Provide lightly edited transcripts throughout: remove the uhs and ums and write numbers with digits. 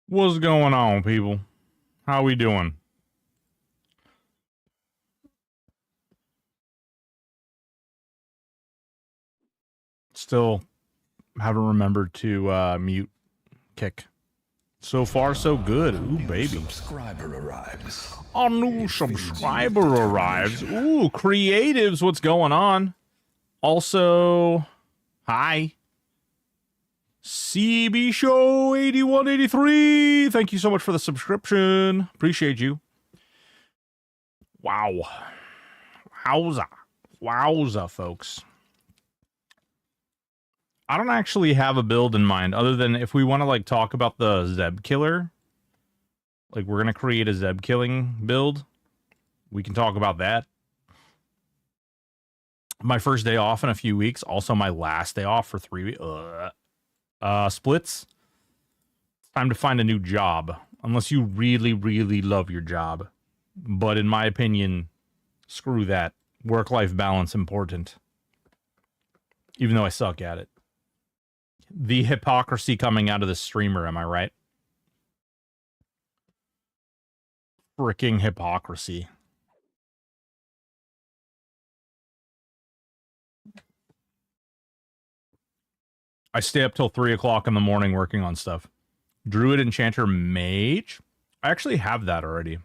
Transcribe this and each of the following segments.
What's going on, people? How we doing? Still haven't remembered to mute kick. So far, so good. Ooh, baby. Subscriber arrives. A new subscriber arrives. Ooh, creatives, what's going on? Also, hi. CB Show 8183. Thank you so much for the subscription. Appreciate you. Wow. Wowza. Wowza, folks. I don't actually have a build in mind other than if we want to like talk about the Zeb killer. Like we're going to create a Zeb killing build. We can talk about that. My first day off in a few weeks. Also my last day off for 3 weeks. Splits. It's time to find a new job. Unless you really, really love your job. But in my opinion, screw that. Work-life balance important. Even though I suck at it. The hypocrisy coming out of the streamer, am I right? Freaking hypocrisy. I stay up till 3 o'clock in the morning working on stuff. Druid, Enchanter, Mage? I actually have that already.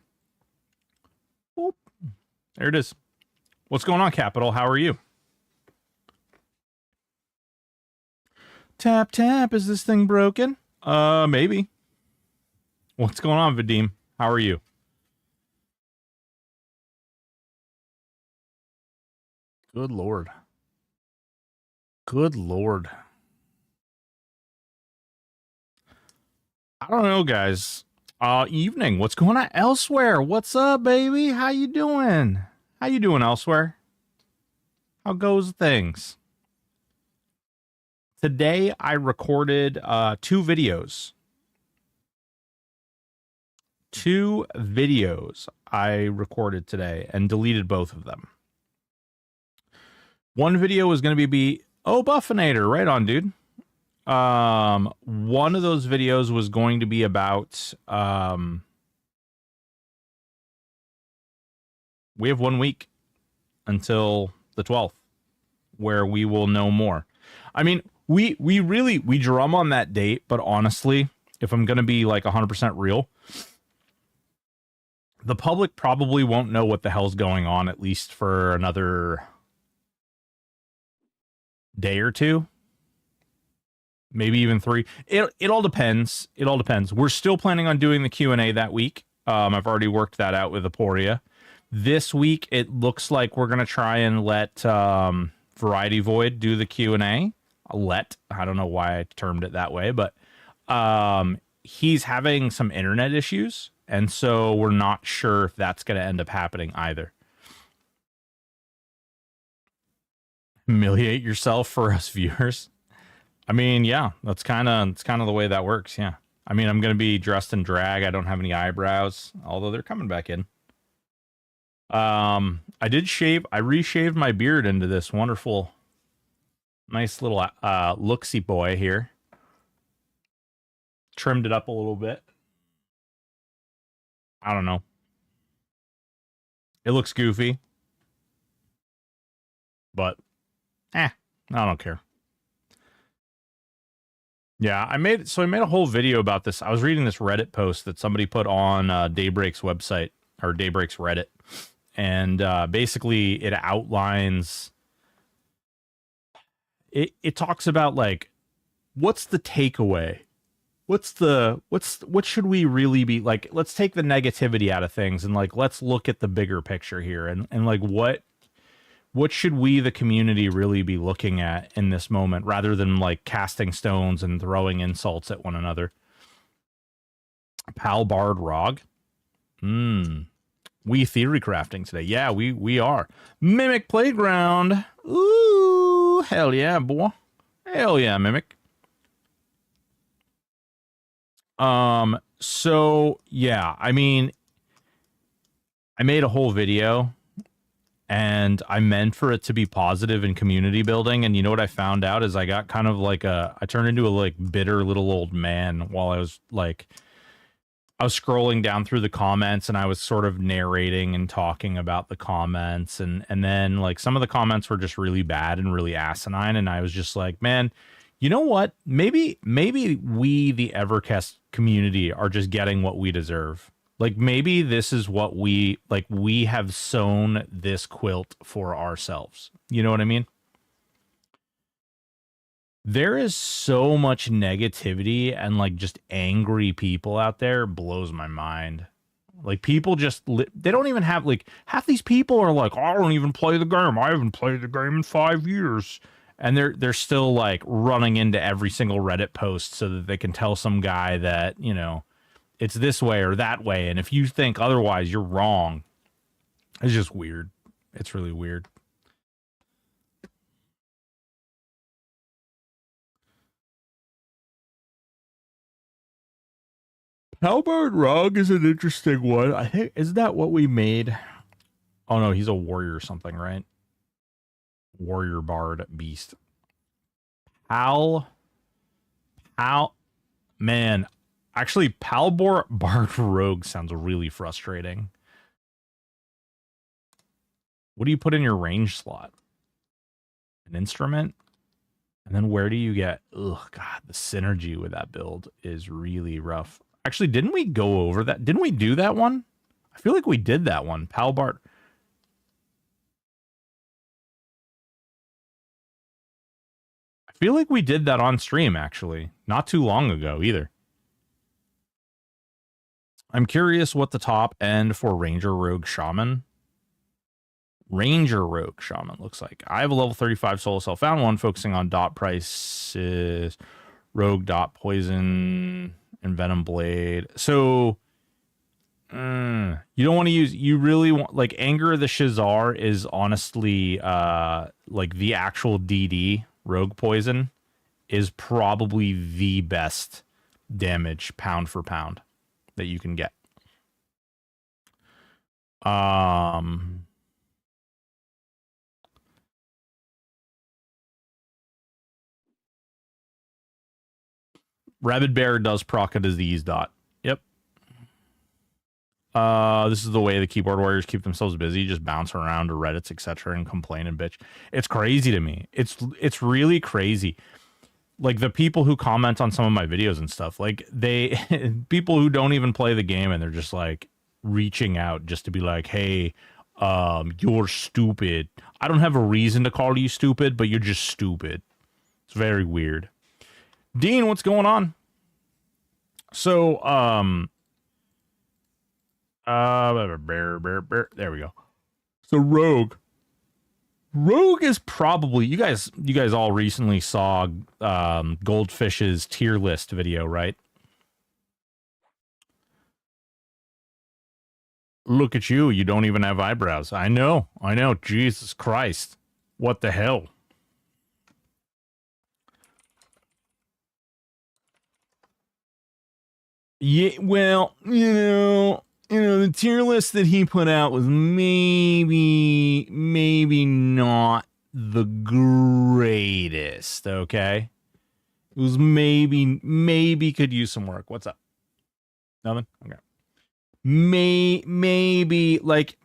Boop. There it is. What's going on, Capital? How are you? Tap, tap. Is this thing broken? Maybe. What's going on, Vadim? How are you? Good Lord. Good Lord. I don't know, guys. Evening. What's going on elsewhere? What's up, baby? How you doing? How you doing elsewhere? How goes things? Today, I recorded 2 videos. 2 videos I recorded today and deleted both of them. One video was going to be oh, Buffinator, right on, dude. One of those videos was going to be about we have 1 week until the 12th where we will know more. I mean, we drum on that date, but honestly, if I'm going to be like 100% real, the public probably won't know what the hell's going on at least for another day or 2. Maybe even 3. It all depends. It all depends. We're still planning on doing the Q&A that week. I've already worked that out with Aporia. This week, it looks like we're going to try and let Variety Void do the Q&A. I don't know why I termed it that way, but he's having some internet issues, and so we're not sure if that's going to end up happening either. Humiliate yourself for us viewers. I mean, yeah, that's kind of the way that works. Yeah. I mean, I'm going to be dressed in drag. I don't have any eyebrows, although they're coming back in. I did shave. I reshaved my beard into this wonderful, nice little looksy boy here. Trimmed it up a little bit. I don't know. It looks goofy. But, I don't care. Yeah, I made a whole video about this. I was reading this Reddit post that somebody put on Daybreak's website, or Daybreak's Reddit. And basically it outlines, it talks about like, what's the takeaway? What should we really be like? Let's take the negativity out of things and like, let's look at the bigger picture here. And like, what should we, the community, really be looking at in this moment rather than like casting stones and throwing insults at one another? Pal Bard Rog. We Theorycrafting today. Yeah, we are. Mimic Playground. Ooh, hell yeah, boy. Hell yeah, Mimic. So, yeah, I mean, I made a whole video, and I meant for it to be positive and community building, and you know what I found out is I got kind of like I turned into a, like, bitter little old man while I was, like, I was scrolling down through the comments and I was sort of narrating and talking about the comments, and then like some of the comments were just really bad and really asinine, and I was just like, man, you know what? Maybe we, the Evercast community, are just getting what we deserve. Like maybe this is what we have sewn this quilt for ourselves. You know what I mean? There is so much negativity and like just angry people out there. Blows my mind. Like people just they don't even have, like, half these people are like, I don't even play the game. I haven't played the game in 5 years. And they're still like running into every single Reddit post so that they can tell some guy that, you know, it's this way or that way. And if you think otherwise, you're wrong. It's just weird. It's really weird. Halberd Rug is an interesting one. I think, is that what we made? Oh no, he's a warrior or something, right? Warrior Bard Beast. Man, actually, Palbor Bard Rogue sounds really frustrating. What do you put in your range slot? An instrument? And then where do you get... Oh, God, the synergy with that build is really rough. Actually, didn't we go over that? Didn't we do that one? I feel like we did that one. Palbart. I feel like we did that on stream, actually. Not too long ago, either. I'm curious what the top end for Ranger Rogue Shaman. Ranger Rogue Shaman looks like. I have a level 35 solo self. Found one focusing on dot prices, rogue dot poison, and venom blade. So you don't want to use, you really want, like, Anger of the Shazar is honestly like the actual DD rogue poison is probably the best damage pound for pound that you can get. Rabid Bear does proc a disease dot. Yep. This is the way the keyboard warriors keep themselves busy, just bounce around to Reddits, etc., and complain and bitch. It's crazy to me. It's really crazy. Like the people who comment on some of my videos and stuff, like people who don't even play the game and they're just like reaching out just to be like, hey, you're stupid. I don't have a reason to call you stupid, but you're just stupid. It's very weird. Dean, what's going on? So, there we go. So Rogue is probably, you guys all recently saw Goldfish's tier list video, right? Look at you, you don't even have eyebrows. I know. Jesus Christ. What the hell? Yeah, well, you know, the tier list that he put out was maybe not the greatest, okay? It was maybe could use some work. What's up? Nothing? Okay. Maybe, like,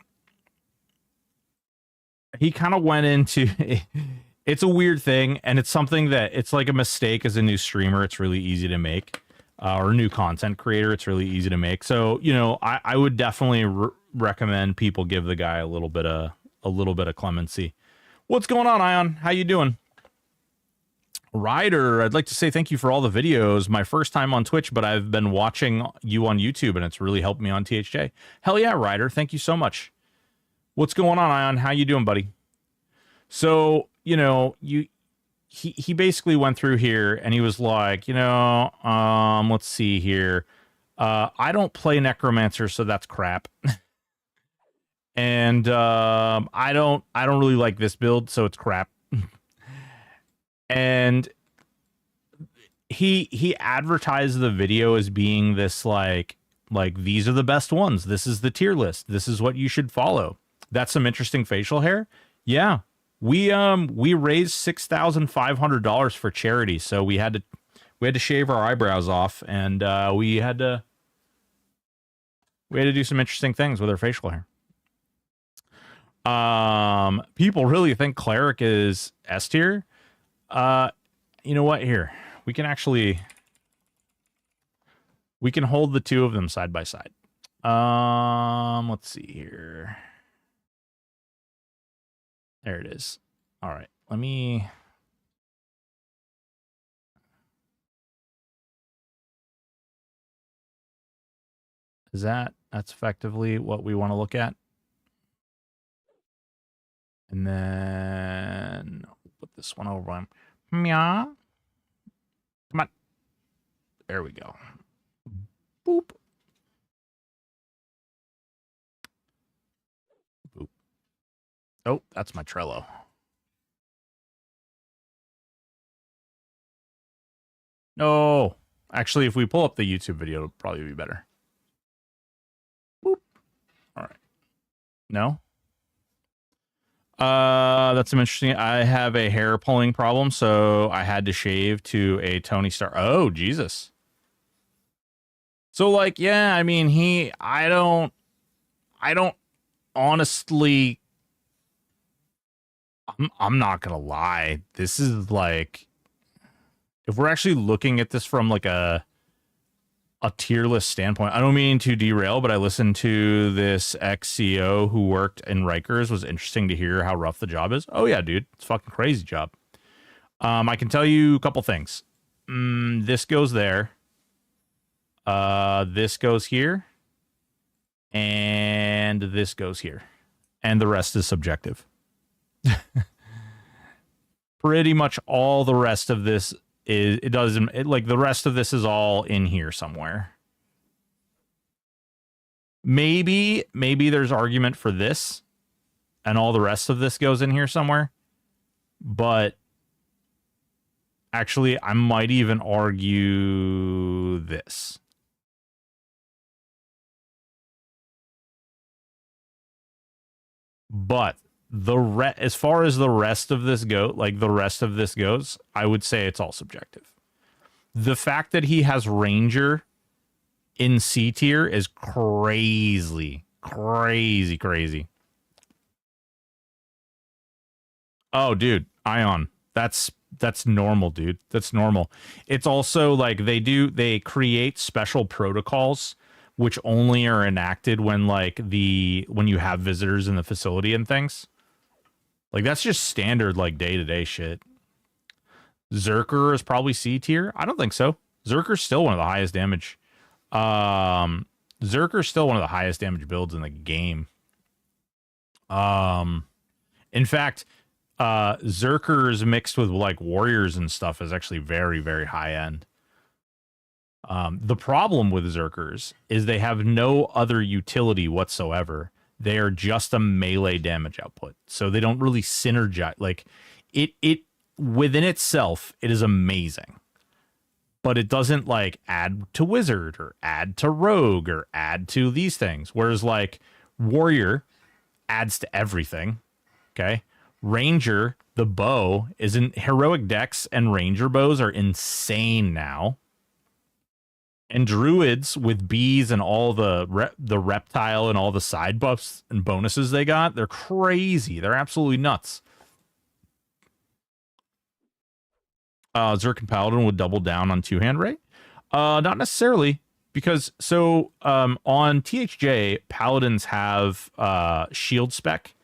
he kind of went into... It's a weird thing, and it's something that, it's like a mistake as a new streamer. It's really easy to make. Or new content creator, it's really easy to make. So, you know, I would definitely recommend people give the guy a little bit of clemency. What's going on, Ion? How you doing? Ryder, I'd like to say thank you for all the videos. My first time on Twitch, but I've been watching you on YouTube, and it's really helped me on THJ. Hell yeah, Ryder. Thank you so much. What's going on, Ion? How you doing, buddy? So, you know, he basically went through here and he was like, you know, let's see here. I don't play necromancer, so that's crap. And I don't really like this build, so it's crap. And he advertised the video as being this like these are the best ones. This is the tier list. This is what you should follow. That's some interesting facial hair. Yeah. We raised $6,500 for charity, so we had to shave our eyebrows off, and we had to We had to do some interesting things with our facial hair. People really think cleric is S tier. You know what? Here, we can hold the two of them side by side. Let's see here. There it is. All right, let me. That's effectively what we want to look at. And then put this one over on. Meow. Come on. There we go. Boop. Boop. Oh, that's my Trello. No. Actually, if we pull up the YouTube video, it'll probably be better. Boop. All right. No? That's some interesting. I have a hair pulling problem, so I had to shave to a Tony Stark. Oh, Jesus. So, like, yeah, I mean, I don't honestly, I'm not gonna lie. This is like, if we're actually looking at this from like a tier list standpoint, I don't mean to derail, but I listened to this ex-CEO who worked in Rikers. Was interesting to hear how rough the job is. Oh yeah, dude, it's a fucking crazy job. I can tell you a couple things. This goes there. This goes here. And this goes here. And the rest is subjective. Pretty much all the rest of this is, like the rest of this is all in here somewhere. Maybe there's argument for this and all the rest of this goes in here somewhere. But actually, I might even argue this. But as far as the rest of this goes, I would say it's all subjective. The fact that he has Ranger in C tier is crazy. Oh, dude, Ion. That's normal, dude. That's normal. It's also like they create special protocols which only are enacted when when you have visitors in the facility and things. Like, that's just standard, like, day-to-day shit. Zerker is probably C tier. I don't think so. Zerker's still one of the highest damage. Zerker's still one of the highest damage builds in the game. In fact, Zerker's mixed with, like, warriors and stuff is actually very, very high-end. The problem with Zerkers is they have no other utility whatsoever. They are just a melee damage output. So they don't really synergize. Like, it within itself, it is amazing. But it doesn't, like, add to wizard or add to rogue or add to these things. Whereas, like, warrior adds to everything. Okay? Ranger, the bow, heroic dex and ranger bows are insane now. And druids with bees and all the reptile and all the side buffs and bonuses they got, they're crazy. They're absolutely nuts. Zerk and Paladin would double down on two-hand ray. Not necessarily, because on THJ, Paladins have shield spec,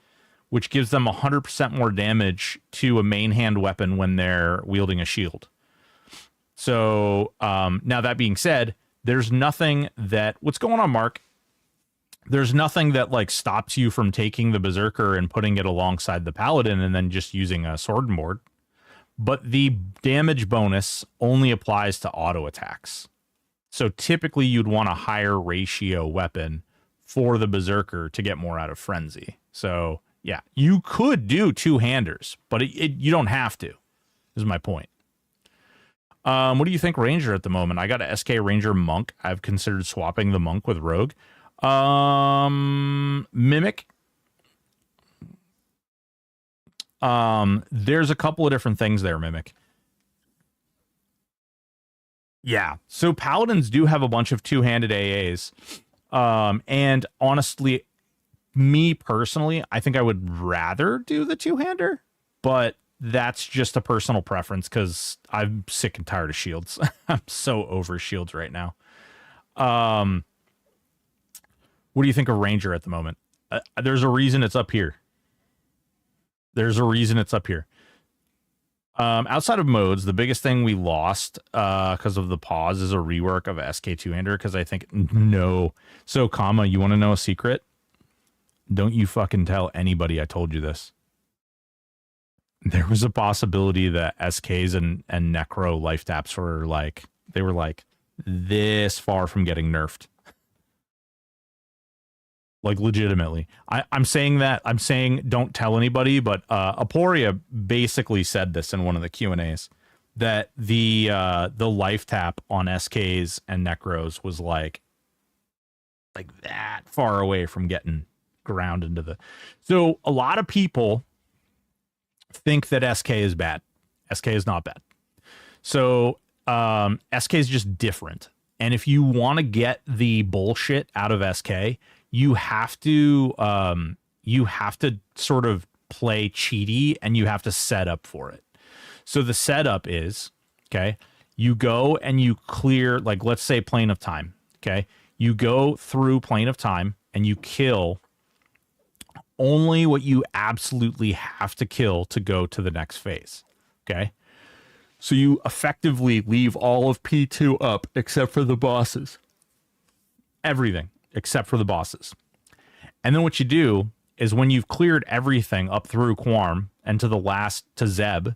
which gives them 100% more damage to a main hand weapon when they're wielding a shield. So, now that being said, there's nothing that... What's going on, Mark? There's nothing that, like, stops you from taking the Berserker and putting it alongside the Paladin and then just using a sword and board. But the damage bonus only applies to auto attacks. So typically you'd want a higher ratio weapon for the Berserker to get more out of Frenzy. So, yeah, you could do two-handers, but you don't have to, is my point. What do you think Ranger at the moment? I got a SK Ranger Monk. I've considered swapping the Monk with Rogue. Mimic. There's a couple of different things there, Mimic. Yeah. So Paladins do have a bunch of two-handed AAs. And honestly, me personally, I think I would rather do the two-hander, but that's just a personal preference because I'm sick and tired of shields. I'm so over shields right now. What do you think of Ranger at the moment? There's a reason it's up here. There's a reason it's up here. Outside of modes, the biggest thing we lost because of the pause is a rework of SK two-hander because I think no. So, comma, you want to know a secret? Don't you fucking tell anybody I told you this. There was a possibility that SKs and Necro life taps were like, they were like this far from getting nerfed. Like legitimately. I'm saying that, I'm saying don't tell anybody, but Aporia basically said this in one of the Q&As that the life tap on SKs and Necros was like that far away from getting ground into the. So a lot of people think that SK is bad. SK is not bad. So SK is just different. And if you want to get the bullshit out of SK, you have to sort of play cheaty and you have to set up for it. So the setup is, okay, you go and you clear, like, let's say Plane of Time. Okay. You go through Plane of Time and you kill only what you absolutely have to kill to go to the next phase. Okay. So you effectively leave all of P2 up except for the bosses. Everything except for the bosses. And then what you do is when you've cleared everything up through Quarm and to the last, to Zeb,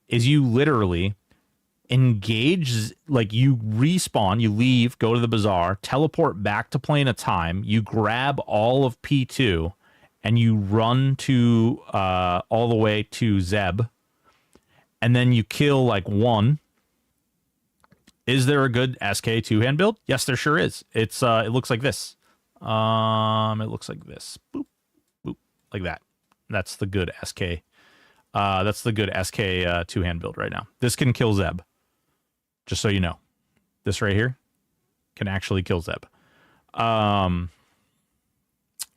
is you literally engage, like you respawn, you leave, go to the bazaar, teleport back to Plane of Time, you grab all of P2, and you run to all the way to Zeb, and then you kill like one. Is there a good SK two-hand build? Yes, there sure is. It's it looks like this. It looks like this. Boop, boop, like that. That's the good SK. That's the good SK two-hand build right now. This can kill Zeb. Just so you know. This right here can actually kill Zeb.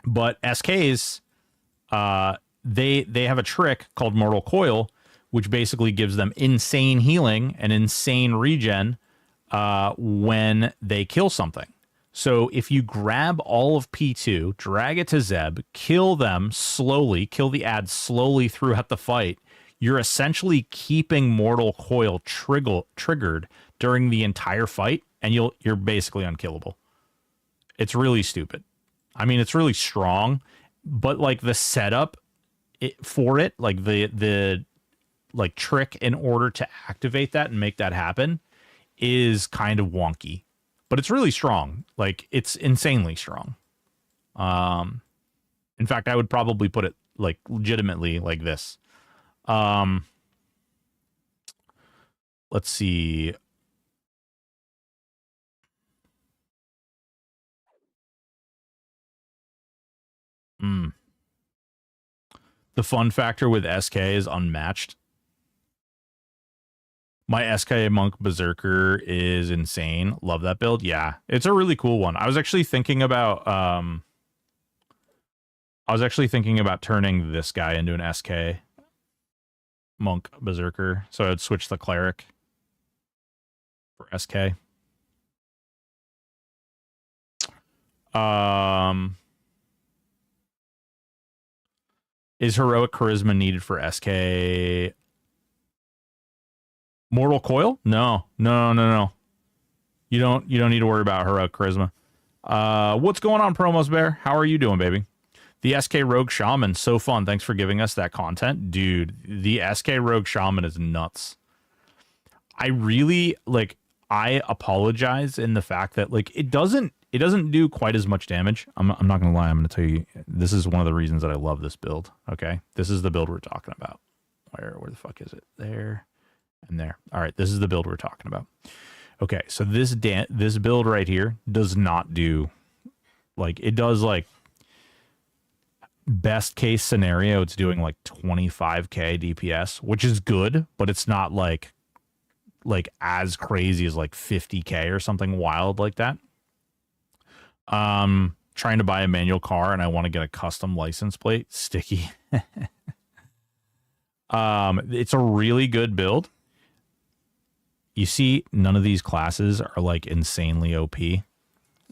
But SKs, they have a trick called Mortal Coil, which basically gives them insane healing and insane regen when they kill something. So if you grab all of P2, drag it to Zeb, kill them slowly, kill the ads slowly throughout the fight, you're essentially keeping Mortal Coil triggered during the entire fight, and you're basically unkillable. It's really stupid. I mean, it's really strong, but like the setup for it, like the like trick in order to activate that and make that happen is kind of wonky, but it's really strong. Like it's insanely strong. In fact, I would probably put it like legitimately like this. Let's see. The fun factor with SK is unmatched. My SK Monk Berserker is insane. Love that build. Yeah, it's a really cool one. I was actually thinking about turning this guy into an SK Monk Berserker. So I would switch the cleric for SK. Is heroic charisma needed for SK Mortal Coil? No. You don't need to worry about heroic charisma. What's going on, Promos Bear? How are you doing, baby? The SK Rogue Shaman, so fun. Thanks for giving us that content. Dude, the SK Rogue Shaman is nuts. I apologize in the fact that like it doesn't do quite as much damage. I'm not gonna lie. I'm gonna tell you, this is one of the reasons that I love this build. Okay, this is the build we're talking about. Where the fuck is it? There and there. All right, this is the build we're talking about. Okay, so this build right here does not do, like, it does like best case scenario. It's doing like 25k DPS, which is good, but it's not like as crazy as like 50k or something wild like that. Trying to buy a manual car and I want to get a custom license plate. Sticky. It's a really good build. You see, none of these classes are like insanely OP.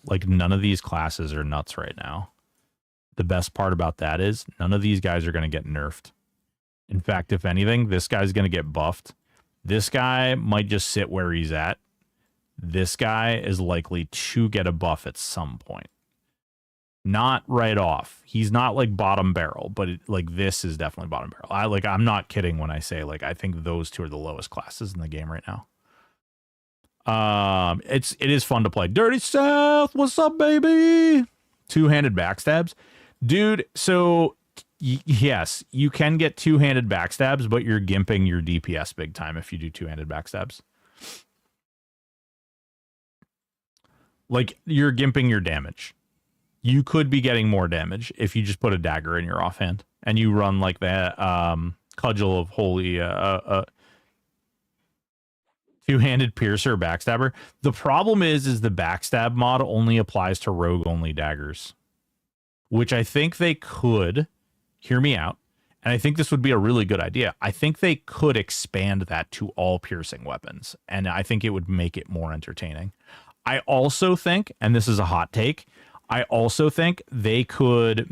Like none of these classes are nuts right now. The best part about that is none of these guys are going to get nerfed. In fact, if anything, this guy's going to get buffed. This guy might just sit where he's at. This guy is likely to get a buff at some point. Not right off. He's not like bottom barrel, but like this is definitely bottom barrel. I'm not kidding when I say like I think those two are the lowest classes in the game right now. It is fun to play. Dirty South, what's up, baby? Two-handed backstabs, dude. So yes, you can get two-handed backstabs, but you're gimping your DPS big time if you do two-handed backstabs. Like you're gimping your damage. You could be getting more damage if you just put a dagger in your offhand and you run like that cudgel of holy two-handed piercer backstabber. The problem is the backstab mod only applies to rogue only daggers, which I think they could hear me out. And I think this would be a really good idea. I think they could expand that to all piercing weapons. And I think it would make it more entertaining. I also think, and this is a hot take, I also think they could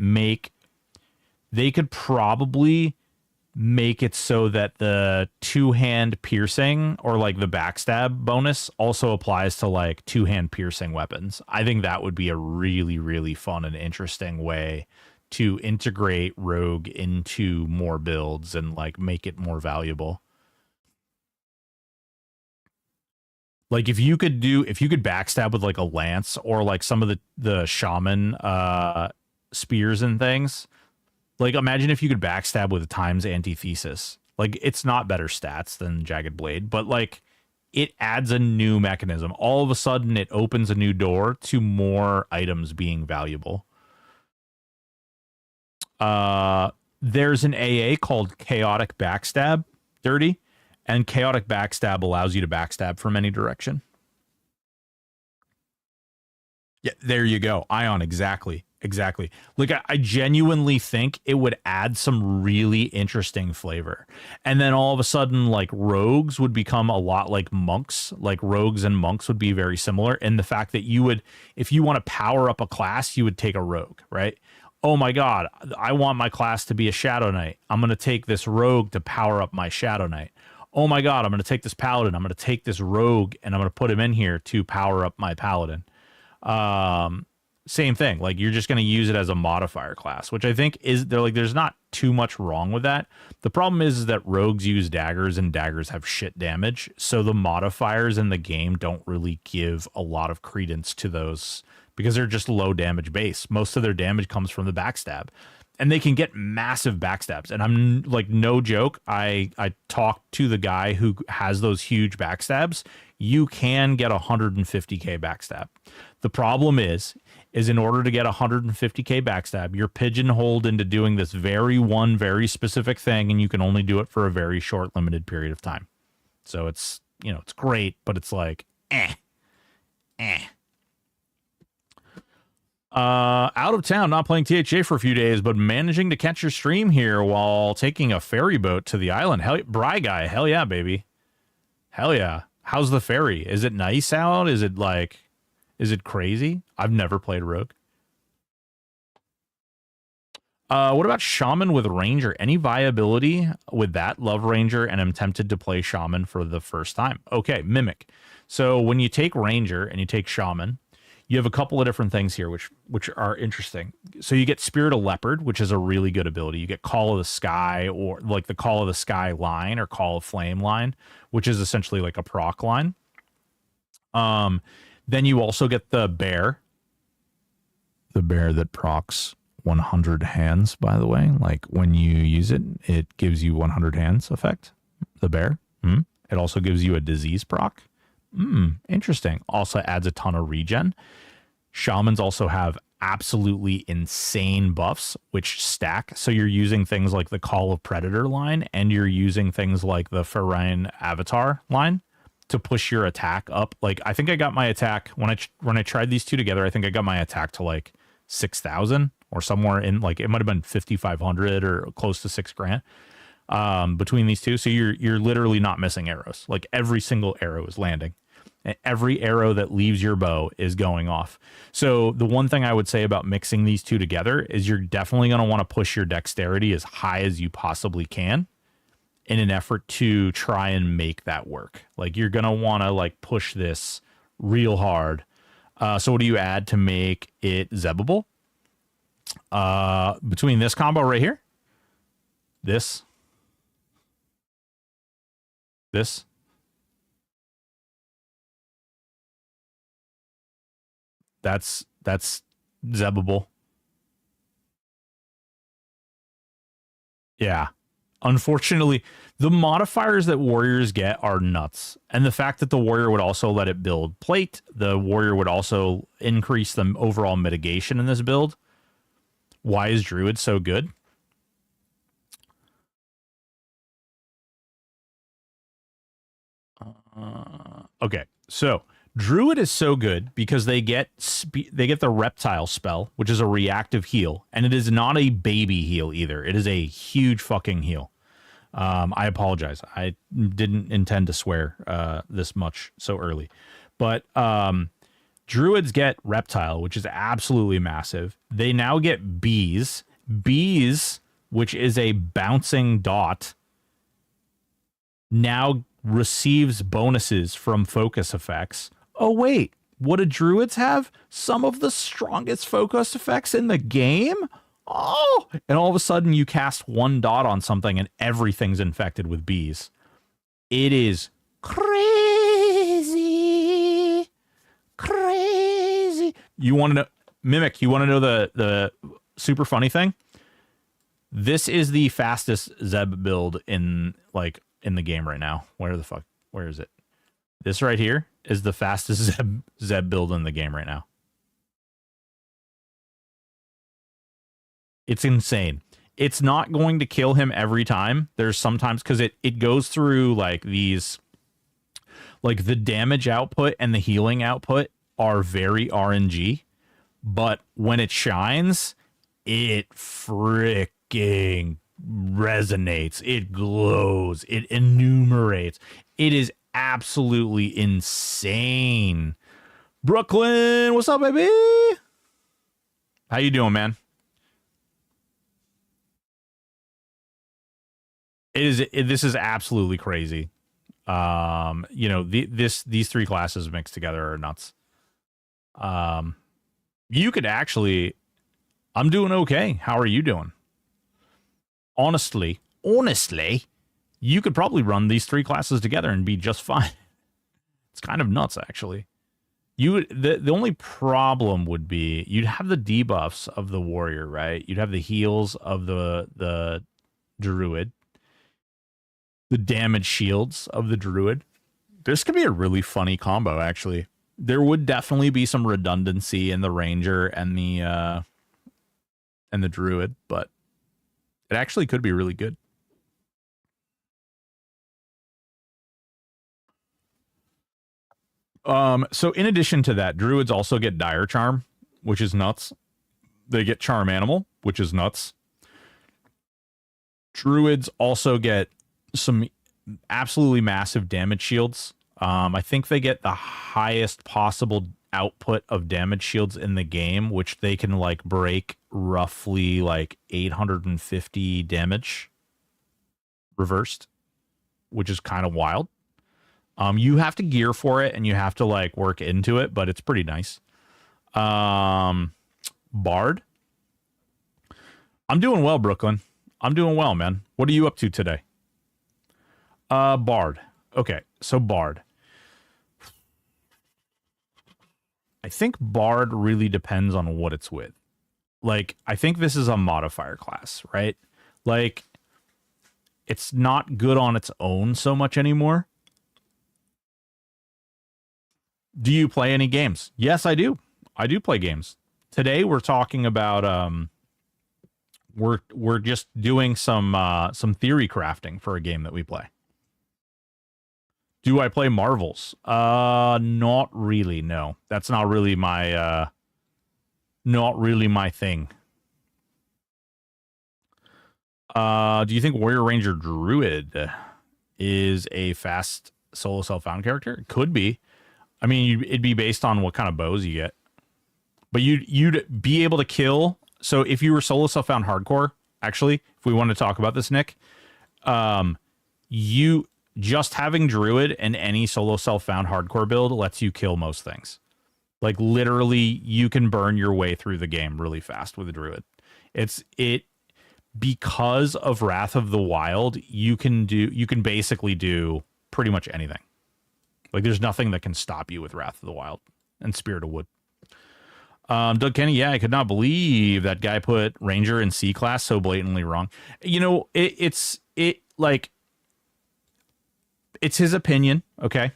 probably make it so that the two-hand piercing or like the backstab bonus also applies to like two-hand piercing weapons. I think that would be a really, really fun and interesting way to integrate rogue into more builds and like make it more valuable. Like if you could backstab with like a lance or like some of the shaman spears and things. Like imagine if you could backstab with a times antithesis. Like it's not better stats than Jagged Blade, but like it adds a new mechanism. All of a sudden it opens a new door to more items being valuable. There's an AA called Chaotic Backstab, Dirty. And Chaotic Backstab allows you to backstab from any direction. Yeah, there you go. Ion, exactly. Like, I genuinely think it would add some really interesting flavor. And then all of a sudden, like, rogues would become a lot like monks. Like, rogues and monks would be very similar in the fact that you would, if you want to power up a class, you would take a rogue, right? Oh my God, I want my class to be a Shadow Knight. I'm going to take this rogue to power up my Shadow Knight. Oh my God, I'm going to take this paladin. I'm going to take this rogue and I'm going to put him in here to power up my paladin. Same thing. Like you're just going to use it as a modifier class, which I think there's not too much wrong with that. The problem is that rogues use daggers and daggers have shit damage. So the modifiers in the game don't really give a lot of credence to those because they're just low damage base. Most of their damage comes from the backstab. And they can get massive backstabs. And I'm like, no joke. I talked to the guy who has those huge backstabs. You can get 150k backstab. The problem is in order to get 150k backstab, you're pigeonholed into doing this very specific thing, and you can only do it for a very short, limited period of time. So it's, it's great, but it's like, out of town, not playing THA for a few days, but managing to catch your stream here while taking a ferry boat to the island. Hell, Bry guy, hell yeah, baby. Hell yeah. How's the ferry? Is it nice out? Is it crazy? I've never played Rogue. What about Shaman with Ranger? Any viability with that? Love Ranger and I'm tempted to play Shaman for the first time. Okay, Mimic. So when you take Ranger and you take Shaman, you have a couple of different things here which are interesting. So you get Spirit of Leopard, which is a really good ability. You get Call of the Sky, or like the Call of the Sky line or Call of Flame line, which is essentially like a proc line. Then you also get the Bear. The Bear that procs 100 hands, by the way. Like when you use it, it gives you 100 hands effect. The Bear. It also gives you a disease proc. Interesting. Also adds a ton of regen. Shamans also have absolutely insane buffs, which stack. So you're using things like the Call of Predator line, and you're using things like the Ferine Avatar line. to push your attack up. Like, I think I got my attack when I tried these two together. I think I got my attack to like 6,000 or somewhere in, like, it might have been 5,500 or close to 6,000 between these two. So you're literally not missing arrows. Like, every single arrow is landing. And every arrow that leaves your bow is going off. So the one thing I would say about mixing these two together is you're definitely going to want to push your dexterity as high as you possibly can in an effort to try and make that work. Like, you're going to want to like push this real hard. So what do you add to make it zebbable? Between this combo right here, this, that's zebbable. Yeah. Unfortunately, the modifiers that warriors get are nuts. And the fact that the warrior would also let it build plate, the warrior would also increase the overall mitigation in this build. Why is druid so good? Okay, so druid is so good because they get the reptile spell, which is a reactive heal, and it is not a baby heal either. It is a huge fucking heal. I apologize. I didn't intend to swear this much so early, but druids get reptile, which is absolutely massive. They now get bees, which is a bouncing dot, now receives bonuses from focus effects. Oh, wait, what do druids have? Some of the strongest focus effects in the game? Oh, and all of a sudden you cast one dot on something and everything's infected with bees. It is crazy. Crazy. You want to know, Mimic, you want to know the super funny thing? This is the fastest Zeb build in the game right now. Where is it? This right here is the fastest Zeb build in the game right now. It's insane. It's not going to kill him every time. There's sometimes, because it goes through like these, like the damage output and the healing output are very RNG, but when it shines, it freaking resonates. It glows. It enumerates. It is absolutely insane. Brooklyn, what's up, baby? How you doing, man? This is absolutely crazy. These three classes mixed together are nuts. You could actually, I'm doing okay. How are you doing? Honestly, you could probably run these three classes together and be just fine. It's kind of nuts, actually. The only problem would be you'd have the debuffs of the warrior, right? You'd have the heals of the druid, the damage shields of the druid. This could be a really funny combo, actually. There would definitely be some redundancy in the ranger and the druid, but it actually could be really good. So in addition to that, druids also get dire charm, which is nuts. They get charm animal, which is nuts. Druids also get some absolutely massive damage shields. I think they get the highest possible output of damage shields in the game, which they can like break roughly like 850 damage reversed, which is kind of wild. You have to gear for it and you have to like work into it, but it's pretty nice. Bard. I'm doing well, Brooklyn. I'm doing well, man. What are you up to today? Bard. Okay, so Bard. I think Bard really depends on what it's with. Like, I think this is a modifier class, right? Like, it's not good on its own so much anymore. Do you play any games? Yes, I do. I do play games. Today we're talking about we're just doing some theory crafting for a game that we play. Do I play Marvels? Not really. No, that's not really my thing. Do you think Warrior Ranger Druid is a fast solo self-found character? It could be. I mean, it'd be based on what kind of bows you get. But you'd be able to kill. So if you were solo self-found hardcore, actually, if we want to talk about this, Nick, you just having Druid and any solo self-found hardcore build lets you kill most things. Like literally, you can burn your way through the game really fast with a Druid. Because of Wrath of the Wild, you can basically do pretty much anything. Like there's nothing that can stop you with Wrath of the Wild and Spirit of Wood. Doug Kenny, yeah, I could not believe that guy put Ranger in C class so blatantly wrong. You know, it's his opinion, okay?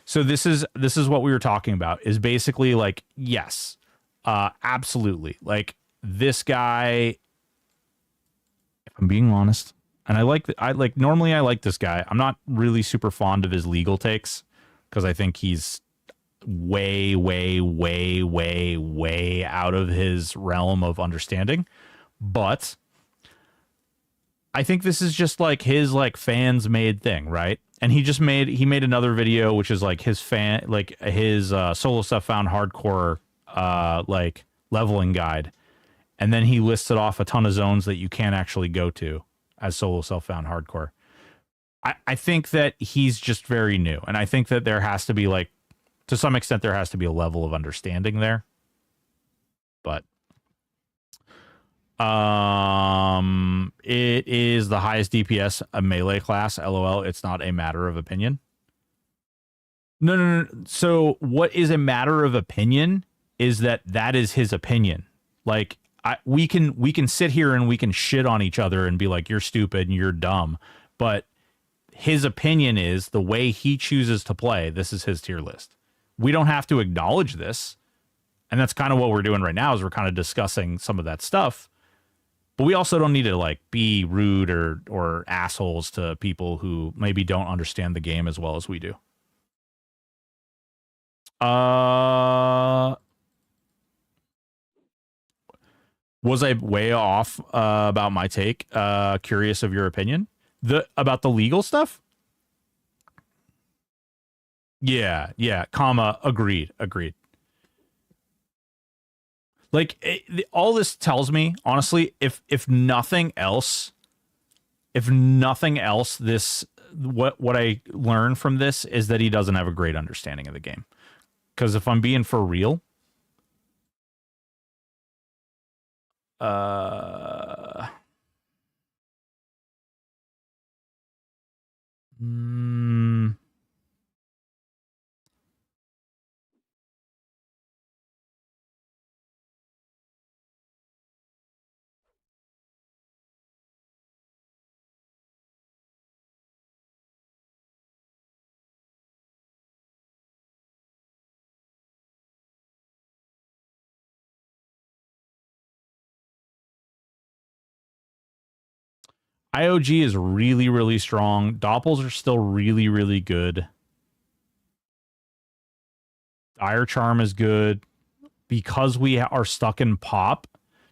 So this is what we were talking about, is basically like, yes, absolutely. Like this guy, if I'm being honest, and normally I like this guy. I'm not really super fond of his legal takes because I think he's way, way, way, way, way out of his realm of understanding. But I think this is just like his like fans made thing, right? And he made another video which is like his solo stuff found hardcore like leveling guide. And then he listed off a ton of zones that you can't actually go to as solo self-found hardcore. I think that he's just very new. And I think that there has to be like, to some extent, there has to be a level of understanding there. But it is the highest DPS a melee class. LOL. It's not a matter of opinion. No. So what is a matter of opinion is that is his opinion. Like we can sit here and we can shit on each other and be like, you're stupid and you're dumb. But his opinion is the way he chooses to play. This is his tier list. We don't have to acknowledge this. And that's kind of what we're doing right now, is we're kind of discussing some of that stuff. But we also don't need to like be rude or assholes to people who maybe don't understand the game as well as we do. Was I way off about my take? Curious of your opinion. About the legal stuff? Yeah, comma, agreed. Like, all this tells me, honestly, if nothing else, this, what I learned from this is that he doesn't have a great understanding of the game. Because if I'm being for real, IOG is really, really strong. Doppels are still really, really good. Dire Charm is good. Because we are stuck in pop,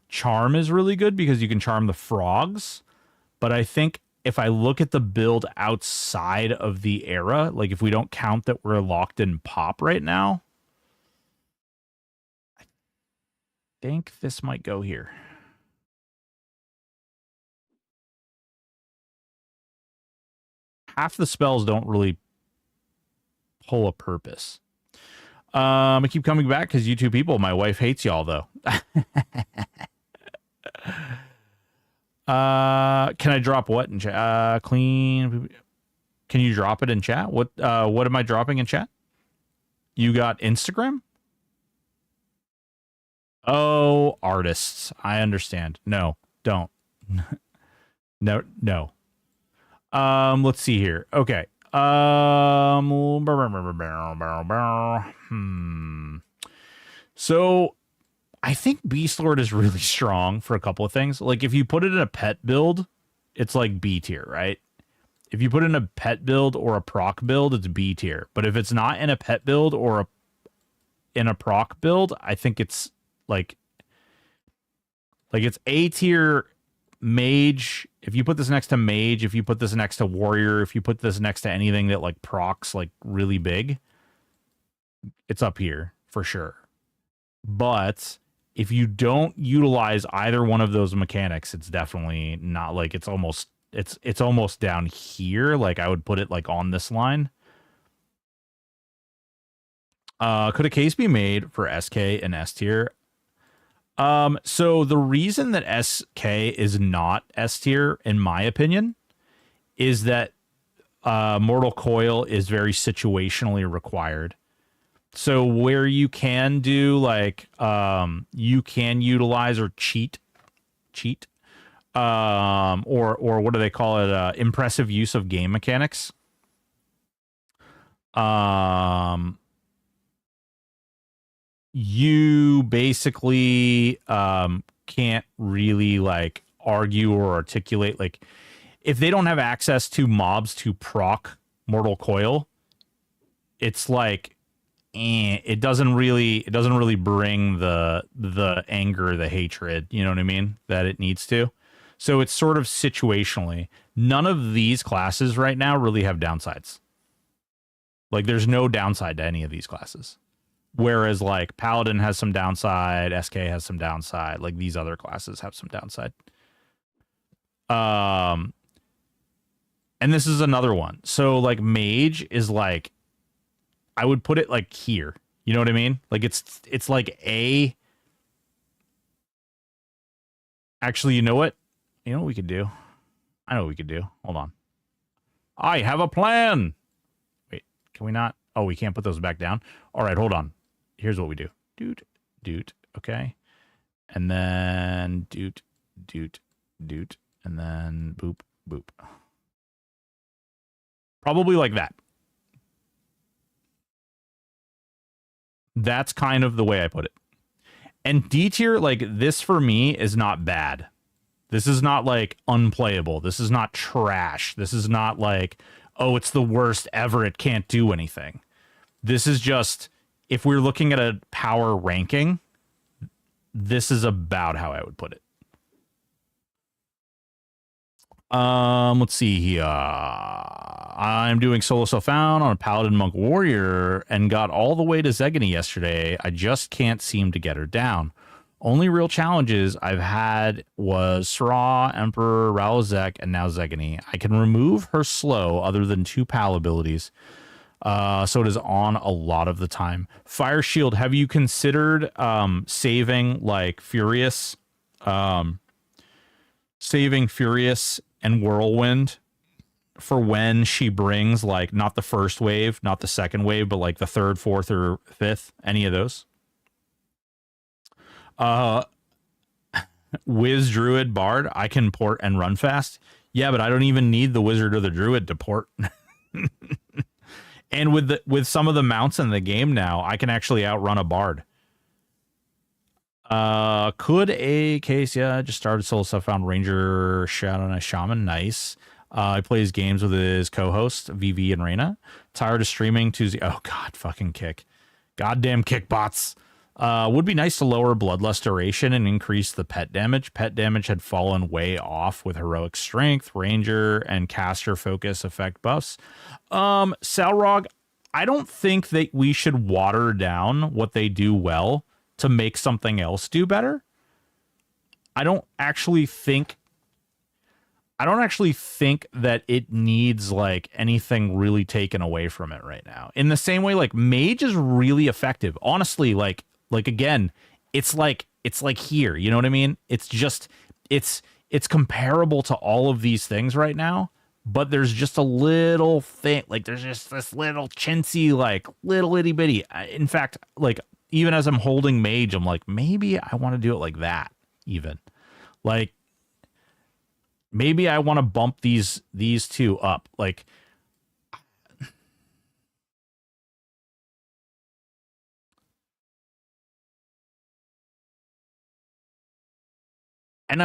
Charm is really good because you can charm the frogs. But I think if I look at the build outside of the era, like if we don't count that we're locked in pop right now, I think this might go here. Half the spells don't really pull a purpose. I keep coming back because you two people, my wife hates y'all though. Can I drop what in chat? Clean. Can you drop it in chat? What am I dropping in chat? You got Instagram? Oh, artists. I understand. No, don't. No. Let's see here. Okay. So I think Beast Lord is really strong for a couple of things. Like if you put it in a pet build, it's like B tier, right? If you put in a pet build or a proc build, it's B tier. But if it's not in a pet build or in a proc build, I think it's like it's A tier mage. If you put this next to mage, if you put this next to warrior, if you put this next to anything that like procs like really big, it's up here for sure. But if you don't utilize either one of those mechanics, it's definitely not like it's almost down here. Like I would put it like on this line. Could a case be made for SK and S tier? So the reason that SK is not S tier, in my opinion, is that Mortal Coil is very situationally required. So where you can do like you can utilize or cheat, or what do they call it? Impressive use of game mechanics. You basically can't really like argue or articulate, like if they don't have access to mobs to proc Mortal Coil, it's like it doesn't really bring the anger, the hatred, you know what I mean, that it needs to. So it's sort of situationally. None of these classes right now really have downsides. Like there's no downside to any of these classes. Whereas like Paladin has some downside, SK has some downside, like these other classes have some downside. And this is another one. So like mage is like, I would put it like here. You know what I mean? Like it's like a. Actually, you know what? You know what we could do? I know what we could do. Hold on. I have a plan. Wait, can we not? Oh, we can't put those back down. All right, hold on. Here's what we do. Doot. Okay. And then doot. And then boop. Probably like that. That's kind of the way I put it. And D tier, like this for me is not bad. This is not like unplayable. This is not trash. This is not like, oh, it's the worst ever. It can't do anything. This is just, if we're looking at a power ranking, this is about how I would put it. Let's see here. I'm doing solo self-found on a paladin monk warrior and got all the way to Zegany yesterday. I just can't seem to get her down. Only real challenges I've had was Sra, Emperor, Ralazek, and now Zegany. I can remove her slow other than 2 PAL abilities. So it is on a lot of the time. Fire Shield, have you considered saving like Furious? Saving Furious and Whirlwind for when she brings like not the first wave, not the second wave, but like the 3rd, 4th, or 5th, any of those. Wiz, Druid, Bard, I can port and run fast. Yeah, but I don't even need the Wizard or the Druid to port. And with some of the mounts in the game now, I can actually outrun a Bard. Could a case, yeah, just started solo stuff, found Ranger, Shadow, and a Shaman. Nice. He plays games with his co-host, VV and Reyna. Tired of streaming Tuesday. Oh, God, fucking kick. Goddamn kick bots. Would be nice to lower Bloodlust duration and increase the pet damage. Pet damage had fallen way off with heroic strength, ranger, and caster focus effect buffs. Salrog, I don't think that we should water down what they do well to make something else do better. I don't actually think that it needs like anything really taken away from it right now. In the same way, like mage is really effective. Honestly, like again, it's like here, you know what I mean? It's just it's comparable to all of these things right now, but there's just a little thing, like there's just this little chintzy, like little itty bitty. In fact, like even as I'm holding mage, I'm like, maybe I want to do it like that. Even like maybe I want to bump these 2 up. Like And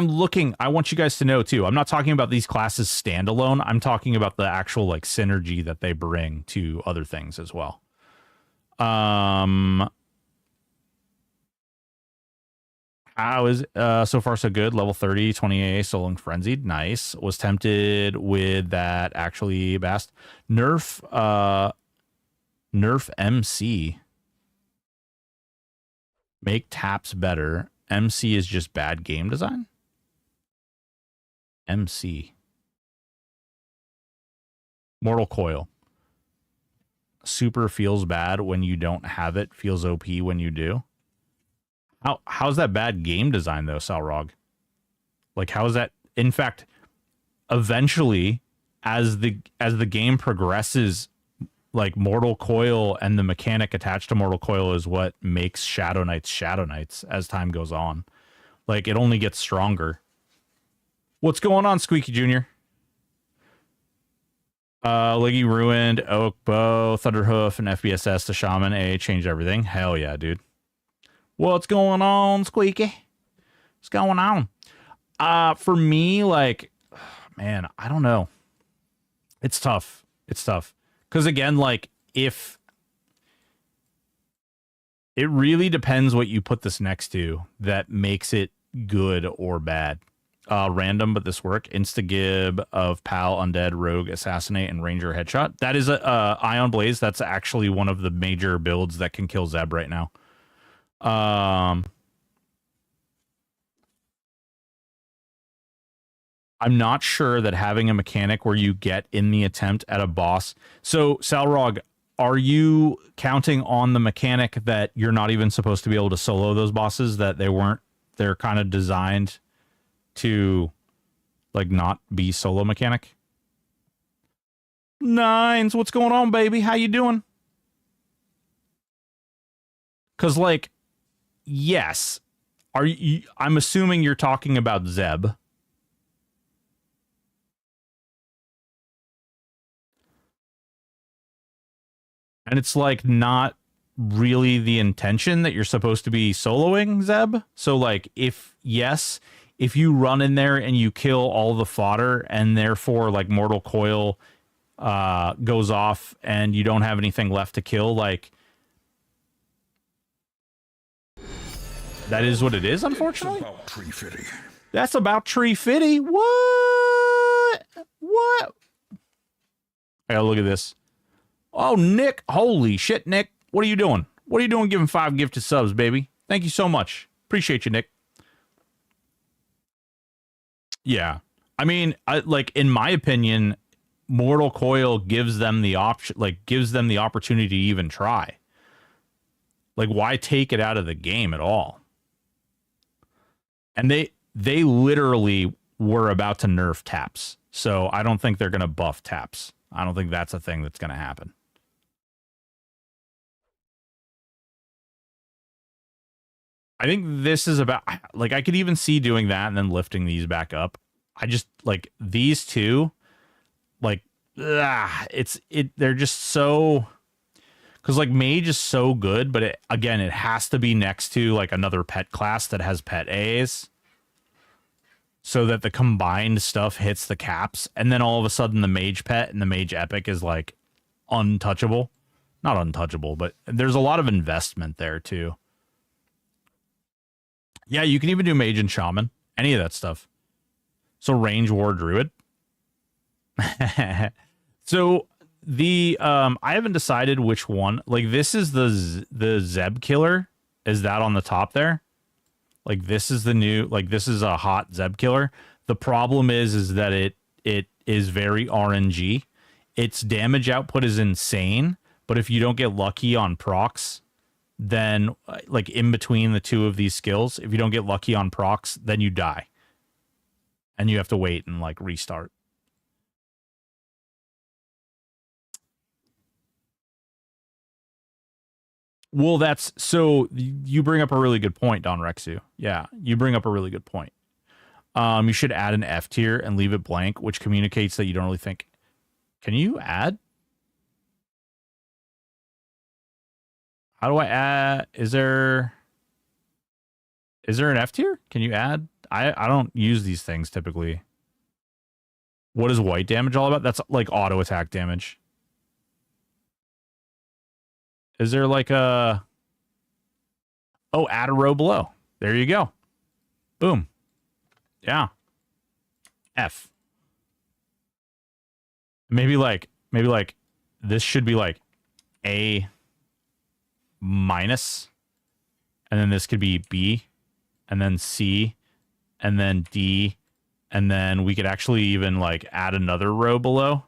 I want you guys to know too, I'm not talking about these classes standalone. I'm talking about the actual like synergy that they bring to other things as well. How is so far so good? Level 30, 20 AA, Soul and Frenzied. Nice. Was tempted with that actually Bast. Nerf MC. Make taps better. MC is just bad game design. MC. Mortal Coil. Super feels bad when you don't have it. Feels OP when you do. How's that bad game design though, Salrog? Like how is that? In fact, eventually, as the game progresses, like Mortal Coil and the mechanic attached to Mortal Coil is what makes Shadow Knights as time goes on. Like it only gets stronger. What's going on, Squeaky Jr.? Liggy ruined Oak Bow, Thunderhoof, and FBSS to Shaman. A changed everything. Hell yeah, dude. What's going on, Squeaky? What's going on? For me, like, man, I don't know. It's tough. It's tough. Because again, like, if it really depends what you put this next to that makes it good or bad. Random, but this work. Instagib of Pal, Undead, Rogue, Assassinate, and Ranger Headshot. That is a Ion Blaze. That's actually one of the major builds that can kill Zeb right now. I'm not sure that having a mechanic where you get in the attempt at a boss. So, Salrog, are you counting on the mechanic that you're not even supposed to be able to solo those bosses, that they're kind of designed to like not be solo mechanic? Nines, what's going on, baby? How you doing? Because like, yes, I'm assuming you're talking about Zeb. And it's like not really the intention that you're supposed to be soloing Zeb. So like if you run in there and you kill all the fodder and therefore like Mortal Coil goes off and you don't have anything left to kill, like that is what it is, unfortunately. It's about tree fitting. That's about tree fitty. What? I gotta look at this. Oh, Nick. Holy shit, Nick. What are you doing? What are you doing giving 5 gifted subs, baby? Thank you so much. Appreciate you, Nick. Yeah. I mean, like, in my opinion, Mortal Coil gives them the option, like, gives them the opportunity to even try. Like, why take it out of the game at all? And they literally were about to nerf taps. So I don't think they're going to buff taps. I don't think that's a thing that's going to happen. I think this is about, like, I could even see doing that and then lifting these back up. I just, like, these two, like, they're just so, because, like, Mage is so good, but it has to be next to, like, another pet class that has pet A's so that the combined stuff hits the caps, and then all of a sudden the Mage pet and the Mage epic is, like, untouchable. Not untouchable, but there's a lot of investment there, too. Yeah, you can even do Mage and Shaman. Any of that stuff. So range war druid. So the I haven't decided which one. Like this is the Zeb killer. Is that on the top there? Like this is the new, like this is a hot Zeb killer. The problem is that it is very RNG. Its damage output is insane, but if you don't get lucky on procs, then like in between the two of these skills, if you don't get lucky on procs, then you die. And you have to wait and like restart. Well, that's so you bring up a really good point, Don Rexu. Yeah, you bring up a really good point. You should add an F tier and leave it blank, which communicates that you don't really think. Can you add? How do I add? Is there an F tier? Can you add? I don't use these things typically. What is white damage all about? That's like auto attack damage. Is there like a... Oh, add a row below. There you go. Boom. Yeah. F. Maybe like this should be like A minus, and then this could be B, and then C, and then D, and then we could actually even like add another row below,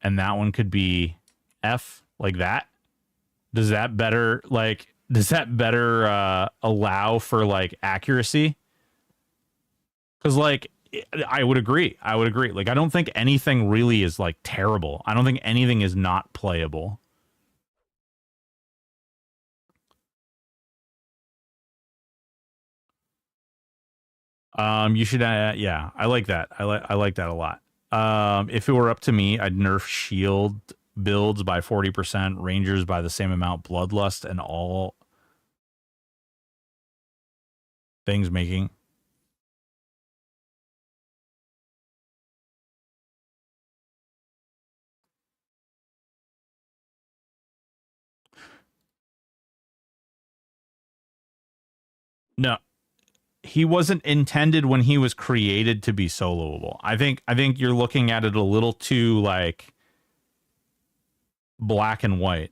and that one could be F, like that. Does that better allow for like accuracy? Because like I would agree. Like I don't think anything really is like terrible. I don't think anything is not playable. You should, yeah, I like that. I like that a lot. If it were up to me, I'd nerf shield builds by 40%, rangers by the same amount, bloodlust, and all things making. No, he wasn't intended when he was created to be soloable. I think you're looking at it a little too like black and white.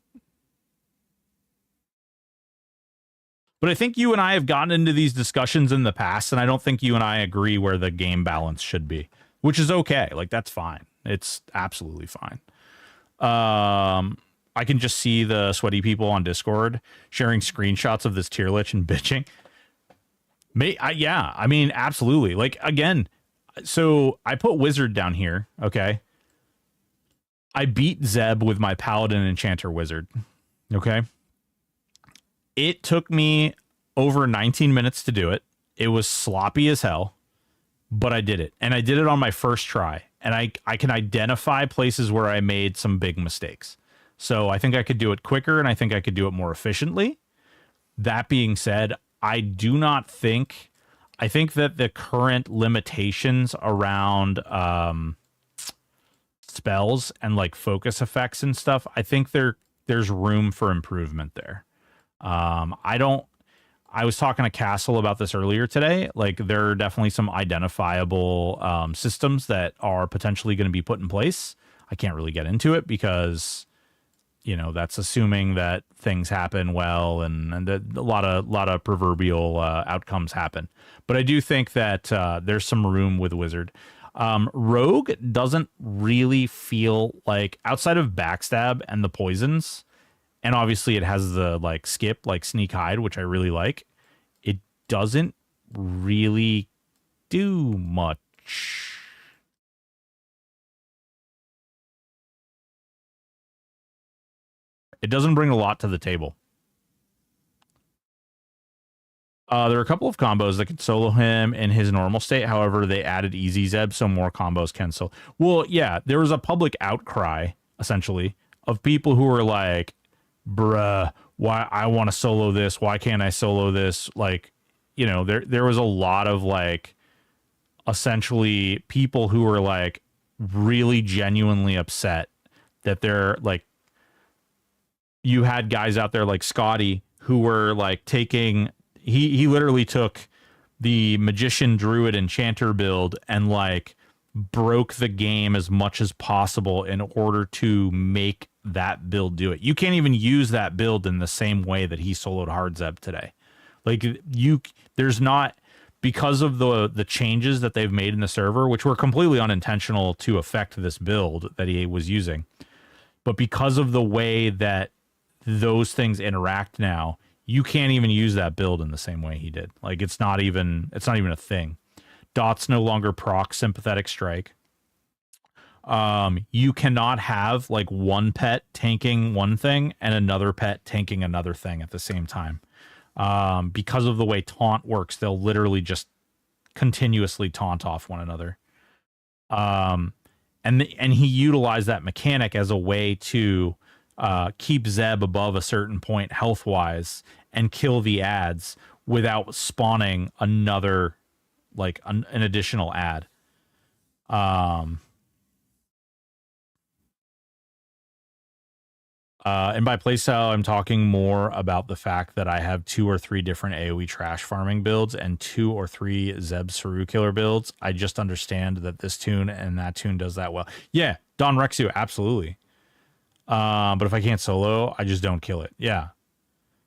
But I think you and I have gotten into these discussions in the past, and I don't think you and I agree where the game balance should be, which is okay. Like, that's fine. It's absolutely fine. I can just see the sweaty people on Discord sharing screenshots of this tier lich and bitching. Yeah, I mean, absolutely. Like, again, so I put wizard down here, okay? I beat Zeb with my paladin enchanter wizard, okay? It took me over 19 minutes to do it. It was sloppy as hell, but I did it. And I did it on my first try. And I can identify places where I made some big mistakes. So I think I could do it quicker, and I think I could do it more efficiently. That being said, I do not think... I think that the current limitations around spells and like focus effects and stuff, I think there's room for improvement there. I was talking to Castle about this earlier today. Like, there are definitely some identifiable systems that are potentially going to be put in place. I can't really get into it because, you know, that's assuming that things happen well and a lot of proverbial outcomes happen. But I do think that there's some room with Wizard. Rogue doesn't really feel like, outside of backstab and the poisons, and obviously it has the like skip, like sneak hide, which I really like, it doesn't really do much. It doesn't bring a lot to the table. There are a couple of combos that could solo him in his normal state. However, they added Easy Zeb, so more combos can solo. Well, yeah, there was a public outcry, essentially, of people who were like, bruh, why I want to solo this? Why can't I solo this? Like, you know, there was a lot of like, essentially people who were like really genuinely upset that they're like, you had guys out there like Scotty who were like taking, he literally took the magician druid enchanter build and like broke the game as much as possible in order to make that build do it. You can't even use that build in the same way that he soloed Hard Zeb today. Like, there's not, because of the changes that they've made in the server, which were completely unintentional to affect this build that he was using, but because of the way that those things interact now, you can't even use that build in the same way he did. Like, it's not even a thing. Dots no longer proc sympathetic strike. You cannot have like one pet tanking one thing and another pet tanking another thing at the same time. Because of the way taunt works, they'll literally just continuously taunt off one another. And he utilized that mechanic as a way to keep Zeb above a certain point health wise and kill the ads without spawning another like an additional ad. And by playstyle, I'm talking more about the fact that I have 2 or 3 different AoE trash farming builds and 2 or 3 Zeb Saru killer builds. I just understand that this tune and that tune does that well. Yeah, Don Rexu, absolutely. But if I can't solo, I just don't kill it. Yeah.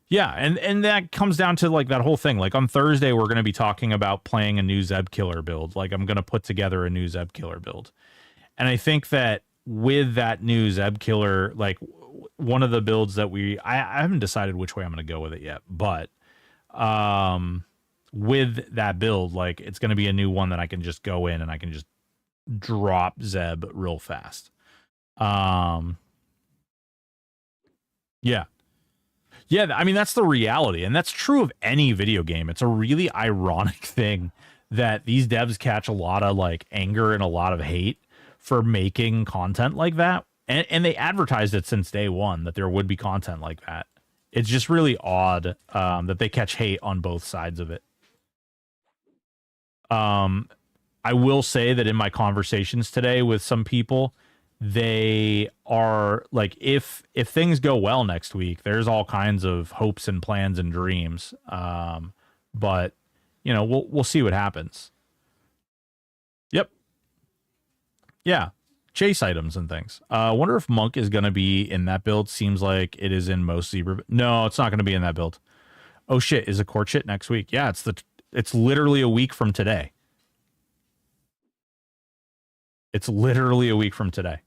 Yeah, and that comes down to like that whole thing. Like on Thursday, we're going to be talking about playing a new Zeb killer build. Like I'm going to put together a new Zeb killer build. And I think that with that new Zeb killer, like one of the builds that I haven't decided which way I'm going to go with it yet, but with that build, like it's going to be a new one that I can just go in and I can just drop Zeb real fast. Yeah. Yeah, I mean, that's the reality, and that's true of any video game. It's a really ironic thing that these devs catch a lot of like anger and a lot of hate for making content like that. And they advertised it since day one that there would be content like that. It's just really odd that they catch hate on both sides of it. I will say that in my conversations today with some people, they are like, if things go well next week, there's all kinds of hopes and plans and dreams. But you know, we'll see what happens. Yep. Yeah. Chase items and things. Wonder if Monk is going to be in that build. Seems like it is in most Zebra. No, it's not going to be in that build. Oh shit, is a court shit next week? Yeah, it's literally a week from today. It's literally a week from today.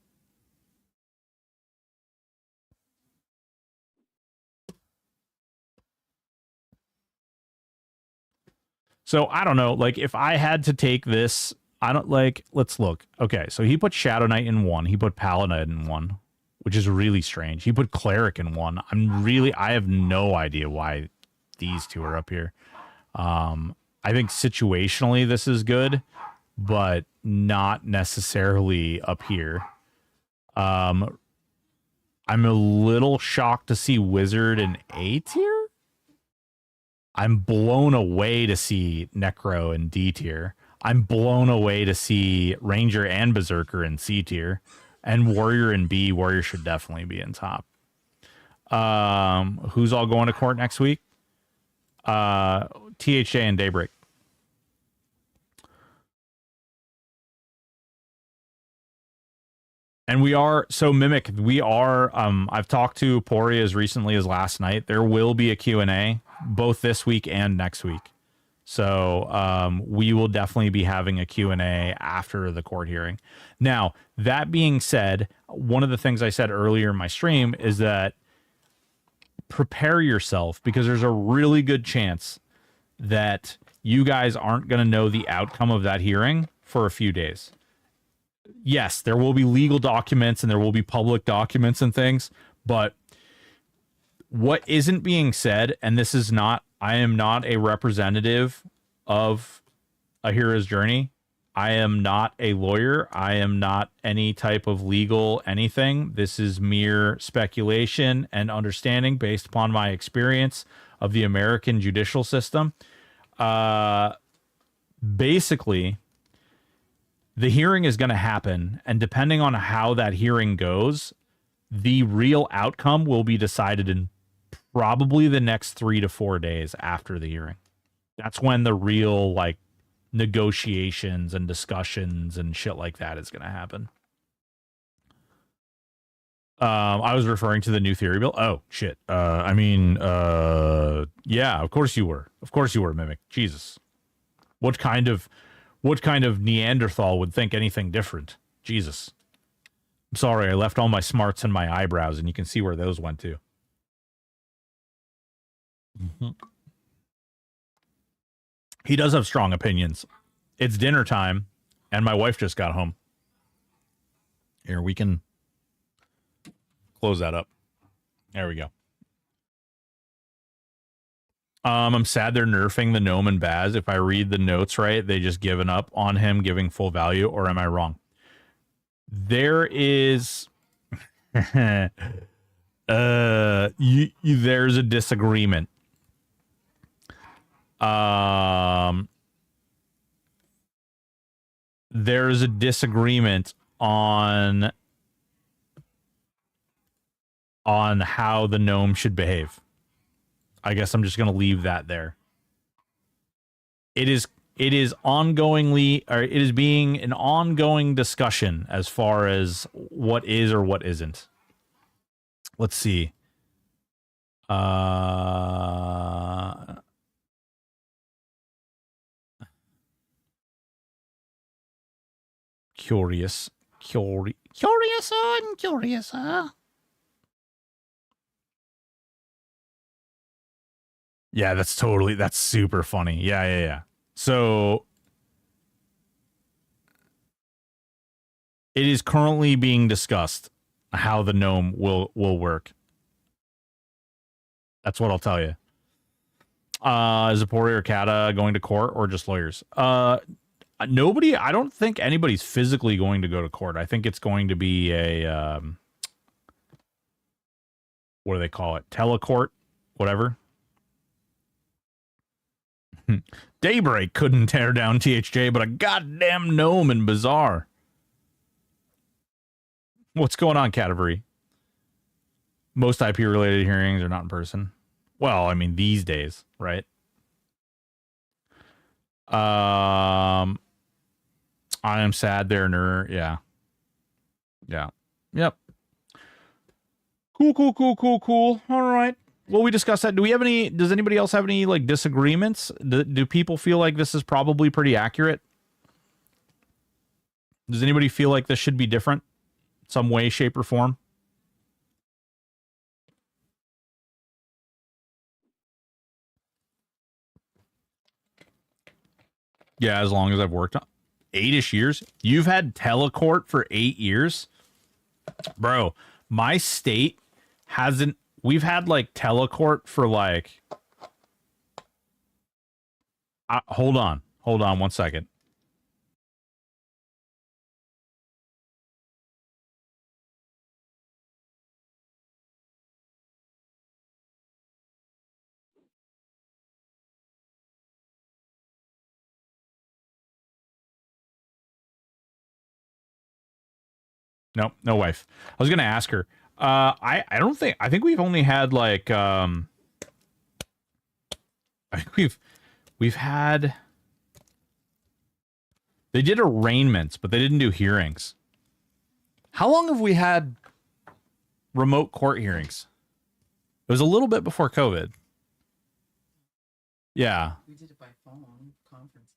So I don't know, like if I had to take this, I don't like, let's look. Okay, so he put Shadow Knight in 1. He put Paladin in 1, which is really strange. He put Cleric in 1. I have no idea why these two are up here. I think situationally this is good, but not necessarily up here. I'm a little shocked to see Wizard in A tier. I'm blown away to see Necro in D tier. I'm blown away to see Ranger and Berserker in C tier. And Warrior in B. Warrior should definitely be in top. Who's all going to court next week? THJ and Daybreak. And we are, so Mimic, we are, I've talked to Pori as recently as last night. There will be a Q&A both this week and next week. So we will definitely be having a Q&A after the court hearing. Now, that being said, one of the things I said earlier in my stream is that prepare yourself, because there's a really good chance that you guys aren't going to know the outcome of that hearing for a few days. Yes, there will be legal documents and there will be public documents and things, but what isn't being said, and this is not, I am not a representative of A Hero's Journey. I am not a lawyer. I am not any type of legal anything. This is mere speculation and understanding based upon my experience of the American judicial system. Basically, the hearing is going to happen, and depending on how that hearing goes, the real outcome will be decided in probably the next 3 to 4 days after the hearing. That's when the real, like, negotiations and discussions and shit like that is going to happen. I was referring to the new theory bill. Oh, shit. I mean, yeah, of course you were. Of course you were, Mimic. Jesus. What kind of Neanderthal would think anything different? Jesus. I'm sorry, I left all my smarts in my eyebrows, and you can see where those went to. Mm-hmm. He does have strong opinions. It's dinner time, and my wife just got home. Here, we can close that up. There we go. I'm sad they're nerfing the gnome and Baz. If I read the notes right, they just given up on him giving full value, or am I wrong? There is there's a disagreement. there's a disagreement on how the gnome should behave. I guess I'm just going to leave that there. It is ongoingly, or it is being an ongoing discussion as far as what is or what isn't. Let's see. Curious. Yeah, that's super funny. Yeah. So it is currently being discussed how the gnome will work. That's what I'll tell you. Is Apori or Kata going to court or just lawyers? Nobody. I don't think anybody's physically going to go to court. I think it's going to be a what do they call it? Telecourt, whatever. Daybreak couldn't tear down THJ, but a goddamn gnome in Bazaar. What's going on, Catavery? Most IP-related hearings are not in person. Well, I mean, these days, right? I am sad there, Ner. Yeah. Yep. Cool. All right. Well, we discussed that. Does anybody else have any, like, disagreements? Do people feel like this is probably pretty accurate? Does anybody feel like this should be different? Some way, shape, or form? Yeah, as long as I've worked on 8-ish years. You've had telecourt for 8 years? Bro, my state hasn't. We've had like telecourt for like. Hold on 1 second. Nope, no wife. I was gonna ask her. I think we've only had like I think we've had. They did arraignments, but they didn't do hearings. How long have we had remote court hearings? It was a little bit before COVID. Yeah. We did it by phone conference.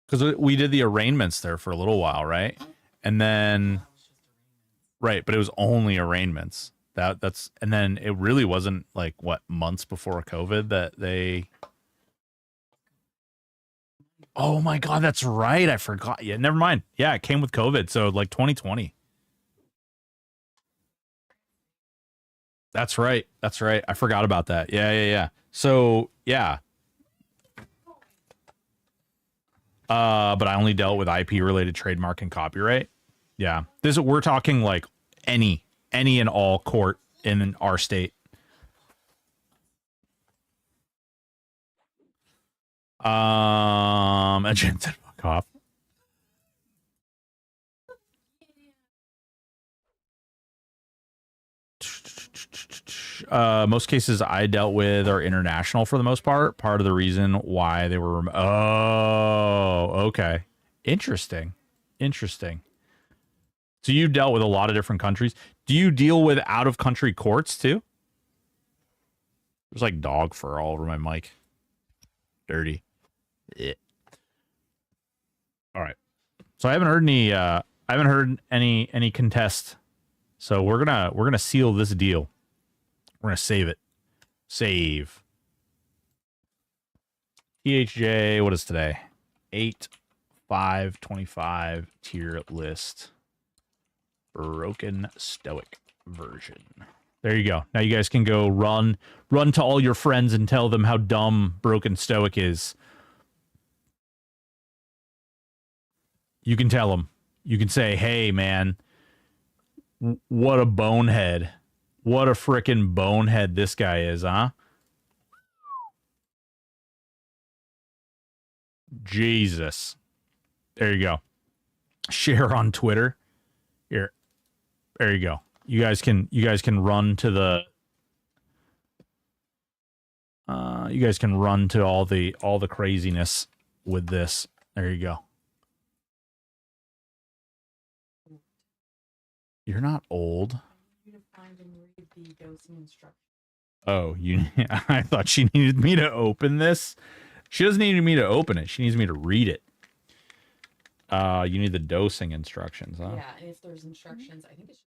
Because we did the arraignments there for a little while, right? And then, right, but it was only arraignments. That's and then it really wasn't like what months before COVID that they. Oh my God, that's right. I forgot. Yeah, never mind. Yeah, it came with COVID, so like 2020. That's right. I forgot about that. Yeah. So yeah. But I only dealt with IP related trademark and copyright. Yeah. We're talking like any and all court in our state. Agent said fuck off. Most cases I dealt with are international for the most part. Part of the reason why they were. Oh, okay. Interesting. So you've dealt with a lot of different countries. Do you deal with out-of-country courts too? There's like dog fur all over my mic. Dirty. Yeah. All right. So I haven't heard any contest. So we're gonna seal this deal. We're gonna save it. Save. THJ, what is today? 8/5/25 tier list. Broken Stoic version. There you go. Now you guys can go run to all your friends and tell them how dumb Broken Stoic is. You can tell them. You can say, hey, man, what a bonehead. What a frickin' bonehead this guy is, huh? Jesus. There you go. Share on Twitter. Here. There you go. You guys can run to the you guys can run to all the craziness with this. There you go. You're not old. You to find and read the dosing instructions. Oh, I thought she needed me to open this. She doesn't need me to open it. She needs me to read it. You need the dosing instructions, huh? Yeah, and if there's instructions, I think it should be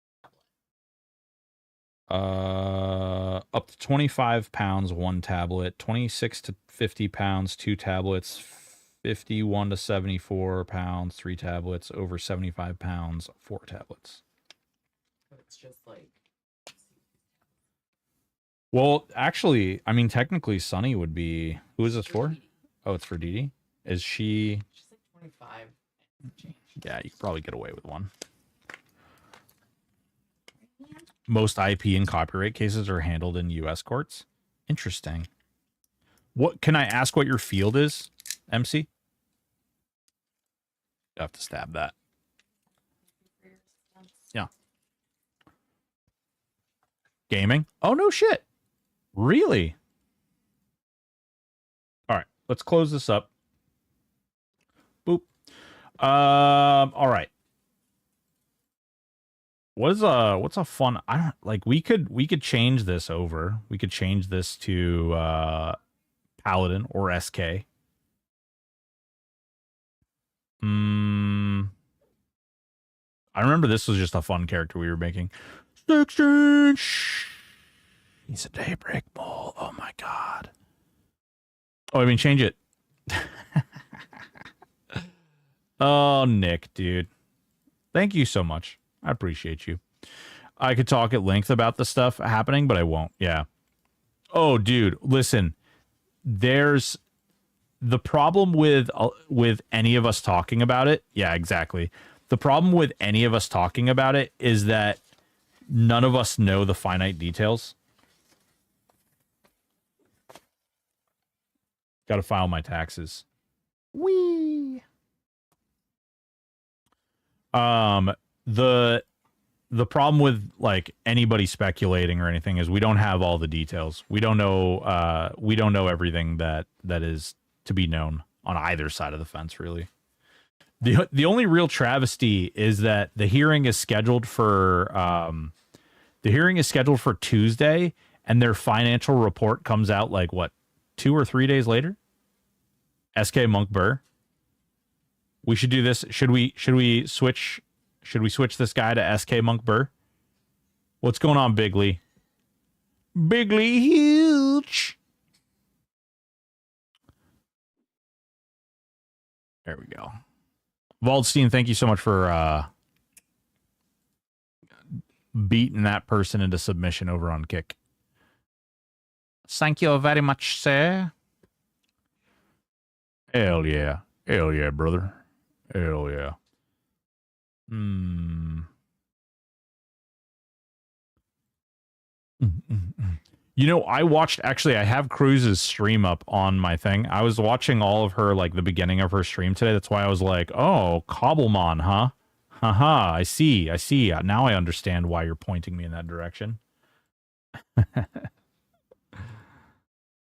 a tablet. Up to 25 pounds, 1 tablet. 26 to 50 pounds, 2 tablets. 51 to 74 pounds, 3 tablets. Over 75 pounds, 4 tablets. So it's just like. Well, actually, I mean, technically, Sunny would be. Who is this for? Oh, it's for Dee Dee? Is she. She's like 25 and change. Yeah, you could probably get away with one. Most IP and copyright cases are handled in U.S. courts. Interesting. What can I ask what your field is, MC? You have to stab that. Yeah. Gaming? Oh, no shit. Really? All right, let's close this up. Boop. All right. What's a fun? I don't like. We could change this over. We could change this to Paladin or SK. I remember this was just a fun character we were making. He's a daybreak mole. Oh my god. Oh, I mean, change it. Oh, Nick, dude. Thank you so much. I appreciate you. I could talk at length about the stuff happening, but I won't. Yeah. Oh, dude, listen. There's the problem with any of us talking about it. Yeah, exactly. The problem with any of us talking about it is that none of us know the finite details. Got to file my taxes. Whee! The problem with like anybody speculating or anything is we don't have all the details. We don't know everything that is to be known on either side of the fence, really. The only real travesty is that the hearing is scheduled for Tuesday, and their financial report comes out like what, 2 or 3 days later? SK Monk Burr. We should do this. Should we switch this guy to SK Monk Burr? What's going on, Bigley? Bigley huge. There we go. Waldstein, thank you so much for beating that person into submission over on Kick. Thank you very much, sir. Hell yeah. Hell yeah, brother. Hell yeah. You know, I have Cruz's stream up on my thing. I was watching all of her, like, the beginning of her stream today. That's why I was like, oh, Cobblemon, huh? Haha, I see. Now I understand why you're pointing me in that direction.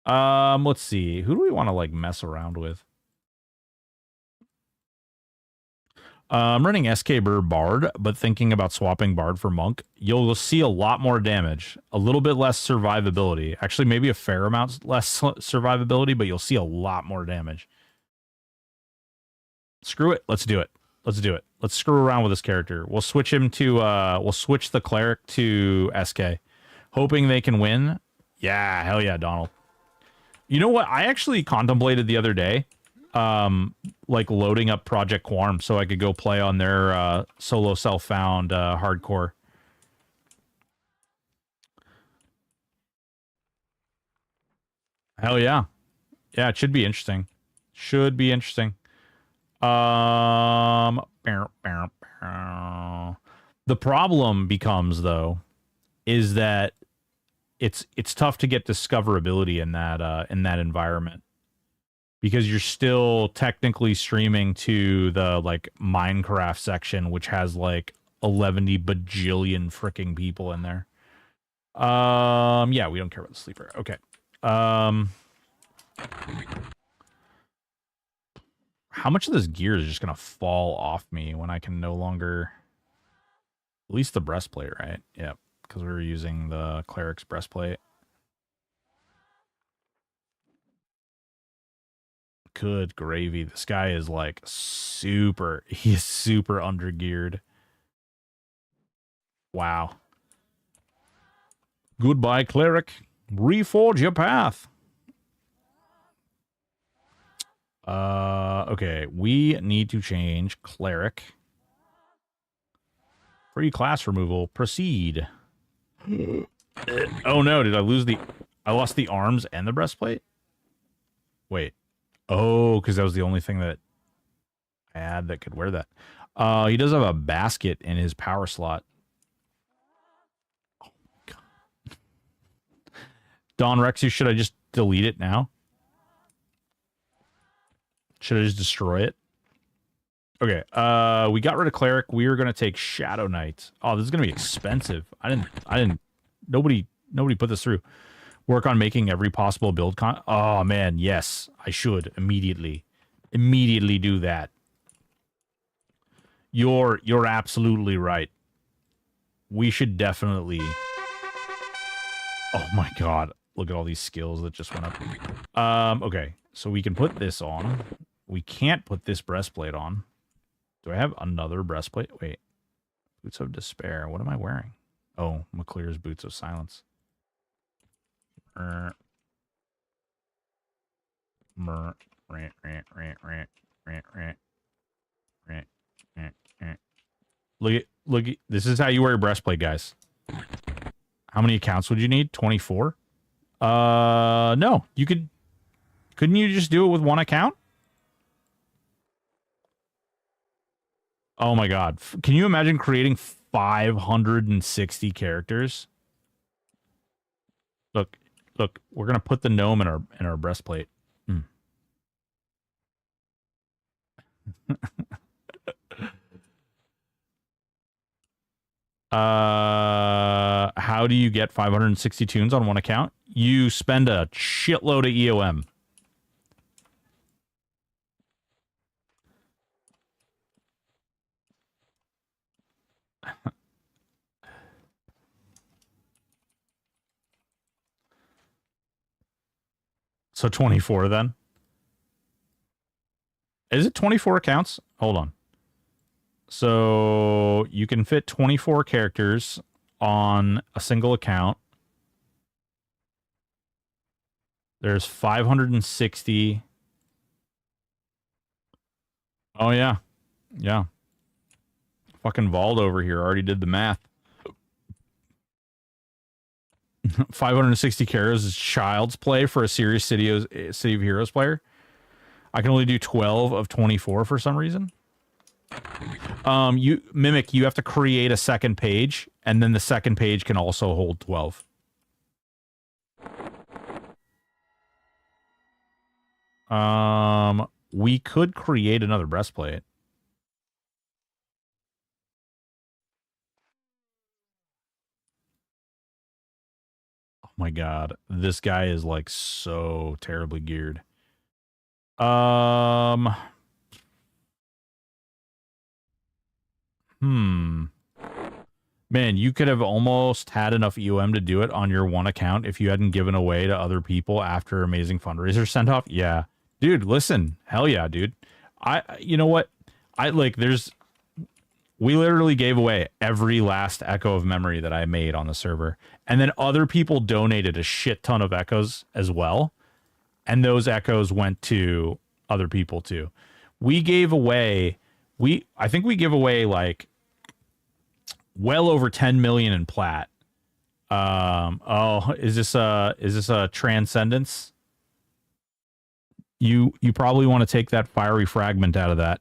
Let's see. Who do we want to, like, mess around with? I'm running SK Burr Bard, but thinking about swapping Bard for Monk. You'll see a lot more damage, a little bit less survivability. Actually, maybe a fair amount less survivability, but you'll see a lot more damage. Screw it. Let's do it. Let's screw around with this character. We'll switch him to, we'll switch the cleric to SK, hoping they can win. Yeah, hell yeah, Donald. You know what? I actually contemplated the other day, like loading up Project Quorum so I could go play on their solo self-found hardcore. Hell yeah. Yeah, it should be interesting. The problem becomes, though, is that it's tough to get discoverability in that environment. because you're still technically streaming to the like Minecraft section, which has like 11 bajillion freaking people in there. Yeah, we don't care about the sleeper. Okay. How much of this gear is just gonna fall off me when I can no longer? At least the breastplate, right? Yep, because we were using the cleric's breastplate. Good gravy. This guy is like super. He is super undergeared. Wow. Goodbye, cleric. Reforge your path. Okay. We need to change cleric. Free class removal. Proceed. Oh no, did I lose the... I lost the arms and the breastplate? Wait. Oh, because that was the only thing that I had that could wear that. He does have a basket in his power slot. Oh my god. Don Rexy, should I just delete it now? Should I just destroy it? Okay, we got rid of cleric. We are gonna take Shadow Knight. Oh, this is gonna be expensive. Nobody put this through. Work on making every possible build oh man, yes, I should immediately do that. You're absolutely right. We should definitely. Oh my god, look at all these skills that just went up. Okay, so we can put this on. We can't put this breastplate on. Do I have another breastplate? Wait. Boots of Despair. What am I wearing? Oh, McClear's Boots of Silence. Look at this is how you wear a breastplate, guys. How many accounts would you need? 24? No. Couldn't you just do it with one account? Oh my god. Can you imagine creating 560 characters? Look, we're gonna put the gnome in our breastplate. How do you get 560 tunes on one account? You spend a shitload of EOM. So 24 then? Is it 24 accounts? Hold on. So you can fit 24 characters on a single account. There's 560. Oh, yeah. Yeah. Fucking Vald over here already did the math. 560 characters is child's play for a serious City of Heroes player. I can only do 12 of 24 for some reason. You have to create a second page, and then the second page can also hold 12. We could create another breastplate. Oh my god, this guy is like so terribly geared. Man, you could have almost had enough EOM to do it on your one account if you hadn't given away to other people after Amazing Fundraiser sent off. Yeah. Dude, listen. Hell yeah, dude. You know what? We literally gave away every last echo of memory that I made on the server. And then other people donated a shit ton of echoes as well. And those echoes went to other people too. We gave away, I think we give away like well over 10 million in plat. Is this a transcendence? You probably want to take that fiery fragment out of that.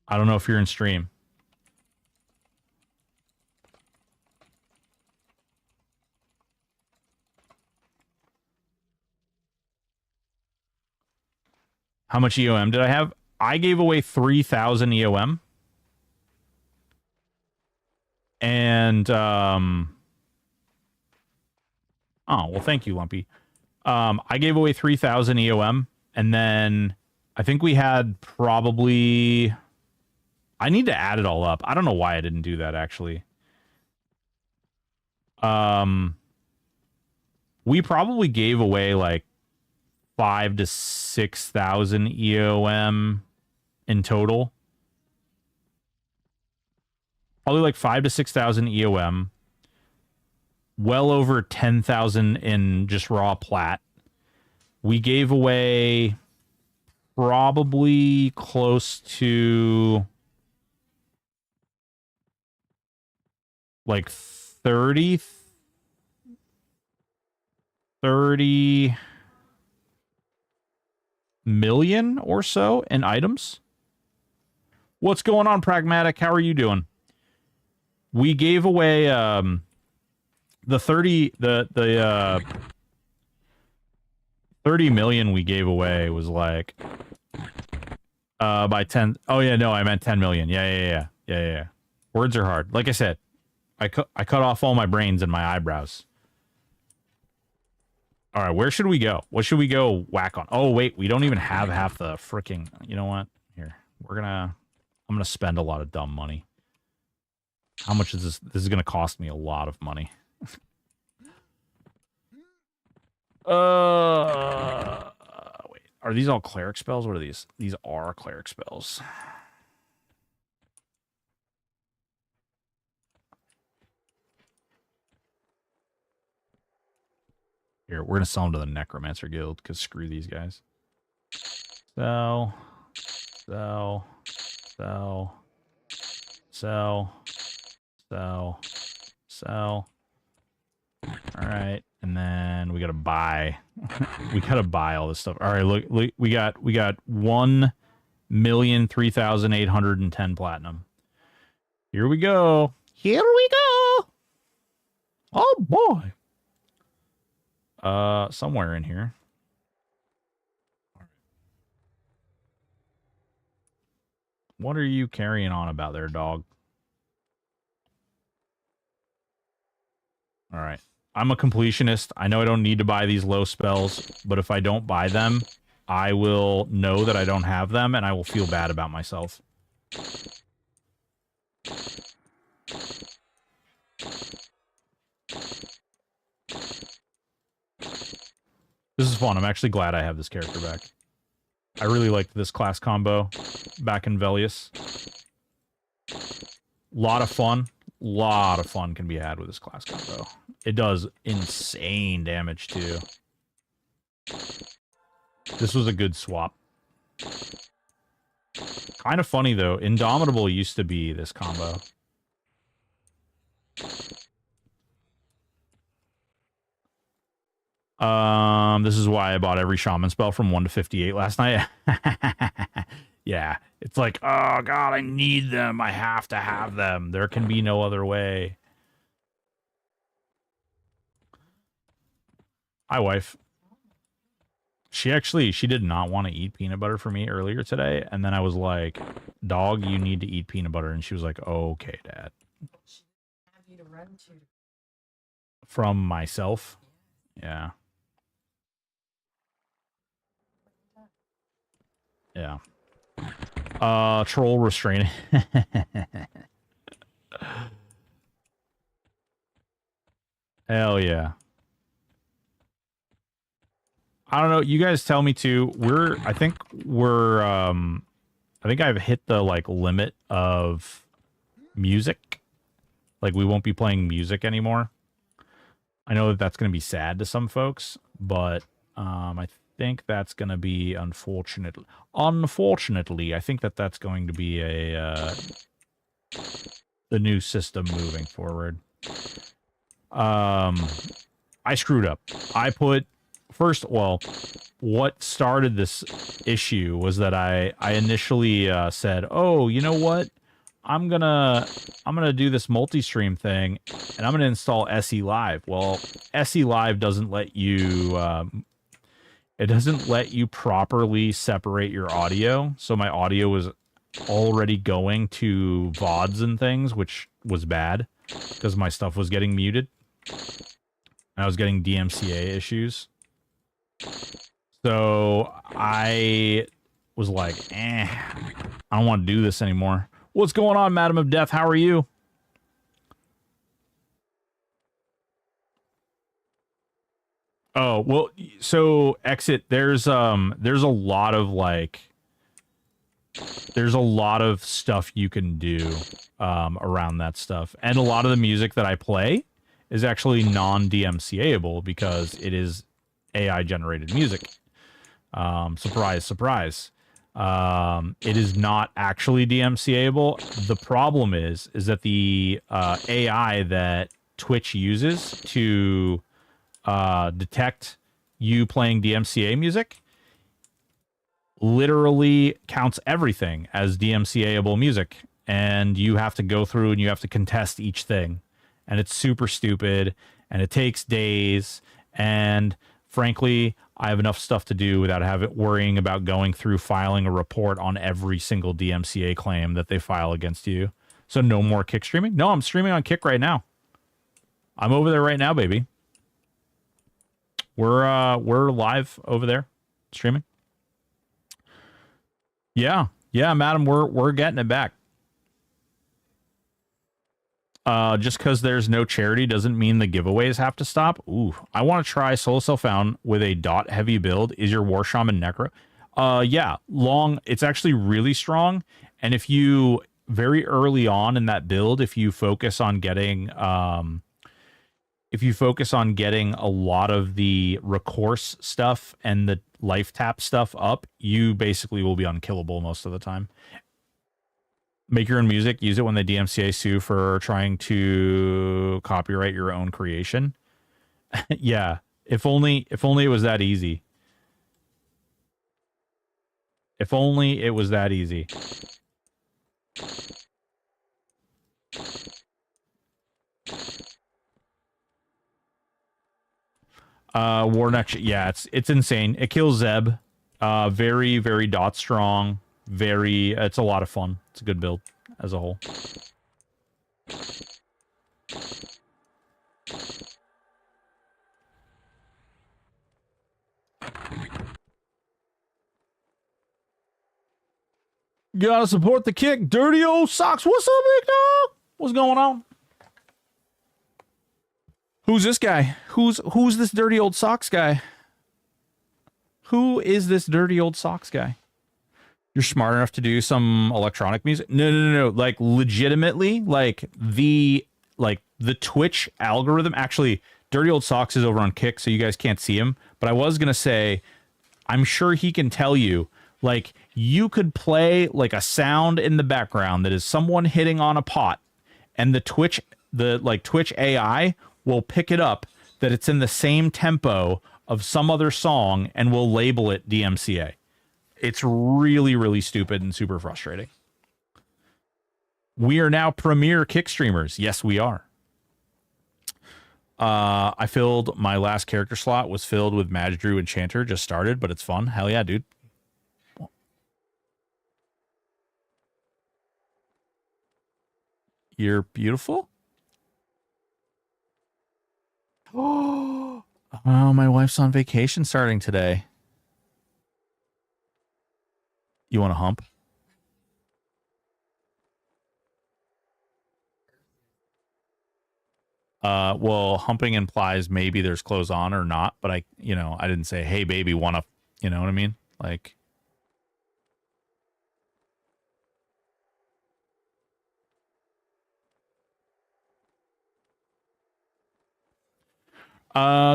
I don't know if you're in stream. How much EOM did I have? I gave away 3,000 EOM. And, oh, well, thank you, Lumpy. I gave away 3,000 EOM, and then I think we had probably... I need to add it all up. I don't know why I didn't do that, actually. We probably gave away, like, 5,000 to 6,000 EOM in total. Probably like 5,000 to 6,000 EOM. Well over 10,000 in just raw plat. We gave away probably close to like 30 million or so in items. What's going on, Pragmatic? How are you doing? We gave away the 30 million we gave away was like by 10. Oh yeah, no, I meant 10 million. Yeah. Words are hard. Like I said, I cut off all my brains and my eyebrows. All right, where should we go? What should we go whack on? Oh wait, we don't even have half the freaking. You know what? Here, I'm gonna spend a lot of dumb money. How much is this? This is gonna cost me a lot of money. Wait, are these all cleric spells? What are these? These are cleric spells. Here, we're gonna sell them to the Necromancer Guild because screw these guys. Sell. All right, and then we gotta buy. We gotta buy all this stuff. All right, look, we got 1,003,810 platinum. Here we go. Here we go. Oh boy. Somewhere in here. What are you carrying on about there, dog? All right. I'm a completionist. I know I don't need to buy these low spells, but if I don't buy them, I will know that I don't have them, and I will feel bad about myself. This is fun. I'm actually glad I have this character back. I really liked this class combo back in Velius. Lot of fun can be had with this class combo. It does insane damage too. This was a good swap. Kind of funny though, Indomitable used to be this combo. This is why I bought every Shaman spell from 1 to 58 last night. Yeah, it's like, oh god, I need them. I have to have them. There can be no other way. Hi, wife. She did not want to eat peanut butter for me earlier today, and then I was like, dog, you need to eat peanut butter, and she was like, okay, Dad. Have you to run to? From myself? Yeah. Yeah. Troll restraining. Hell yeah. I don't know. You guys tell me too. I think I've hit the like limit of music. Like we won't be playing music anymore. I know that that's going to be sad to some folks, but I think that's going to be unfortunately, I think that's going to be the new system moving forward. I screwed up. What started this issue was that I initially said, oh, you know what? I'm gonna do this multi-stream thing, and I'm gonna install SE Live. Well, SE Live doesn't let you. It doesn't let you properly separate your audio. So my audio was already going to VODs and things, which was bad because my stuff was getting muted. I was getting DMCA issues. So I was like, I don't want to do this anymore. What's going on, Madam of Death? How are you? Oh, well, so Exit, there's a lot of there's a lot of stuff you can do around that stuff. And a lot of the music that I play is actually non-DMCA-able because it is AI generated music. Surprise, surprise. It is not actually DMCA-able. The problem is that the AI that Twitch uses to detect you playing DMCA music literally counts everything as DMCA-able music, and you have to go through and you have to contest each thing, and it's super stupid, and it takes days, and frankly, I have enough stuff to do without worrying about going through filing a report on every single DMCA claim that they file against you. So no more Kick streaming? No, I'm streaming on Kick right now. I'm over there right now, baby. We're live over there streaming. Yeah, madam, we're getting it back. Just because there's no charity doesn't mean the giveaways have to stop. Ooh, I want to try Solo Self-Found with a dot heavy build. Is your War Shaman Necro? Yeah, long. It's actually really strong. And if you very early on in that build, if you focus on getting a lot of the recourse stuff and the life tap stuff up, you basically will be unkillable most of the time. Make your own music. Use it when the DMCA sue for trying to copyright your own creation. Yeah, if only it was that easy. If only it was that easy. War next, yeah, it's insane. It kills Zeb. Very, very dot strong. It's a lot of fun. It's a good build as a whole. Gotta support the Kick. Dirty old socks. What's up, big dog? What's going on? Who's this guy? Who's this dirty old socks guy? Who is this dirty old socks guy? You're smart enough to do some electronic music? No. Like legitimately, like the Twitch algorithm. Actually, Dirty Old Socks is over on Kick, so you guys can't see him. But I was gonna say, I'm sure he can tell you. Like you could play like a sound in the background that is someone hitting on a pot, and the Twitch AI will pick it up that it's in the same tempo of some other song and will label it DMCA. It's really, really stupid and super frustrating. We are now premier Kick streamers. Yes, we are. I filled my last character slot was filled with Mage Drew Enchanter. Just started, but it's fun. Hell yeah, dude. You're beautiful. Oh, my wife's on vacation starting today. You want to hump? Well, humping implies maybe there's clothes on or not, but I didn't say, hey, baby, want to, you know what I mean? Like,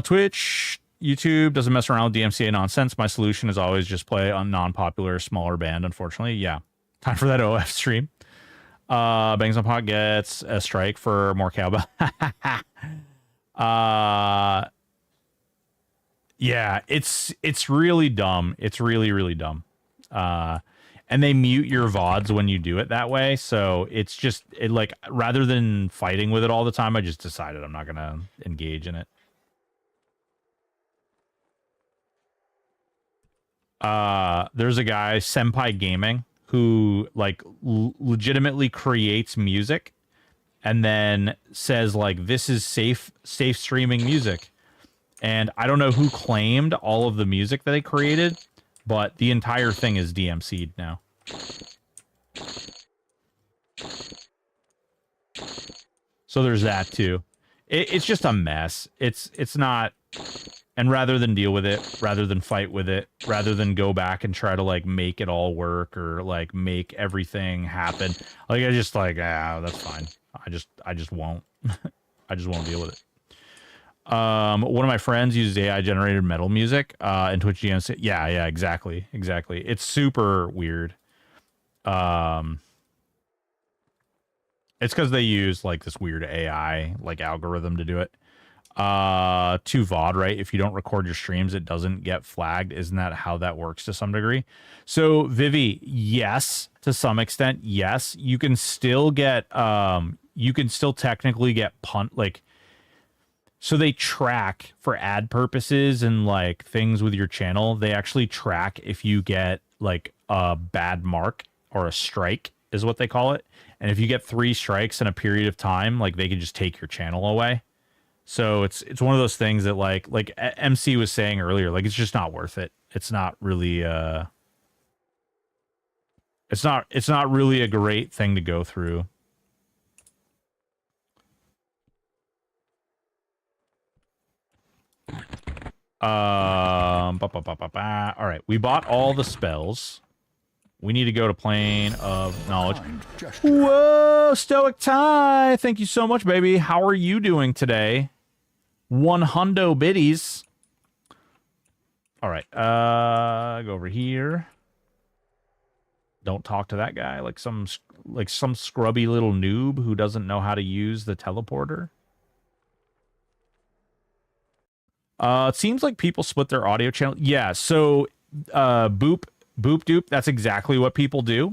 Twitch, YouTube doesn't mess around with DMCA nonsense. My solution is always just play a non-popular, smaller band, unfortunately. Yeah. Time for that OF stream. Bangs on Pot gets a strike for more cowbell. Yeah, it's really dumb. It's really, really dumb. And they mute your VODs when you do it that way. So it's just, like, rather than fighting with it all the time, I just decided I'm not going to engage in it. There's a guy, Senpai Gaming, who like legitimately creates music and then says like this is safe streaming music. And I don't know who claimed all of the music that they created, but the entire thing is DMC'd now. So there's that too. It's just a mess. It's not. And rather than deal with it, rather than fight with it, rather than go back and try to like make it all work or like make everything happen, like I just like that's fine. I just won't. I just won't deal with it. One of my friends uses AI generated metal music in Twitch GMC. Yeah, exactly. It's super weird. It's because they use like this weird AI like algorithm to do it. To VOD, right? If you don't record your streams, it doesn't get flagged. Isn't that how that works to some degree? So Vivi, yes, to some extent, yes. You can still get you can still technically get like, so they track for ad purposes and like things with your channel. They actually track if you get like a bad mark or a strike is what they call it. And if you get 3 strikes in a period of time, like they can just take your channel away. So it's one of those things that like MC was saying earlier, like it's just not worth it. It's not really it's not really a great thing to go through. All right, we bought all the spells. We need to go to Plane of Knowledge. Whoa, Stoic Tie! Thank you so much, baby. How are you doing today? 100 biddies. All right, go over here. Don't talk to that guy like some scrubby little noob who doesn't know how to use the teleporter. It seems like people split their audio channel. Yeah, so boop doop, that's exactly what people do.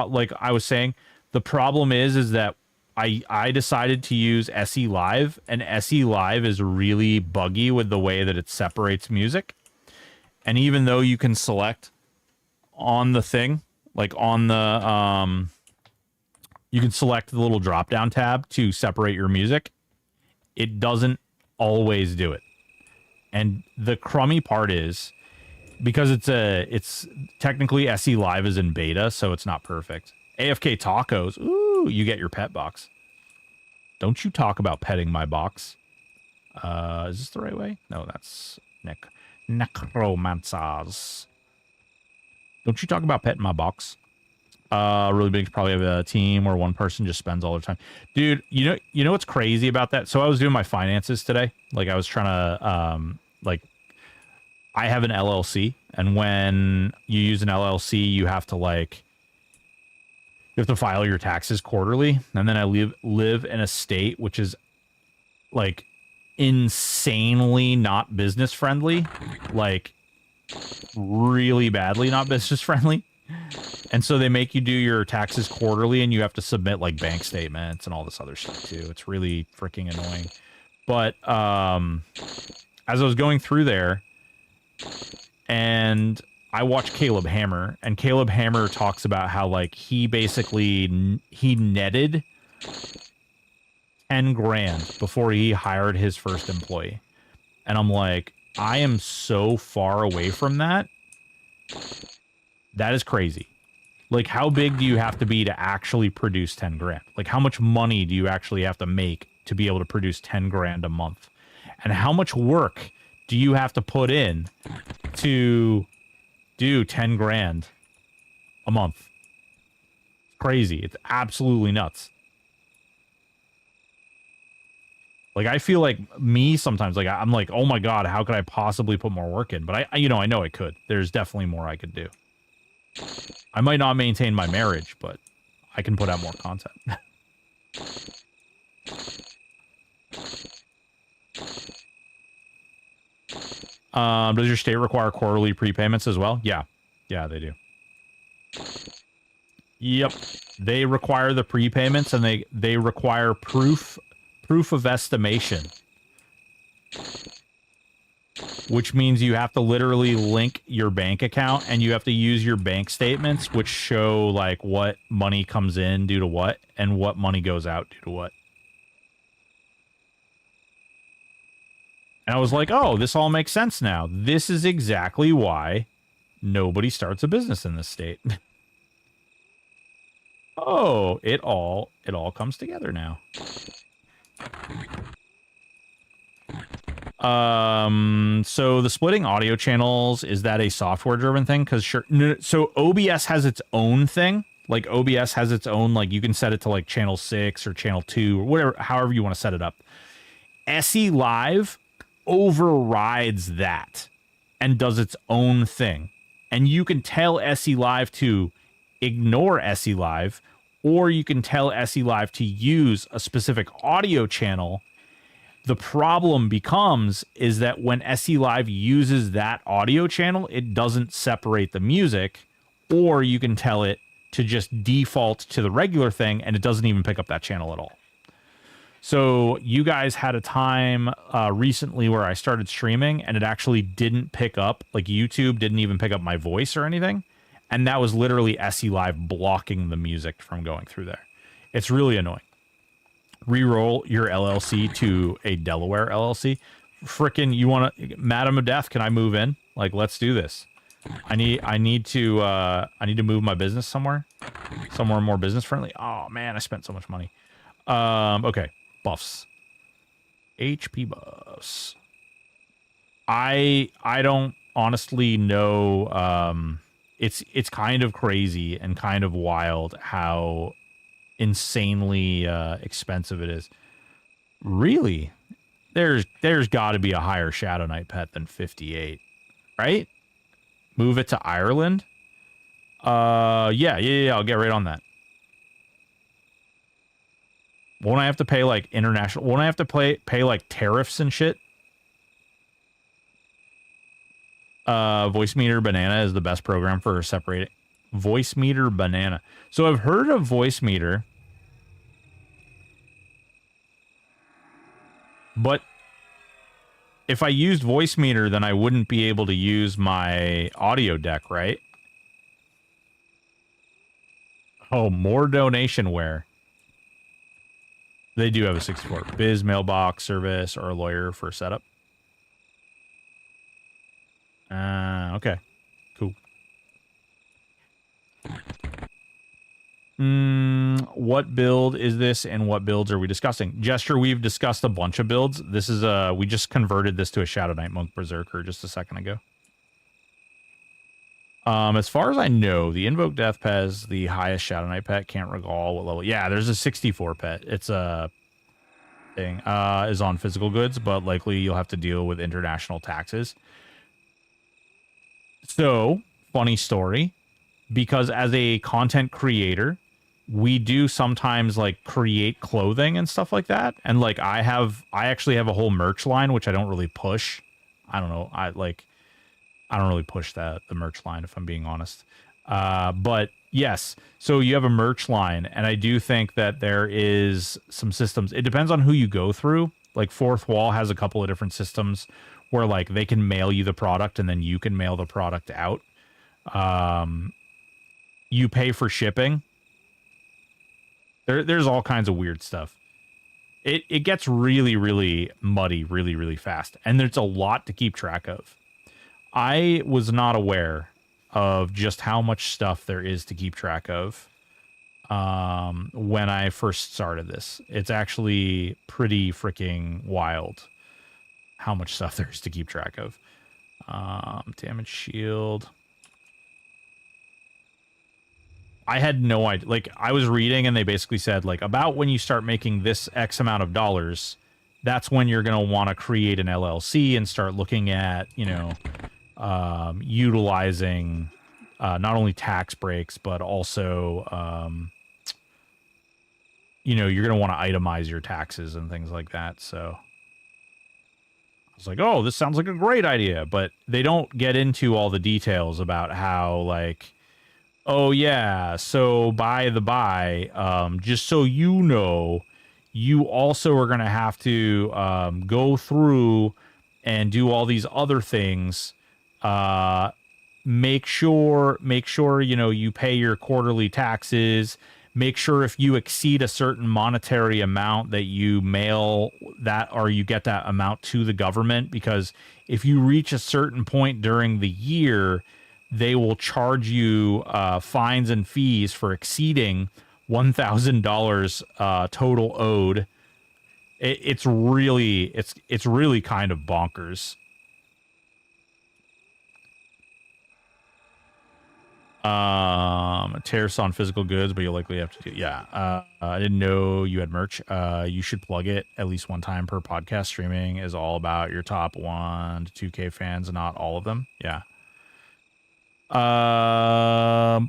Like I was saying, the problem is that I decided to use SE Live, and SE Live is really buggy with the way that it separates music. And even though you can select on the thing, like on the you can select the little drop down tab to separate your music, it doesn't always do it. And the crummy part is because it's technically SE Live is in beta, so it's not perfect. AFK tacos. Ooh, you get your pet box. Don't you talk about petting my box. Is this the right way? No, that's necromancers. Don't you talk about petting my box. Really big, probably have a team where one person just spends all their time. Dude, you know what's crazy about that? So I was doing my finances today. Like I was trying to like I have an LLC, and when you use an LLC, you have to file your taxes quarterly. And then I live in a state which is like insanely not business friendly, like really badly not business friendly. And so they make you do your taxes quarterly, and you have to submit like bank statements and all this other stuff too. It's really freaking annoying. But as I was going through there, and I watched Caleb Hammer, and Caleb Hammer talks about how like he netted 10 grand before he hired his first employee. And I'm like, I am so far away from that. That is crazy. Like, how big do you have to be to actually produce 10 grand? Like, how much money do you actually have to make to be able to produce 10 grand a month? And how much work do you have to put in to do 10 grand a month? Crazy. It's absolutely nuts. Like, I feel like me sometimes, like, I'm like, oh my God, how could I possibly put more work in? But I know I could. There's definitely more I could do. I might not maintain my marriage, but I can put out more content. Does your state require quarterly prepayments as well? Yeah. Yeah, they do. Yep. They require the prepayments, and they require proof of estimation. which means you have to literally link your bank account and you have to use your bank statements, which show like what money comes in due to what and what money goes out due to what. And I was like, oh, this all makes sense now. This is exactly why nobody starts a business in this state. Oh, it all comes together now. So the splitting audio channels, is that a software driven thing? Because sure, no, so OBS has its own thing. Like OBS has its own, like you can set it to like channel 6 or channel 2 or whatever, however you want to set it up. SE Live overrides that and does its own thing. And you can tell SE Live to ignore SE Live, or you can tell SE Live to use a specific audio channel. The problem becomes is that when SE Live uses that audio channel, it doesn't separate the music, or you can tell it to just default to the regular thing and it doesn't even pick up that channel at all. So you guys had a time recently where I started streaming and it actually didn't pick up, like YouTube didn't even pick up my voice or anything. And that was literally SE Live blocking the music from going through there. It's really annoying. Reroll your LLC to a Delaware LLC. Frickin', you want to, Madam of Death, can I move in? Like, let's do this. I need to move my business somewhere more business friendly. Oh man, I spent so much money. Okay. Buffs. HP buffs. I don't honestly know. It's kind of crazy and kind of wild how insanely expensive it is. Really? There's got to be a higher Shadow Knight pet than 58, right? Move it to Ireland. Yeah. I'll get right on that. Won't I have to pay like international? Won't I have to pay like tariffs and shit? Voice Meter Banana is the best program for separating. Voice Meter Banana. So I've heard of Voice Meter, but if I used Voice Meter, then I wouldn't be able to use my audio deck, right? Oh, more donationware. They do have a 64 biz mailbox service or a lawyer for setup. Okay, cool. What build is this and what builds are we discussing? Gesture, we've discussed a bunch of builds. This is we just converted this to a Shadow Knight Monk Berserker just a second ago. As far as I know, the Invoke Death pet is the highest Shadow Knight pet. Can't recall what level. Yeah, there's a 64 pet. It's a thing. Is on physical goods, but likely you'll have to deal with international taxes. So, funny story, because as a content creator, we do sometimes like create clothing and stuff like that. And like I actually have a whole merch line, which I don't really push. I don't know. I don't really push the merch line, if I'm being honest. But yes, so you have a merch line, and I do think that there is some systems. It depends on who you go through. Like Fourth Wall has a couple of different systems where like they can mail you the product and then you can mail the product out. You pay for shipping. There's all kinds of weird stuff. It gets really, really muddy really, really fast, and there's a lot to keep track of. I was not aware of just how much stuff there is to keep track of when I first started this. It's actually pretty freaking wild how much stuff there is to keep track of. Damage shield. I had no idea. Like, I was reading and they basically said, like, about when you start making this X amount of dollars, that's when you're going to want to create an LLC and start looking at, you know, utilizing not only tax breaks, but also, you know, you're going to want to itemize your taxes and things like that. So I was like, oh, this sounds like a great idea. But they don't get into all the details about how, like, oh, yeah, so by the by, just so you know, you also are going to have to go through and do all these other things, make sure you pay your quarterly taxes. Make sure if you exceed a certain monetary amount that you mail that, or you get that amount to the government, because if you reach a certain point during the year, they will charge you fines and fees for exceeding $1,000 total owed. It's really kind of bonkers. Tariffs on physical goods, but you'll likely have to do. Yeah. I didn't know you had merch. You should plug it at least one time per podcast. Streaming is all about your top 1 to 2K fans, not all of them. Yeah. Start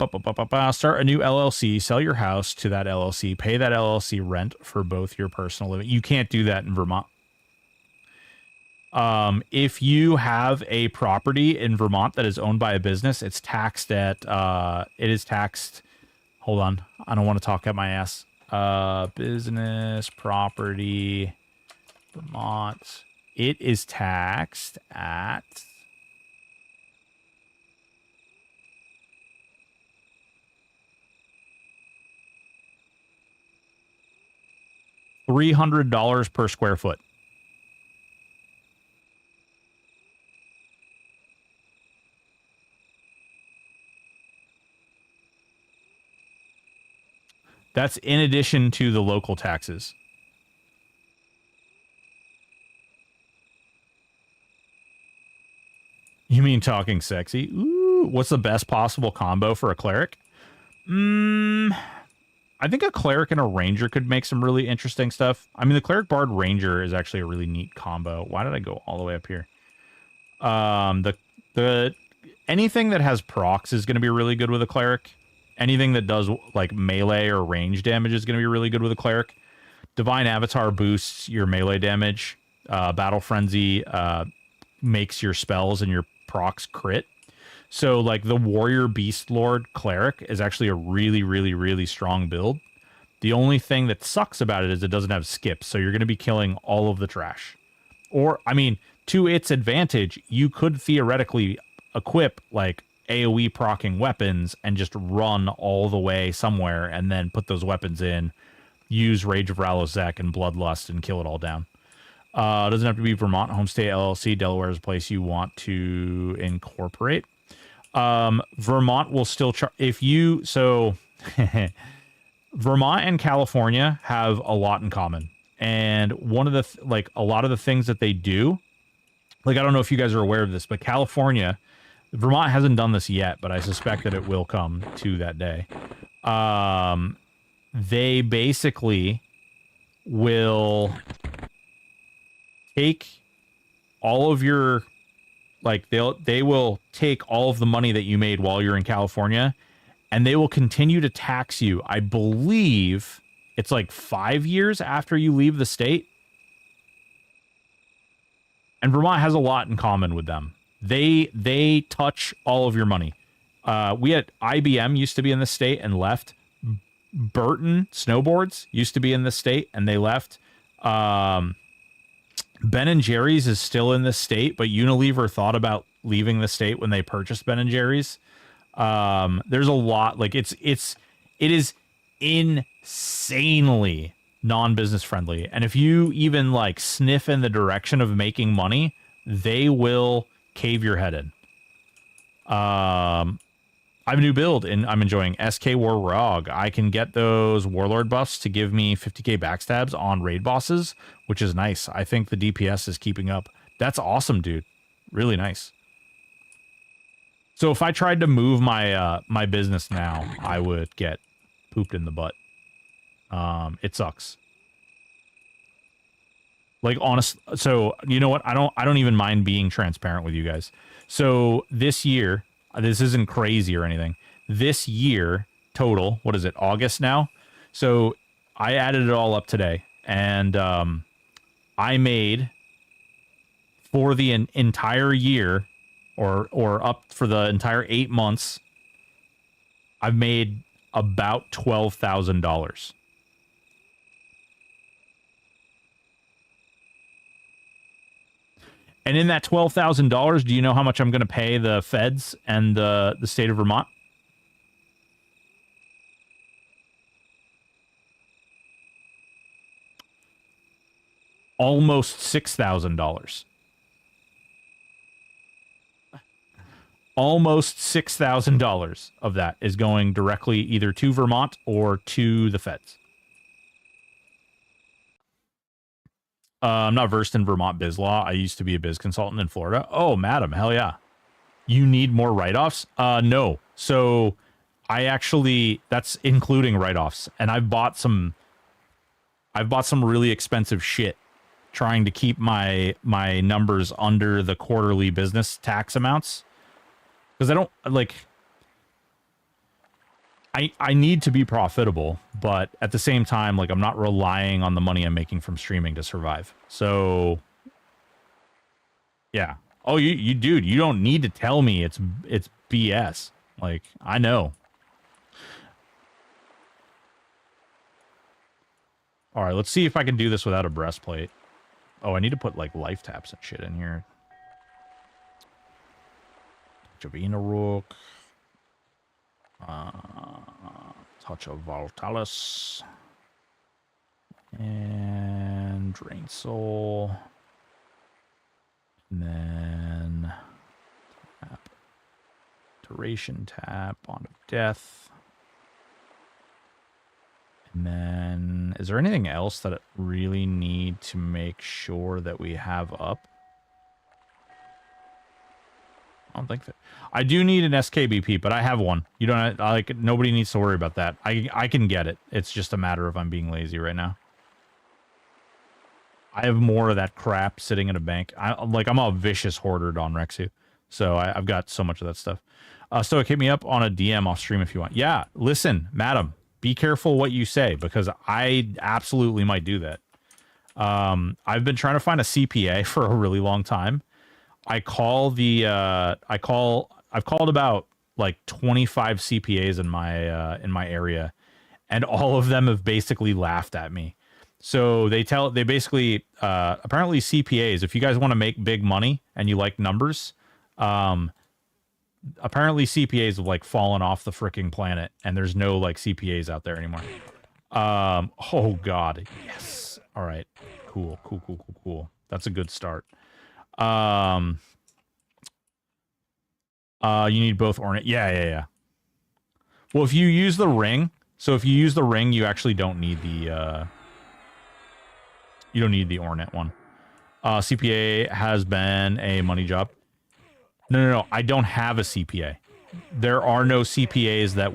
a new LLC, sell your house to that LLC, pay that LLC rent for both your personal living. You can't do that in Vermont. If you have a property in Vermont that is owned by a business, it's taxed at, hold on, I don't want to talk at my ass. Business property, Vermont. It is taxed at $300 per square foot. That's in addition to the local taxes. You mean talking sexy? Ooh, what's the best possible combo for a cleric? I think a cleric and a ranger could make some really interesting stuff. I mean, the cleric bard ranger is actually a really neat combo. Why did I go all the way up here? The anything that has procs is going to be really good with a cleric. Anything that does like melee or range damage is going to be really good with a cleric. Divine Avatar boosts your melee damage. Battle Frenzy makes your spells and your procs crit. So like the Warrior Beast Lord cleric is actually a really, really, really strong build. The only thing that sucks about it is it doesn't have skips, so you're going to be killing all of the trash. Or, I mean, to its advantage, you could theoretically equip like AoE proccing weapons and just run all the way somewhere and then put those weapons in, use Rage of Ralozek and Bloodlust and kill it all down. Doesn't have to be Vermont. Homestay LLC. Delaware is a place you want to incorporate. Vermont will still charge if you so Vermont and California have a lot in common. And one of the a lot of the things that they do, like I don't know if you guys are aware of this, but Vermont hasn't done this yet, but I suspect that it will come to that day. They basically will take all of your they will take all of the money that you made while you're in California, and they will continue to tax you. I believe it's like 5 years after you leave the state. And Vermont has a lot in common with them. They touch all of your money. We had IBM used to be in the state and left. Burton Snowboards used to be in the state and they left. Ben and Jerry's is still in the state, but Unilever thought about leaving the state when they purchased Ben and Jerry's. There's a lot, like it is insanely non-business friendly. And if you even like sniff in the direction of making money, they will cave your head in. I have a new build and I'm enjoying SK War Rog. I can get those Warlord buffs to give me 50k backstabs on raid bosses, which is nice. I think the DPS is keeping up. That's awesome, dude. Really nice. So if I tried to move my my business now, I would get pooped in the butt. It sucks. Like honest. So you know what? I don't even mind being transparent with you guys. So this year, this isn't crazy or anything. This year total, what is it? August now. So I added it all up today, and I made for the entire year, or up for the entire 8 months, I've made about $12,000. And in that $12,000, do you know how much I'm going to pay the feds and the state of Vermont? Almost $6,000. Almost $6,000 of that is going directly either to Vermont or to the feds. I'm not versed in Vermont biz law. I used to be a biz consultant in Florida. Oh, madam, hell yeah. You need more write-offs? No. So I actually, that's including write-offs. And I've bought some really expensive shit trying to keep my numbers under the quarterly business tax amounts. Because I don't, like, I need to be profitable, but at the same time, like, I'm not relying on the money I'm making from streaming to survive. So, yeah. Oh, dude, you don't need to tell me it's BS. Like, I know. All right, let's see if I can do this without a breastplate. Oh, I need to put, like, life taps and shit in here. Javina Rook. Touch of Voltalis. And Drain Soul. And then tap. Duration tap. Bond of Death. And then, is there anything else that I really need to make sure that we have up? I don't think that. I do need an SKBP, but I have one. You don't, like, nobody needs to worry about that. I can get it. It's just a matter of I'm being lazy right now. I have more of that crap sitting in a bank. I'm a vicious hoarder, Don Rexu. So I've got so much of that stuff. Stoic, hit me up on a DM off stream if you want. Yeah, listen, madam, be careful what you say, because I absolutely might do that. I've been trying to find a CPA for a really long time. I've called about like 25 CPAs in my area, and all of them have basically laughed at me. So they basically apparently CPAs, if you guys want to make big money and you like numbers, apparently CPAs have like fallen off the freaking planet, and there's no like CPAs out there anymore. Oh god, yes. All right, cool. That's a good start. You need both ornate. Yeah. Well, if you use the ring, you actually don't need the ornate one. CPA has been a money job. No. I don't have a CPA. There are no CPAs that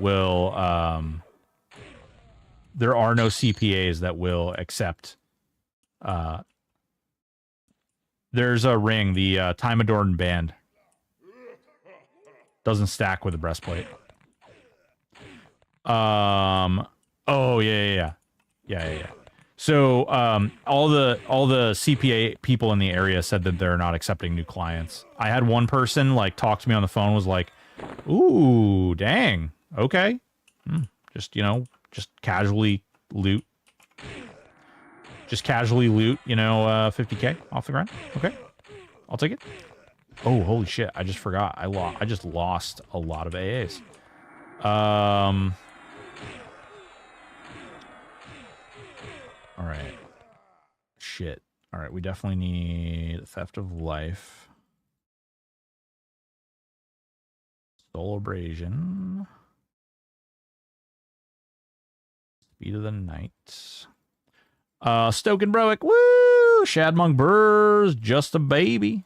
will accept. There's a ring, the Time Adorned Band. Doesn't stack with a breastplate. Oh yeah. So all the CPA people in the area said that they're not accepting new clients. I had one person like talk to me on the phone, was like, "Ooh, dang, okay, just casually loot, 50K off the ground. Okay, I'll take it." Oh, holy shit, I just forgot. I just lost a lot of AAs. All right. Shit. All right, we definitely need Theft of Life. Soul Abrasion. Speed of the Night. Stoke and Broick. Woo! Shadmong Burrs. Just a baby.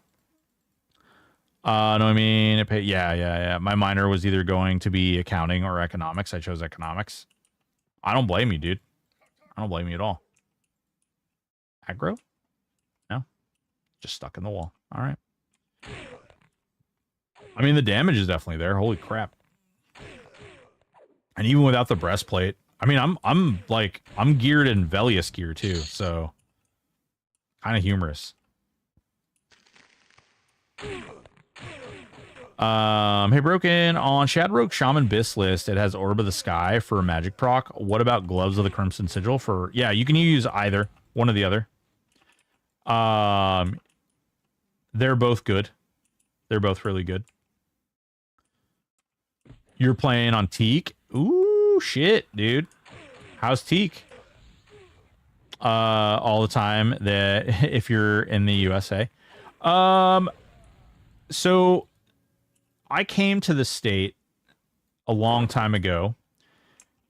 No, I mean, yeah. My minor was either going to be accounting or economics. I chose economics. I don't blame you, dude. I don't blame you at all. Aggro? No. Just stuck in the wall. All right. I mean, the damage is definitely there. Holy crap. And even without the breastplate, I mean, I'm geared in Velius gear too, so kind of humorous. Hey, Broken, on Shadroke Shaman Bis list, it has Orb of the Sky for magic proc. What about Gloves of the Crimson Sigil for... Yeah, you can use either. One or the other. They're both good. They're both really good. You're playing on Teak? Ooh, shit, dude. How's Teak? All the time. If you're in the USA. So I came to the state a long time ago.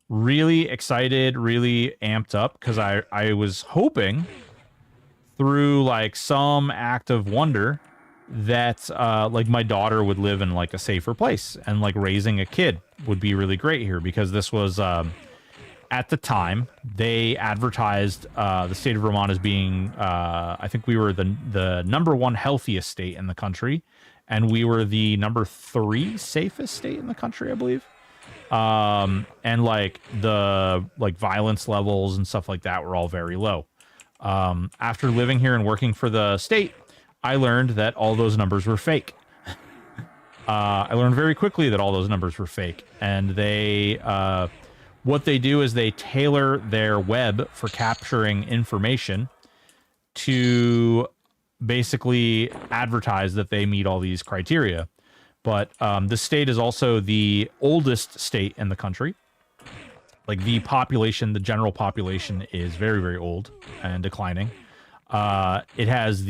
Really excited, really amped up because I was hoping through like some act of wonder that like my daughter would live in like a safer place, and like raising a kid would be really great here, because this was at the time they advertised the state of Vermont as being I think we were the #1 healthiest state in the country, and we were the #3 safest state in the country, I believe. And like the violence levels and stuff like that were all very low. After living here and working for the state, I learned that all those numbers were fake. I learned very quickly that all those numbers were fake, and they what they do is they tailor their web for capturing information to basically advertise that they meet all these criteria. But the state is also the oldest state in the country. Like the population, the general population is very, very old and declining. It has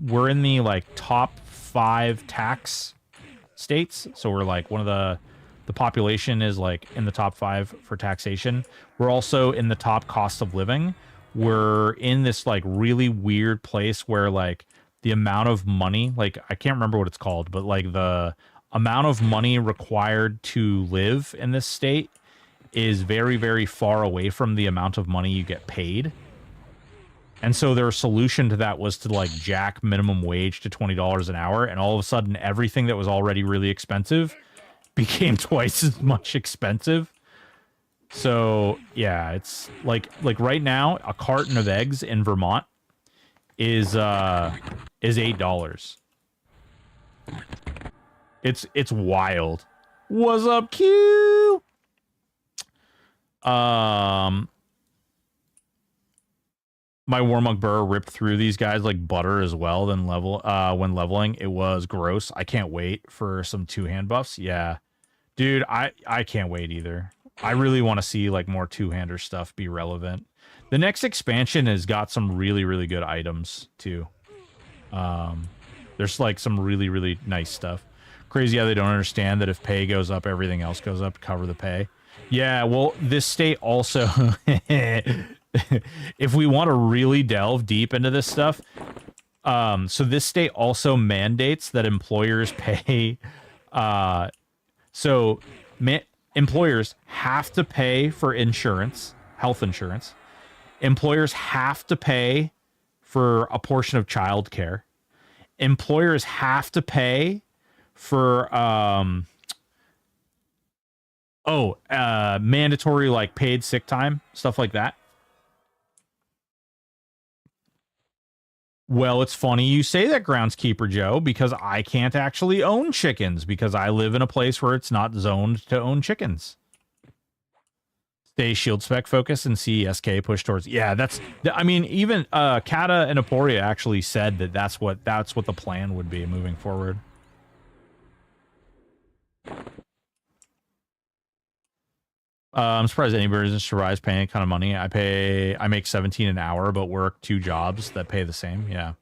we're in the like top 5 tax states. So we're like one of the population is like in the top 5 for taxation. We're also in the top cost of living. We're in this like really weird place where like the amount of money, like I can't remember what it's called, but like the amount of money required to live in this state is very, very far away from the amount of money you get paid. And so their solution to that was to like jack minimum wage to $20 an hour, and all of a sudden everything that was already really expensive became twice as much expensive. So yeah, it's like right now a carton of eggs in Vermont is $8. It's wild. What's up, Q? My Warmunk Burr ripped through these guys like butter as well. Then when leveling, it was gross. I can't wait for some 2-hand buffs. Yeah, dude, I can't wait either. I really want to see like more 2-hander stuff be relevant. The next expansion has got some really, really good items too. There's like some really, really nice stuff. Crazy how they don't understand that if pay goes up, everything else goes up to cover the pay. Yeah, well, this state also, if we want to really delve deep into this stuff, so this state also mandates that employers pay, employers have to pay for insurance, health insurance. Employers have to pay for a portion of childcare. Employers have to pay for mandatory like paid sick time, stuff like that. Well, it's funny you say that, Groundskeeper Joe, because I can't actually own chickens because I live in a place where it's not zoned to own chickens. Stay shield spec focus and see SK push towards. Yeah, I mean, even Kata and Aporia actually said that that's what the plan would be moving forward. I'm surprised any business survives paying any kind of money. I make 17 an hour, but work 2 jobs that pay the same. Yeah,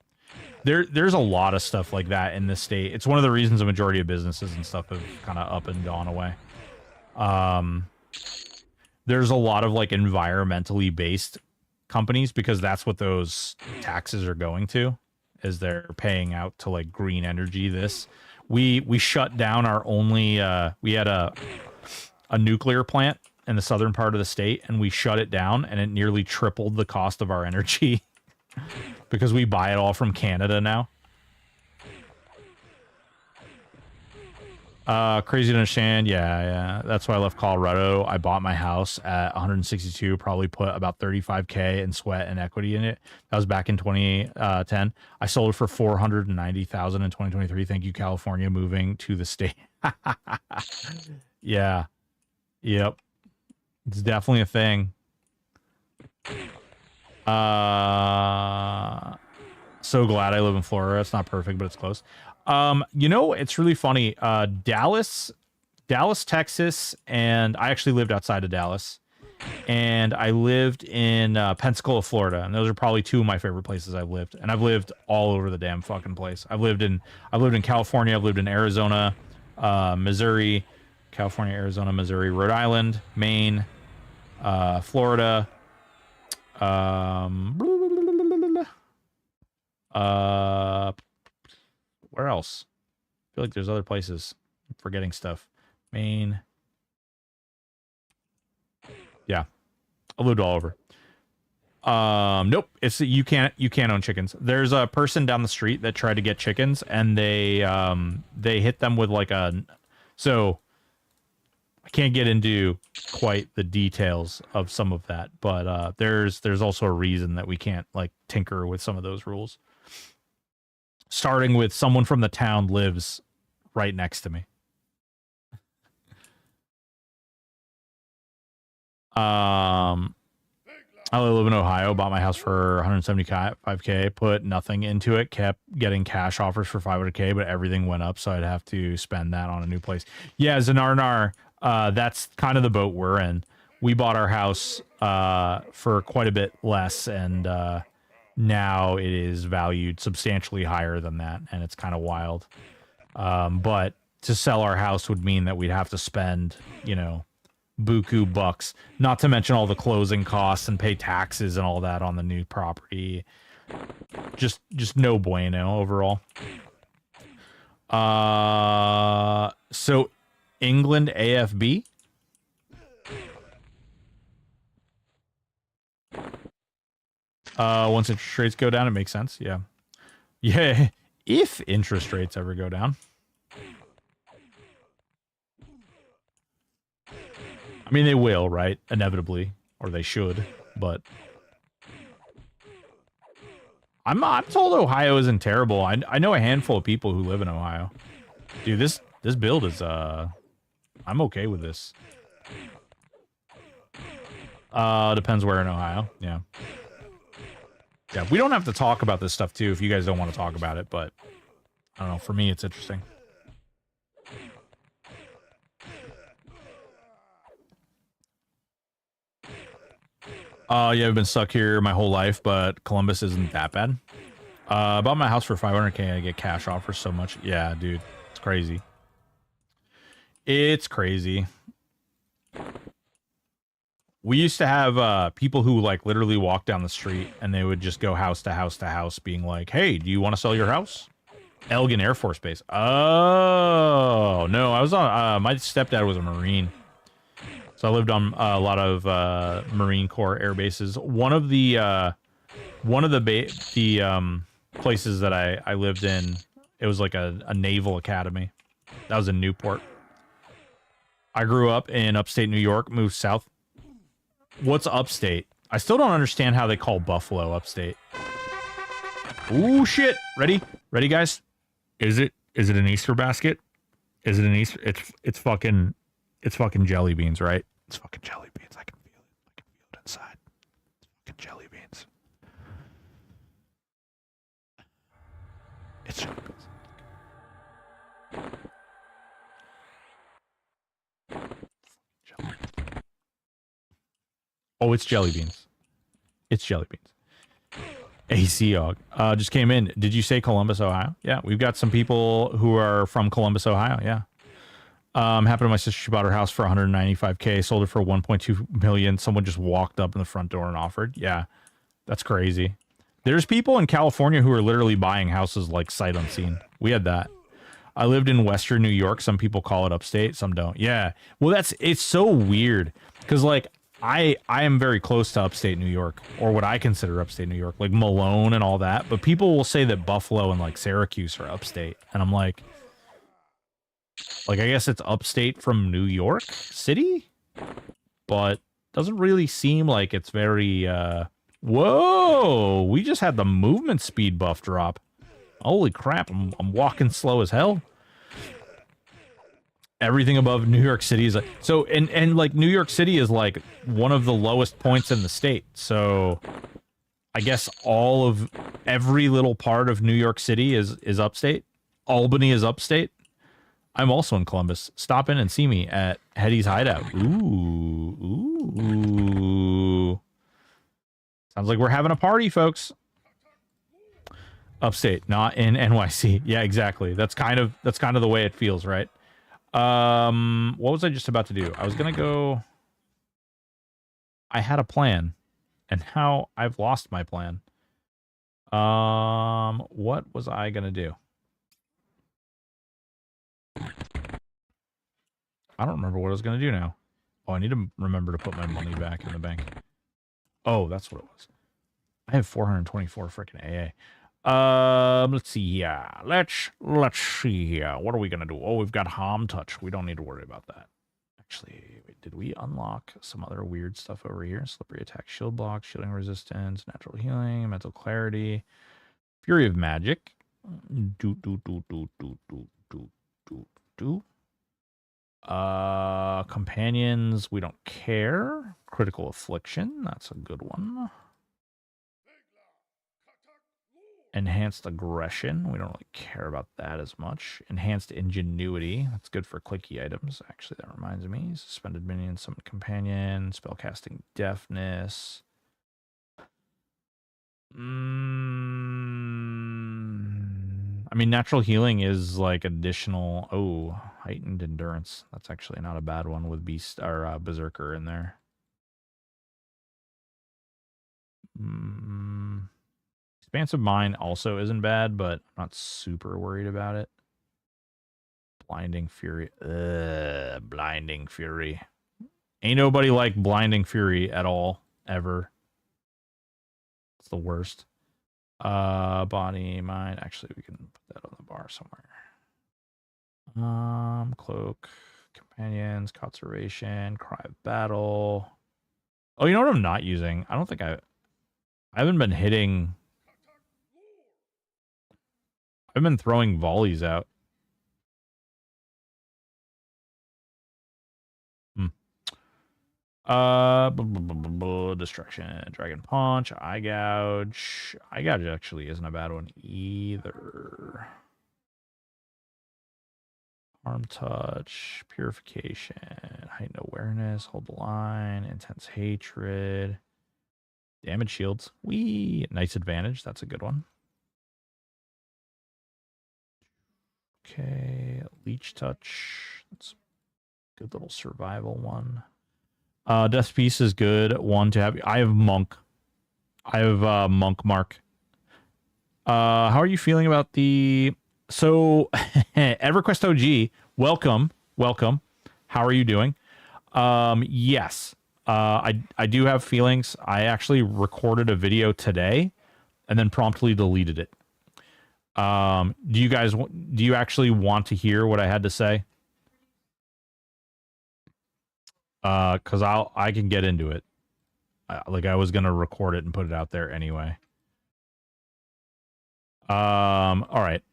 there's a lot of stuff like that in this state. It's one of the reasons a majority of businesses and stuff have kind of up and gone away. There's a lot of like environmentally based companies because that's what those taxes are going to, is they're paying out to like green energy. We shut down our only we had a nuclear plant in the southern part of the state, and we shut it down, and it nearly tripled the cost of our energy because we buy it all from Canada now. Crazy to understand. Yeah. That's why I left Colorado. I bought my house at 162, probably put about 35K in sweat and equity in it. That was back in 2010. I sold it for 490,000 in 2023. Thank you, California, moving to the state. Yeah. Yep. It's definitely a thing. So glad I live in Florida. It's not perfect, but it's close. You know, it's really funny. Dallas, Texas, and I actually lived outside of Dallas. And I lived in Pensacola, Florida, and those are probably two of my favorite places I've lived. And I've lived all over the damn fucking place. I've lived in California, I've lived in Arizona, Missouri, California, Arizona, Missouri, Rhode Island, Maine, Florida, where else? I feel like there's other places. I'm forgetting stuff. Maine. Yeah. I lived all over. Nope. It's you can't own chickens. There's a person down the street that tried to get chickens, and they hit them with like so I can't get into quite the details of some of that, but there's also a reason that we can't like tinker with some of those rules. Starting with someone from the town lives right next to me. I live in Ohio, bought my house for 175K, put nothing into it, kept getting cash offers for 500K, but everything went up, so I'd have to spend that on a new place. Yeah, Zanarnar, that's kind of the boat we're in. We bought our house for quite a bit less, and now it is valued substantially higher than that, and it's kind of wild. But to sell our house would mean that we'd have to spend, you know, buku bucks, not to mention all the closing costs and pay taxes and all that on the new property. Just no bueno overall. So England AFB. Once interest rates go down, it makes sense. Yeah. If interest rates ever go down. I mean, they will, right? Inevitably, or they should, but I'm told Ohio isn't terrible. I know a handful of people who live in Ohio. Dude, this build is I'm okay with this. Depends where in Ohio. Yeah. Yeah, we don't have to talk about this stuff too if you guys don't want to talk about it, but I don't know, for me it's interesting. Yeah, I've been stuck here my whole life, but Columbus isn't that bad. I bought my house for 500K. I get cash offers so much. Yeah, dude, it's crazy. It's crazy. We used to have people who like literally walk down the street and they would just go house to house to house being like, hey, do you want to sell your house? Elgin Air Force Base. Oh, no, I was on, my stepdad was a Marine. So I lived on a lot of Marine Corps air bases. One of the places that I lived in, it was like a naval academy. That was in Newport. I grew up in upstate New York, moved south. What's upstate? I still don't understand how they call Buffalo upstate. Ooh, shit. Ready, guys? Is it an Easter basket? Is it an Easter? It's fucking jelly beans, right? It's fucking jelly beans. I can feel it. I can feel it inside. It's fucking jelly beans. It's jelly beans. Jelly. Oh, it's jelly beans. It's jelly beans. AC Og. Just came in. Did you say Columbus, Ohio? Yeah, we've got some people who are from Columbus, Ohio. Yeah. Happened to my sister. She bought her house for 195K, sold it for 1.2 million. Someone just walked up in the front door and offered. Yeah, that's crazy. There's people in California who are literally buying houses like sight unseen. We had that. I lived in Western New York. Some people call it upstate, some don't. Yeah. Well, it's so weird because like I am very close to upstate New York, or what I consider upstate New York, like Malone and all that. But people will say that Buffalo and like Syracuse are upstate, and I'm like, I guess it's upstate from New York City, but doesn't really seem like it's very, whoa, we just had the movement speed buff drop. Holy crap, I'm walking slow as hell. Everything above New York City is like, so, and like New York City is like one of the lowest points in the state. So I guess every little part of New York City is upstate. Albany is upstate. I'm also in Columbus. Stop in and see me at Hetty's Hideout. Ooh. Sounds like we're having a party, folks. Upstate, not in NYC. Yeah, exactly. That's kind of the way it feels, right? What was I just about to do? I was gonna go. I had a plan, and now I've lost my plan. What was I gonna do? I don't remember what I was gonna do now. Oh, I need to remember to put my money back in the bank. Oh, that's what it was. I have 424 freaking AA. Let's see. Yeah, let's see here. What are we gonna do? Oh, we've got harm touch. We don't need to worry about that. Actually, wait, did we unlock some other weird stuff over here? Slippery attack, shield block, shielding resistance, natural healing, mental clarity, fury of magic. Companions, we don't care. Critical affliction, that's a good one. Enhanced aggression, we don't really care about that as much. Enhanced ingenuity, that's good for clicky items. Actually, that reminds me. Suspended minion, summon companion, spellcasting deafness. I mean, natural healing is like additional. Oh, heightened endurance. That's actually not a bad one with beast or berserker in there. Expansive Mind also isn't bad, but I'm not super worried about it. Blinding Fury. Blinding Fury. Ain't nobody like Blinding Fury at all, ever. It's the worst. Body, mind. Actually, we can put that on the bar somewhere. Cloak, companions, conservation, cry of battle. Oh, you know what I'm not using? I don't think I haven't been hitting. I've been throwing volleys out. Destruction, Dragon Punch, Eye Gouge. Eye Gouge actually isn't a bad one either. Arm Touch, Purification, Heightened Awareness, Hold the Line, Intense Hatred, Damage Shields. Wee! Nice Advantage, that's a good one. Okay, Leech Touch. That's a good little survival one. Death Piece is good. One to have. I have Monk. I have Monk Mark. How are you feeling about the... So, EverQuest OG, welcome. How are you doing? Yes. I do have feelings. I actually recorded a video today and then promptly deleted it. Do you actually want to hear what I had to say? Because I can get into it. I was gonna record it and put it out there anyway. All right.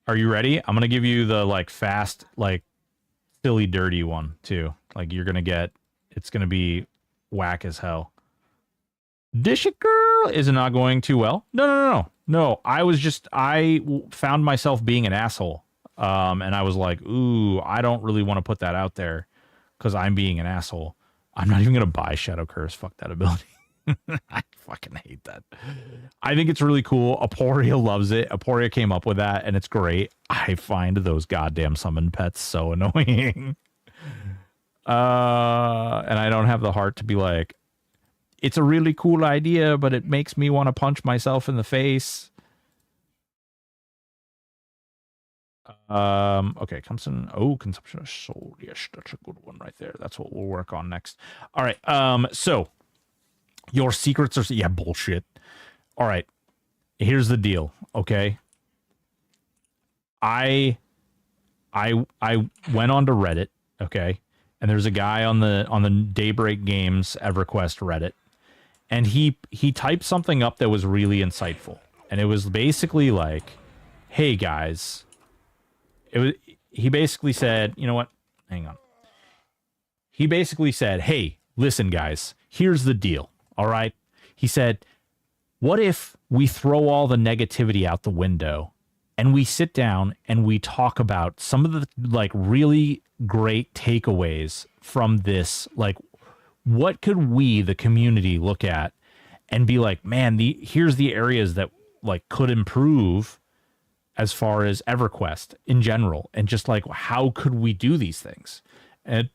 Are you ready? I'm gonna give you the fast, silly, dirty one too. You're gonna get. It's gonna be whack as hell. Dish It Girl is not going too well. No. I found myself being an asshole. And I was like, ooh, I don't really want to put that out there because I'm being an asshole. I'm not even gonna buy Shadow Curse. Fuck that ability. I fucking hate that. I think it's really cool. Aporia loves it. Aporia came up with that, and it's great. I find those goddamn summon pets so annoying. And I don't have the heart to be like, it's a really cool idea, but it makes me want to punch myself in the face. Okay, consumption of soul. Yes, that's a good one right there. That's what we'll work on next. All right. So your secrets are... Yeah, bullshit. All right. Here's the deal, okay? I went onto Reddit, okay? And there's a guy on the Daybreak Games EverQuest Reddit, and he typed something up that was really insightful. And it was basically like, "Hey guys." He basically said, you know what? Hang on. He basically said, "Hey, listen guys, here's the deal. All right? He said, what if we throw all the negativity out the window and we sit down and we talk about some of the like really great takeaways from this? Like, what could we, the community, look at and be like, man, here's the areas that like could improve as far as EverQuest in general, and just like, how could we do these things, and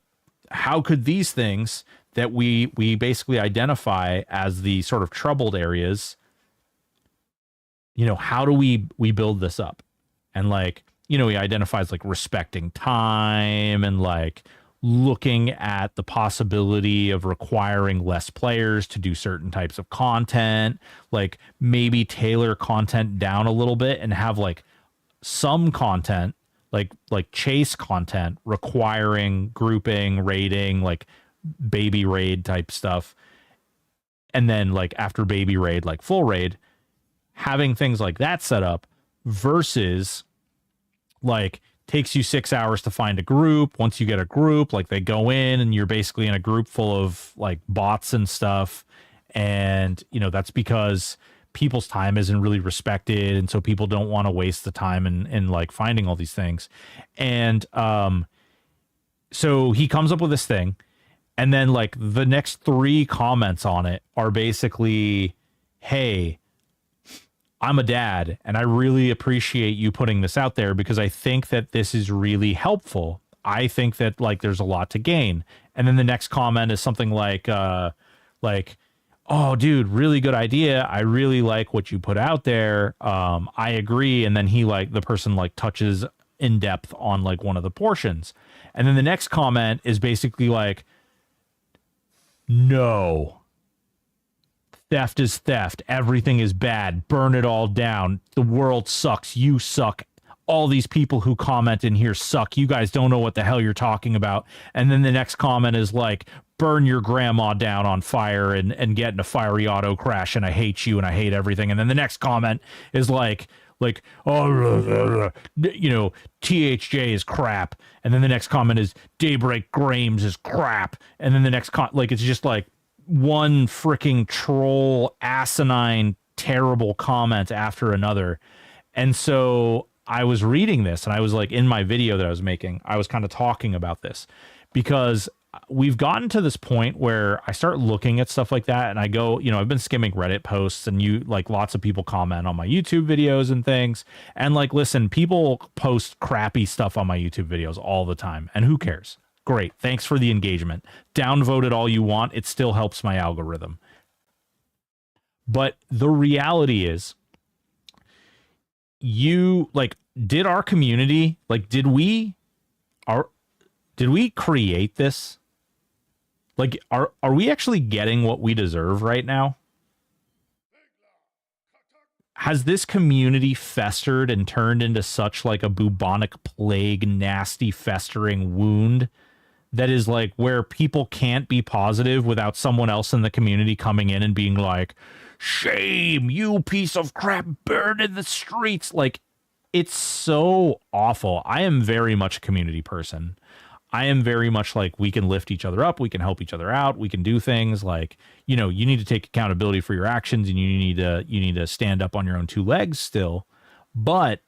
how could these things that we basically identify as the sort of troubled areas, you know, how do we build this up? And like, you know, he identifies like respecting time and like looking at the possibility of requiring less players to do certain types of content, like maybe tailor content down a little bit and have like some content, like chase content requiring grouping, raiding, like baby raid type stuff. And then like after baby raid, like full raid, having things like that set up versus like takes you 6 hours to find a group. Once you get a group, like they go in and you're basically in a group full of like bots and stuff. And, you know, that's because people's time isn't really respected. And so people don't want to waste the time in like finding all these things. And so he comes up with this thing. And then like the next 3 comments on it are basically, hey, I'm a dad and I really appreciate you putting this out there because I think that this is really helpful. I think that like there's a lot to gain. And then the next comment is something like, oh dude, really good idea. I really like what you put out there. I agree. And then he like, the person like touches in depth on like one of the portions. And then the next comment is basically like, no. Theft is theft. Everything is bad. Burn it all down. The world sucks. You suck. All these people who comment in here suck. You guys don't know what the hell you're talking about. And then the next comment is like, burn your grandma down on fire and get in a fiery auto crash. And I hate you and I hate everything. And then the next comment is like, oh, you know, THJ is crap. And then the next comment is Daybreak Grames is crap. And then the next like, it's just like, one freaking troll, asinine, terrible comment after another. And so I was reading this and I was like, in my video that I was making, I was kind of talking about this because we've gotten to this point where I start looking at stuff like that and I go, you know, I've been skimming Reddit posts and you like lots of people comment on my YouTube videos and things. And like, listen, people post crappy stuff on my YouTube videos all the time and who cares? Great. Thanks for the engagement. Downvote it all you want. It still helps my algorithm. But the reality is, you like, did our community, like, did we create this? Like, are we actually getting what we deserve right now? Has this community festered and turned into such like a bubonic plague, nasty festering wound that is like where people can't be positive without someone else in the community coming in and being like, shame, you piece of crap, burn in the streets. Like, it's so awful. I am very much a community person. I am very much like, we can lift each other up. We can help each other out. We can do things like, you know, you need to take accountability for your actions and you need to stand up on your own 2 legs still, but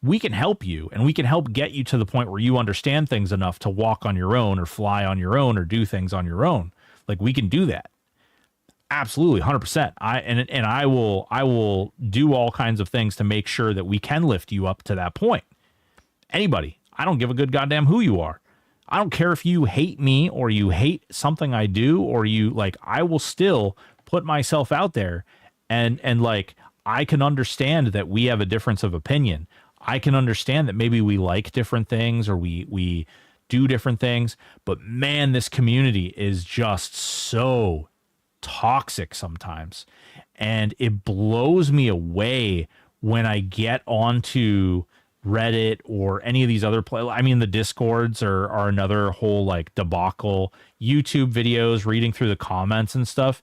we can help you and we can help get you to the point where you understand things enough to walk on your own or fly on your own or do things on your own. Like, we can do that. Absolutely. 100%. I will do all kinds of things to make sure that we can lift you up to that point. Anybody, I don't give a good goddamn who you are. I don't care if you hate me or you hate something I do or you like, I will still put myself out there and like, I can understand that we have a difference of opinion. I can understand that maybe we like different things or we do different things, but man, this community is just so toxic sometimes. And it blows me away when I get onto Reddit or any of these other I mean, the Discords are another whole like debacle. YouTube videos, reading through the comments and stuff.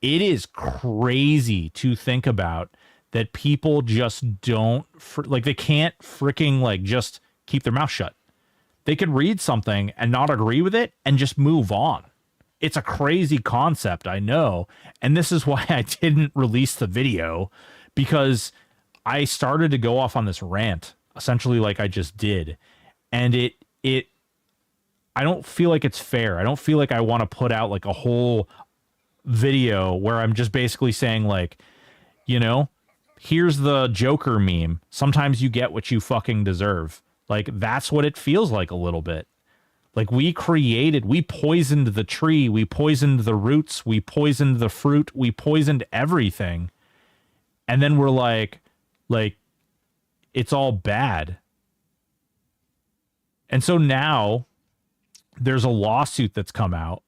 It is crazy to think about that people just don't like, they can't freaking like just keep their mouth shut. They could read something and not agree with it and just move on. It's a crazy concept, I know. And this is why I didn't release the video, because I started to go off on this rant, essentially like I just did. And I don't feel like it's fair. I don't feel like I want to put out like a whole video where I'm just basically saying like, you know, here's the Joker meme. Sometimes you get what you fucking deserve. Like, that's what it feels like a little bit. Like, we poisoned the tree, we poisoned the roots, we poisoned the fruit, we poisoned everything. And then we're like, it's all bad. And so now there's a lawsuit that's come out,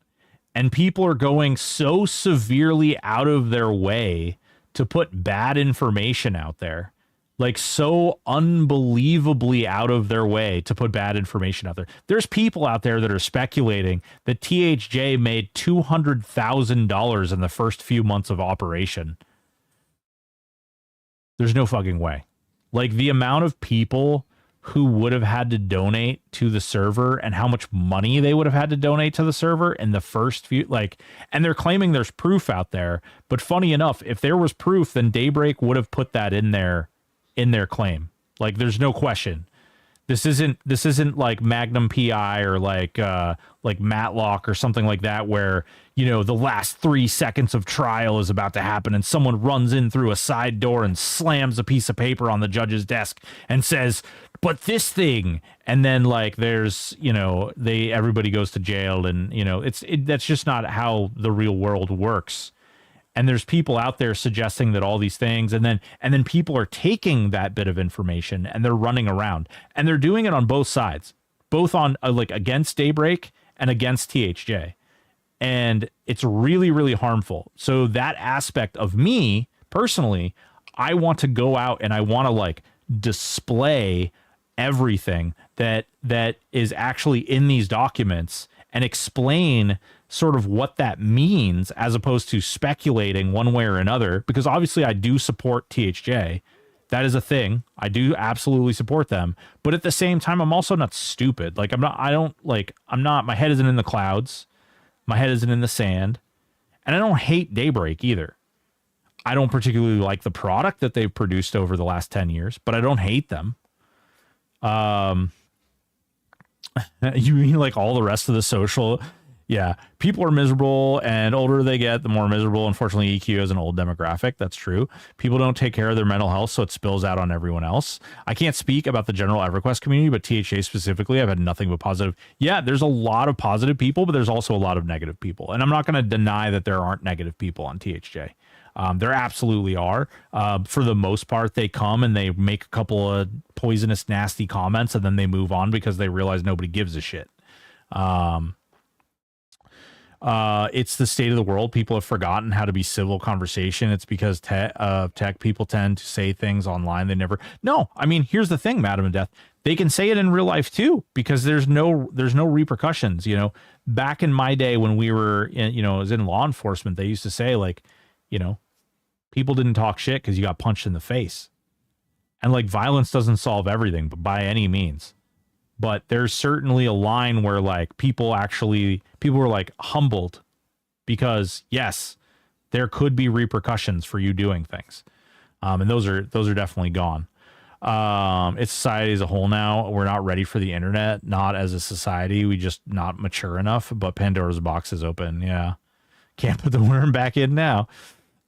and people are going so severely out of their way to put bad information out there. Like, so unbelievably out of their way to put bad information out there. There's people out there that are speculating that THJ made $200,000 in the first few months of operation. There's no fucking way. Like, the amount of people who would have had to donate to the server and how much money they would have had to donate to the server in the first few, like, and they're claiming there's proof out there. But funny enough, if there was proof, then Daybreak would have put that in their claim. Like, there's no question. This isn't like Magnum PI or like Matlock or something like that, where, you know, the last 3 seconds of trial is about to happen and someone runs in through a side door and slams a piece of paper on the judge's desk and says, but this thing, and then like there's, you know, everybody goes to jail, and, you know, that's just not how the real world works. And there's people out there suggesting that all these things, and then people are taking that bit of information and they're running around, and they're doing it on both sides, both on like against Daybreak and against THJ. And it's really, really harmful. So that aspect of me personally, I want to go out and I want to like display everything that is actually in these documents and explain sort of what that means, as opposed to speculating one way or another, because obviously I do support THJ. That is a thing. I do absolutely support them. But at the same time, I'm also not stupid. Like, my head isn't in the clouds. My head isn't in the sand. And I don't hate Daybreak either. I don't particularly like the product that they've produced over the last 10 years, but I don't hate them. You mean like all the rest of the social? Yeah, people are miserable, and older they get, the more miserable. Unfortunately, EQ is an old demographic. That's true. People don't take care of their mental health, so it spills out on everyone else. I can't speak about the general EverQuest community, but THA specifically, I've had nothing but positive. Yeah, there's a lot of positive people, but there's also a lot of negative people. And I'm not going to deny that there aren't negative people on THJ. There absolutely are. For the most part, they come and they make a couple of poisonous, nasty comments, and then they move on because they realize nobody gives a shit. It's the state of the world. People have forgotten how to be civil conversation. It's because tech people tend to say things online they never. No, I mean, here's the thing, Madam of Death. They can say it in real life too, because there's no repercussions. You know, back in my day when we were was in law enforcement, they used to say, like, you know, people didn't talk shit because you got punched in the face. And like, violence doesn't solve everything, but by any means. But there's certainly a line where like people were like humbled because, yes, there could be repercussions for you doing things. And those are definitely gone. It's society as a whole now. We're not ready for the internet, not as a society. We just not mature enough, but Pandora's box is open. Yeah. Can't put the worm back in now.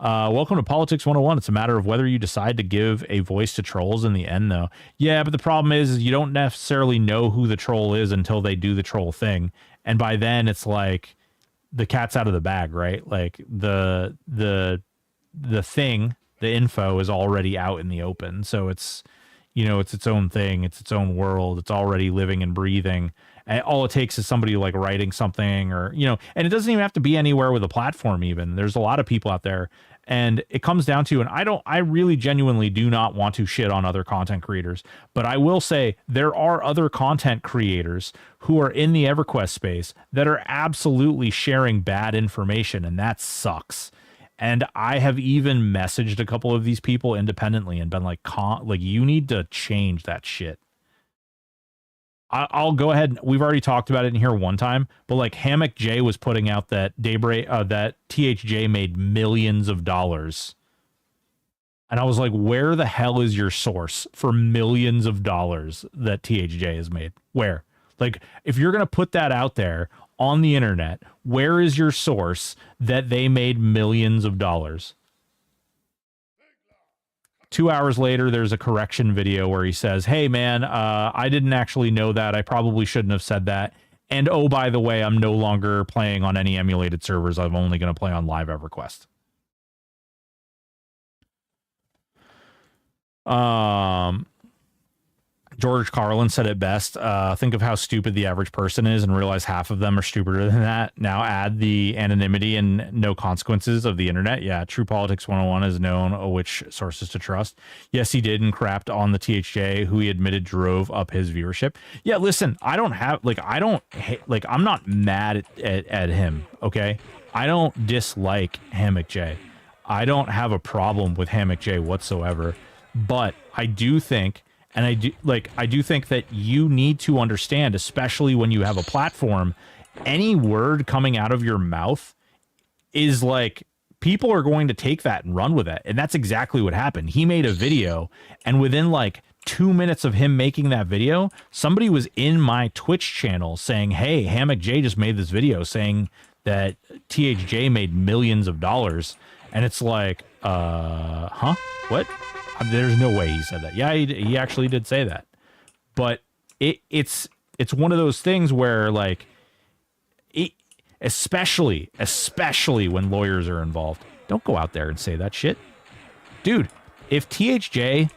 Welcome to Politics 101. It's a matter of whether you decide to give a voice to trolls in the end, though. Yeah, but the problem is you don't necessarily know who the troll is until they do the troll thing. And by then it's like the cat's out of the bag, right? Like the thing, the info is already out in the open. So it's, you know, it's its own thing. It's its own world. It's already living and breathing. And all it takes is somebody like writing something, or, you know, and it doesn't even have to be anywhere with a platform. Even there's a lot of people out there, and it comes down to, and I really genuinely do not want to shit on other content creators, but I will say there are other content creators who are in the EverQuest space that are absolutely sharing bad information, and that sucks. And I have even messaged a couple of these people independently and been like, you need to change that shit. I'll go ahead. We've already talked about it in here one time, but like Hammock J was putting out that that THJ made millions of dollars. And I was like, where the hell is your source for millions of dollars that THJ has made? Where? Like, if you're going to put that out there on the internet, where is your source that they made millions of dollars? 2 hours later, there's a correction video where he says, hey, man, I didn't actually know that. I probably shouldn't have said that. And oh, by the way, I'm no longer playing on any emulated servers. I'm only going to play on Live EverQuest. George Carlin said it best. Think of how stupid the average person is and realize half of them are stupider than that. Now add the anonymity and no consequences of the internet. Yeah, True Politics 101 is known which sources to trust. Yes, he did and crapped on the THJ, who he admitted drove up his viewership. Yeah, listen, I don't have, like, I don't hate, like, I'm not mad at him, okay? I don't dislike Hammock J. I don't have a problem with Hammock J whatsoever, but I do think, and I do think that you need to understand, especially when you have a platform, any word coming out of your mouth is like, people are going to take that and run with it. And that's exactly what happened. He made a video, and within like 2 minutes of him making that video, somebody was in my Twitch channel saying, hey, Hammock J just made this video saying that THJ made millions of dollars. And it's like, huh? What? There's no way he said that. Yeah, he actually did say that. But it's one of those things where, like, especially when lawyers are involved, don't go out there and say that shit. Dude, if THJ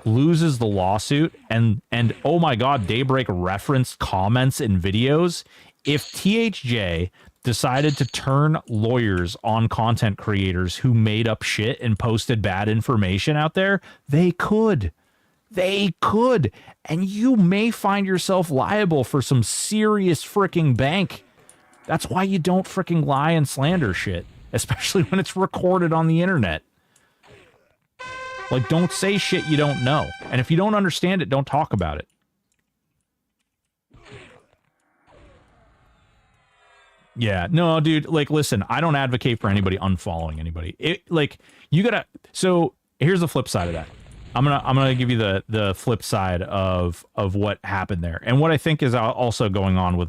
loses the lawsuit and oh my God, Daybreak referenced comments in videos, if THJ decided to turn lawyers on content creators who made up shit and posted bad information out there, they could. And you may find yourself liable for some serious freaking bank. That's why you don't freaking lie and slander shit, especially when it's recorded on the internet. Like, don't say shit you don't know. And if you don't understand it, don't talk about it. Yeah, no, dude, like, listen, I don't advocate for anybody unfollowing anybody. So here's the flip side of that. I'm gonna give you the flip side of what happened there. And what I think is also going on with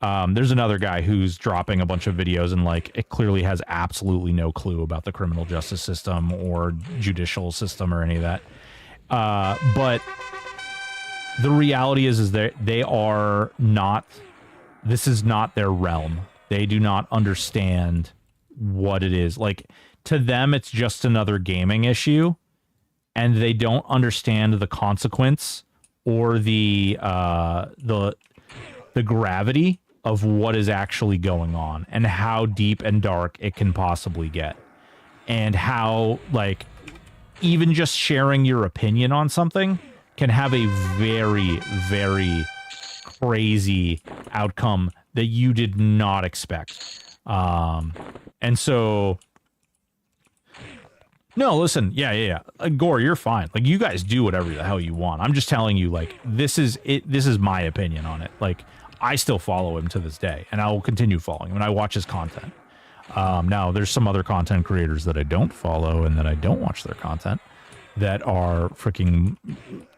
there's another guy who's dropping a bunch of videos and like it clearly has absolutely no clue about the criminal justice system or judicial system or any of that. But the reality is that they are not. This is not their realm. They do not understand what it is. Like, to them, it's just another gaming issue, and they don't understand the consequence or the gravity of what is actually going on and how deep and dark it can possibly get, and how, like, even just sharing your opinion on something can have a very, very crazy outcome that you did not expect. And so, no, listen, yeah. Gore, you're fine. Like, you guys do whatever the hell you want. I'm just telling you, like, this is my opinion on it. Like, I still follow him to this day, and I will continue following him, and I watch his content. Now, there's some other content creators that I don't follow and that I don't watch their content that are freaking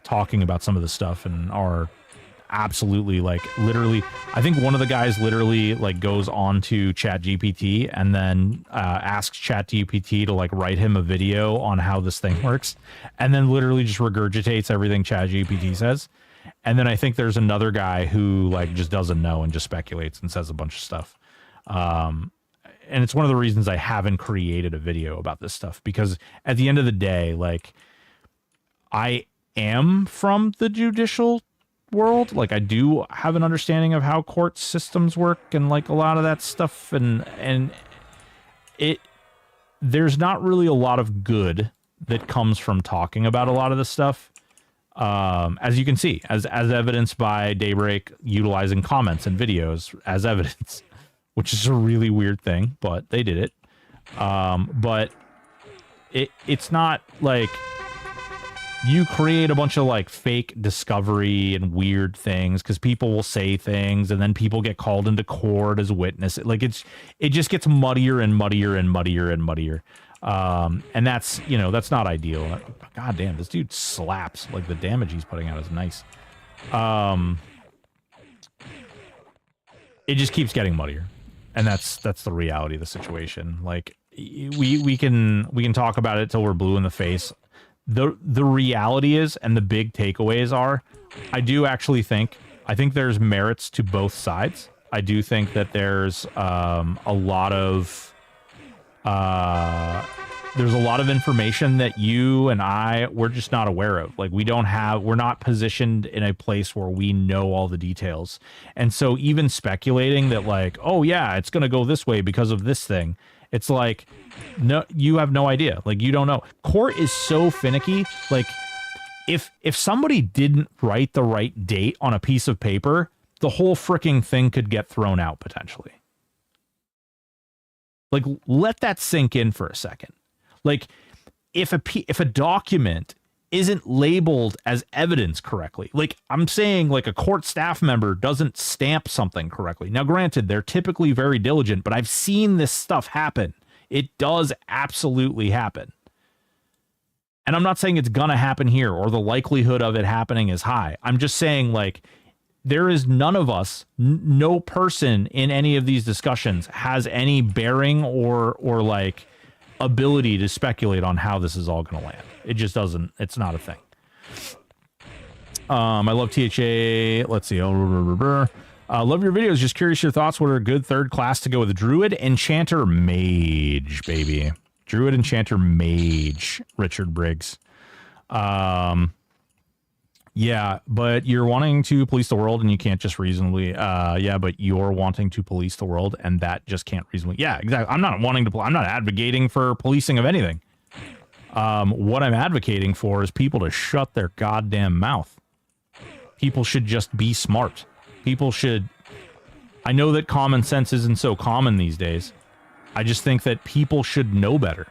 talking about some of the stuff and are absolutely, like, literally, I think one of the guys literally, like, goes on to ChatGPT and then asks ChatGPT to, like, write him a video on how this thing works, and then literally just regurgitates everything ChatGPT says. And then I think there's another guy who, like, just doesn't know and just speculates and says a bunch of stuff. And it's one of the reasons I haven't created a video about this stuff, because at the end of the day, like, I am from the judicial world. Like, I do have an understanding of how court systems work and, like, a lot of that stuff, and there's not really a lot of good that comes from talking about a lot of this stuff, as you can see, as evidenced by Daybreak utilizing comments and videos as evidence, which is a really weird thing, but they did it. But it's not like, you create a bunch of like fake discovery and weird things because people will say things and then people get called into court as witnesses. Like it just gets muddier and muddier and muddier and muddier. And that's, you know, that's not ideal. God damn, this dude slaps. Like the damage he's putting out is nice. It just keeps getting muddier. And that's the reality of the situation. Like we can talk about it till we're blue in the face. The reality is, and the big takeaways are, I think there's merits to both sides. I do think that there's a lot of information that you and we're just not aware of. Like we're not positioned in a place where we know all the details. And so even speculating that like, oh yeah, it's going to go this way because of this thing. It's like, no, you have no idea. Like, you don't know. Court is so finicky. Like, if somebody didn't write the right date on a piece of paper, the whole freaking thing could get thrown out potentially. Like, let that sink in for a second. Like, if a document isn't labeled as evidence correctly, like I'm saying, like a court staff member doesn't stamp something correctly. Now, granted, they're typically very diligent, but I've seen this stuff happen. It does absolutely happen. And I'm not saying it's gonna happen here or the likelihood of it happening is high. I'm just saying, like, there is none of us, no person in any of these discussions has any bearing or like ability to speculate on how this is all going to land. It just doesn't. It's not a thing. I love THA. Let's see. Love your videos. Just curious your thoughts. What are a good third class to go with? Druid, Enchanter, Mage, baby. Druid, Enchanter, Mage. Richard Briggs. Yeah, but you're wanting to police the world and you can't just reasonably, yeah, but you're wanting to police the world and that just can't reasonably, yeah, exactly. I'm not advocating for policing of anything. What I'm advocating for is people to shut their goddamn mouth. People should just be smart. I know that common sense isn't so common these days. I just think that people should know better.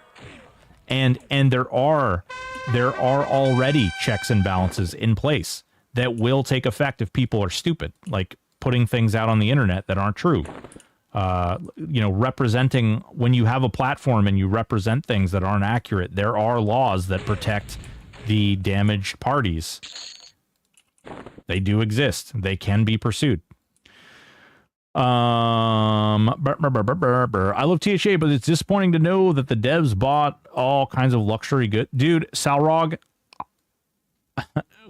And there are already checks and balances in place that will take effect if people are stupid, like putting things out on the internet that aren't true. Representing, when you have a platform and you represent things that aren't accurate, there are laws that protect the damaged parties. They do exist. They can be pursued. I love THA, but it's disappointing to know that the devs bought all kinds of luxury good. Dude, Salrog,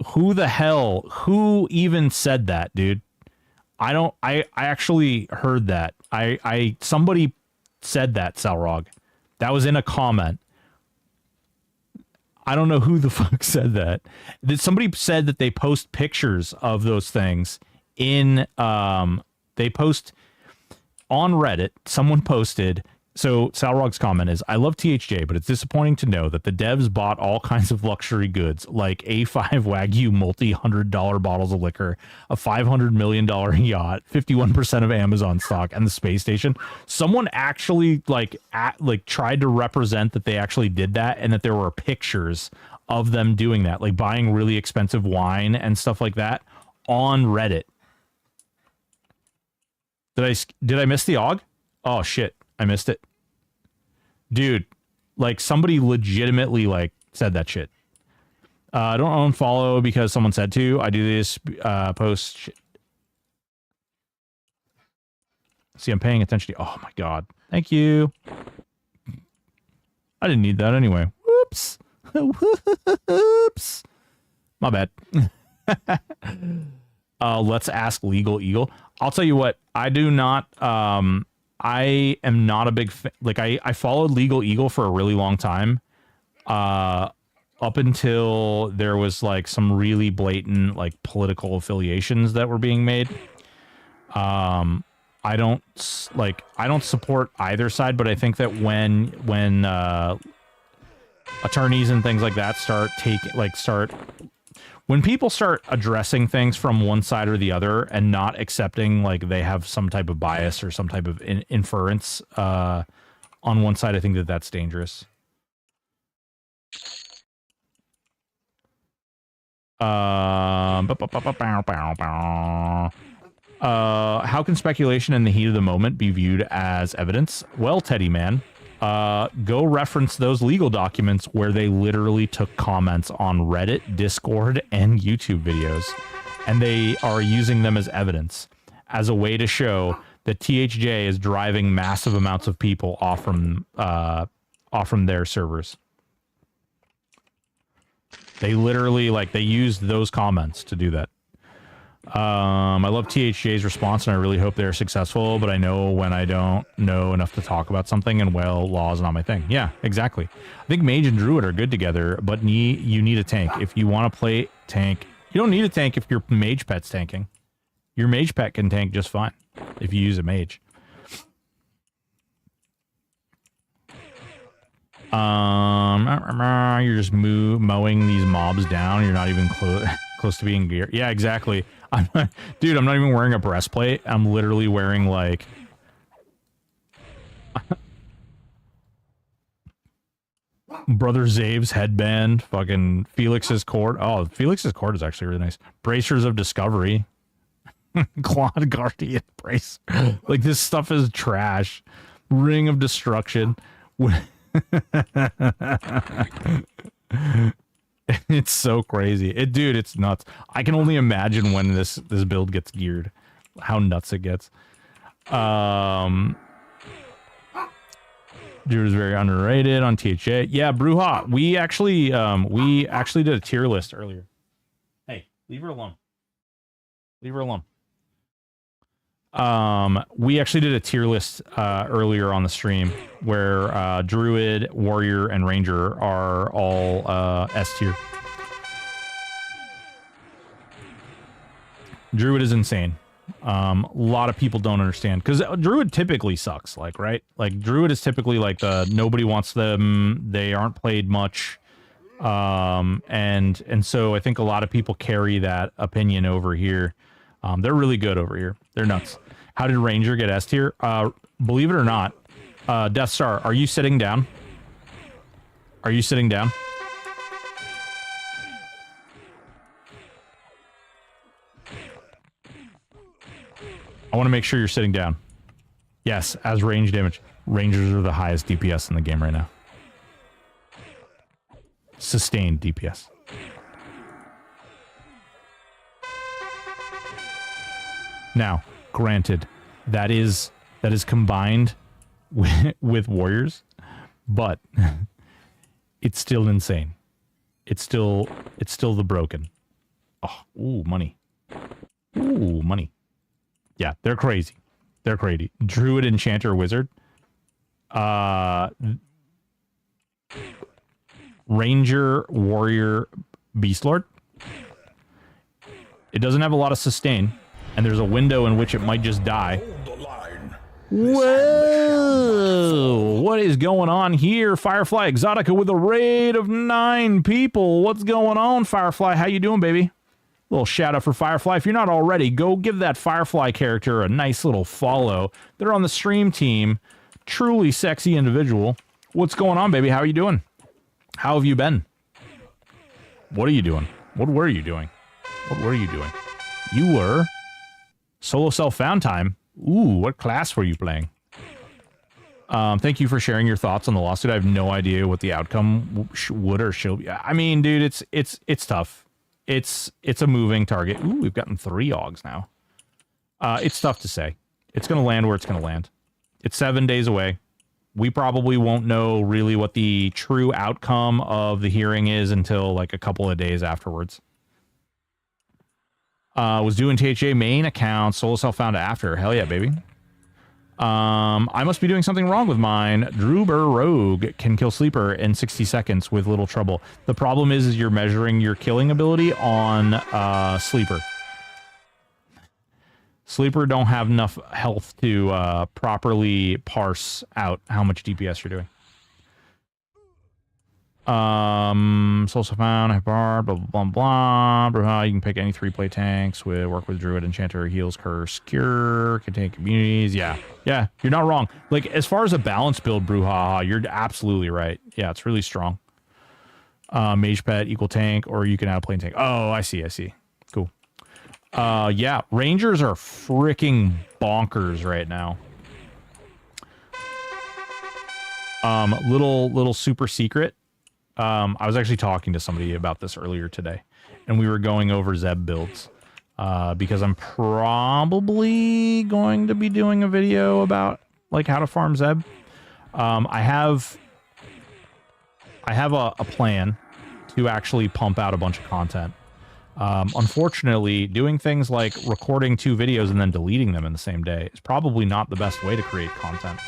who even said that, dude? I actually heard that. Somebody said that, Salrog. That was in a comment. I don't know who the fuck said that. Somebody said that they post pictures of those things in, they post on Reddit. Someone posted. So Salrog's comment is, I love THJ, but it's disappointing to know that the devs bought all kinds of luxury goods like A5 Wagyu multi-$100 bottles of liquor, a $500 million yacht, 51% of Amazon stock, and the space station. Someone actually tried to represent that they actually did that and that there were pictures of them doing that, like buying really expensive wine and stuff like that on Reddit. Did I miss the AUG? Oh shit, I missed it. Dude, like somebody legitimately like said that shit. I don't unfollow because someone said to. I do this post shit. See, I'm paying attention to you. Oh my god. Thank you. I didn't need that anyway. Whoops. Whoops. My bad. Let's ask Legal Eagle. I'll tell you what, I do not, I am not a big like I followed Legal Eagle for a really long time, up until there was like some really blatant like political affiliations that were being made. I don't support either side, but I think that when attorneys and things like that when people start addressing things from one side or the other and not accepting like they have some type of bias or some type of inference on one side, I think that that's dangerous. How can speculation in the heat of the moment be viewed as evidence? Well, Teddy man, go reference those legal documents where they literally took comments on Reddit, Discord, and YouTube videos, and they are using them as evidence, as a way to show that THJ is driving massive amounts of people off from their servers. They literally, like, they used those comments to do that. I love THJ's response, and I really hope they're successful, but I know when I don't know enough to talk about something, and, well, law is not my thing. Yeah, exactly. I think Mage and Druid are good together, but you need a tank. If you want to play tank, you don't need a tank if your Mage pet's tanking. Your Mage pet can tank just fine if you use a Mage. You're just mowing these mobs down. You're not even close to being gear. Yeah, exactly. Dude, I'm not even wearing a breastplate. I'm literally wearing, like... Brother Zave's headband. Fucking Felix's cord. Oh, Felix's cord is actually really nice. Bracers of Discovery. Claude Guardian brace. Like, this stuff is trash. Ring of Destruction. It's so crazy. Dude, it's nuts. I can only imagine when this build gets geared, how nuts it gets. Dude is very underrated on THA. Yeah, Bruja. We actually did a tier list earlier. Hey, leave her alone. Leave her alone. We actually did a tier list earlier on the stream where Druid, Warrior, and Ranger are all S tier. Druid is insane. A lot of people don't understand because Druid typically sucks, like, right? Like, Druid is typically like nobody wants them. They aren't played much. And so I think a lot of people carry that opinion over here. They're really good over here. They're nuts. How did Ranger get S tier? Believe it or not, Death Star, are you sitting down? Are you sitting down? I want to make sure you're sitting down. Yes, as range damage. Rangers are the highest DPS in the game right now. Sustained DPS. Now, granted, that is combined with Warriors, but it's still insane. It's still the broken. Oh, ooh, money. Ooh, money. Yeah, they're crazy. They're crazy. Druid, Enchanter, Wizard. Ranger, Warrior, Beastlord. It doesn't have a lot of sustain, and there's a window in which it might just die. Whoa! What is going on here? Firefly Exotica with a raid of 9 people. What's going on, Firefly? How you doing, baby? Little shout out for Firefly. If you're not already, go give that Firefly character a nice little follow. They're on the stream team. Truly sexy individual. What's going on, baby? How are you doing? How have you been? What are you doing? What were you doing? What were you doing? You were solo self-found time. Ooh, what class were you playing? Thank you for sharing your thoughts on the lawsuit. I have no idea what the outcome would or should be. I mean, dude, it's tough. It's a moving target. Ooh, we've gotten 3 Augs now. It's tough to say. It's going to land where it's going to land. It's 7 days away. We probably won't know really what the true outcome of the hearing is until like a couple of days afterwards. Was doing THA main account, solo self-found after. Hell yeah, baby. I must be doing something wrong with mine. Druber Rogue can kill Sleeper in 60 seconds with little trouble. The problem is you're measuring your killing ability on Sleeper. Sleeper don't have enough health to properly parse out how much DPS you're doing. Soul Found, Hyper, blah, blah, blah, blah. You can pick any 3-play tanks, work with Druid, Enchanter, Heals, Curse, Cure, contain communities. Yeah, you're not wrong. Like, as far as a balanced build, Brouhaha, you're absolutely right. Yeah, it's really strong. Mage pet equal tank, or you can add a plain tank. Oh, I see. Cool. Yeah, Rangers are freaking bonkers right now. Little super secret. I was actually talking to somebody about this earlier today, and we were going over Zeb builds. Because I'm probably going to be doing a video about like how to farm Zeb. I have a plan to actually pump out a bunch of content. Unfortunately, doing things like recording 2 videos and then deleting them in the same day is probably not the best way to create content.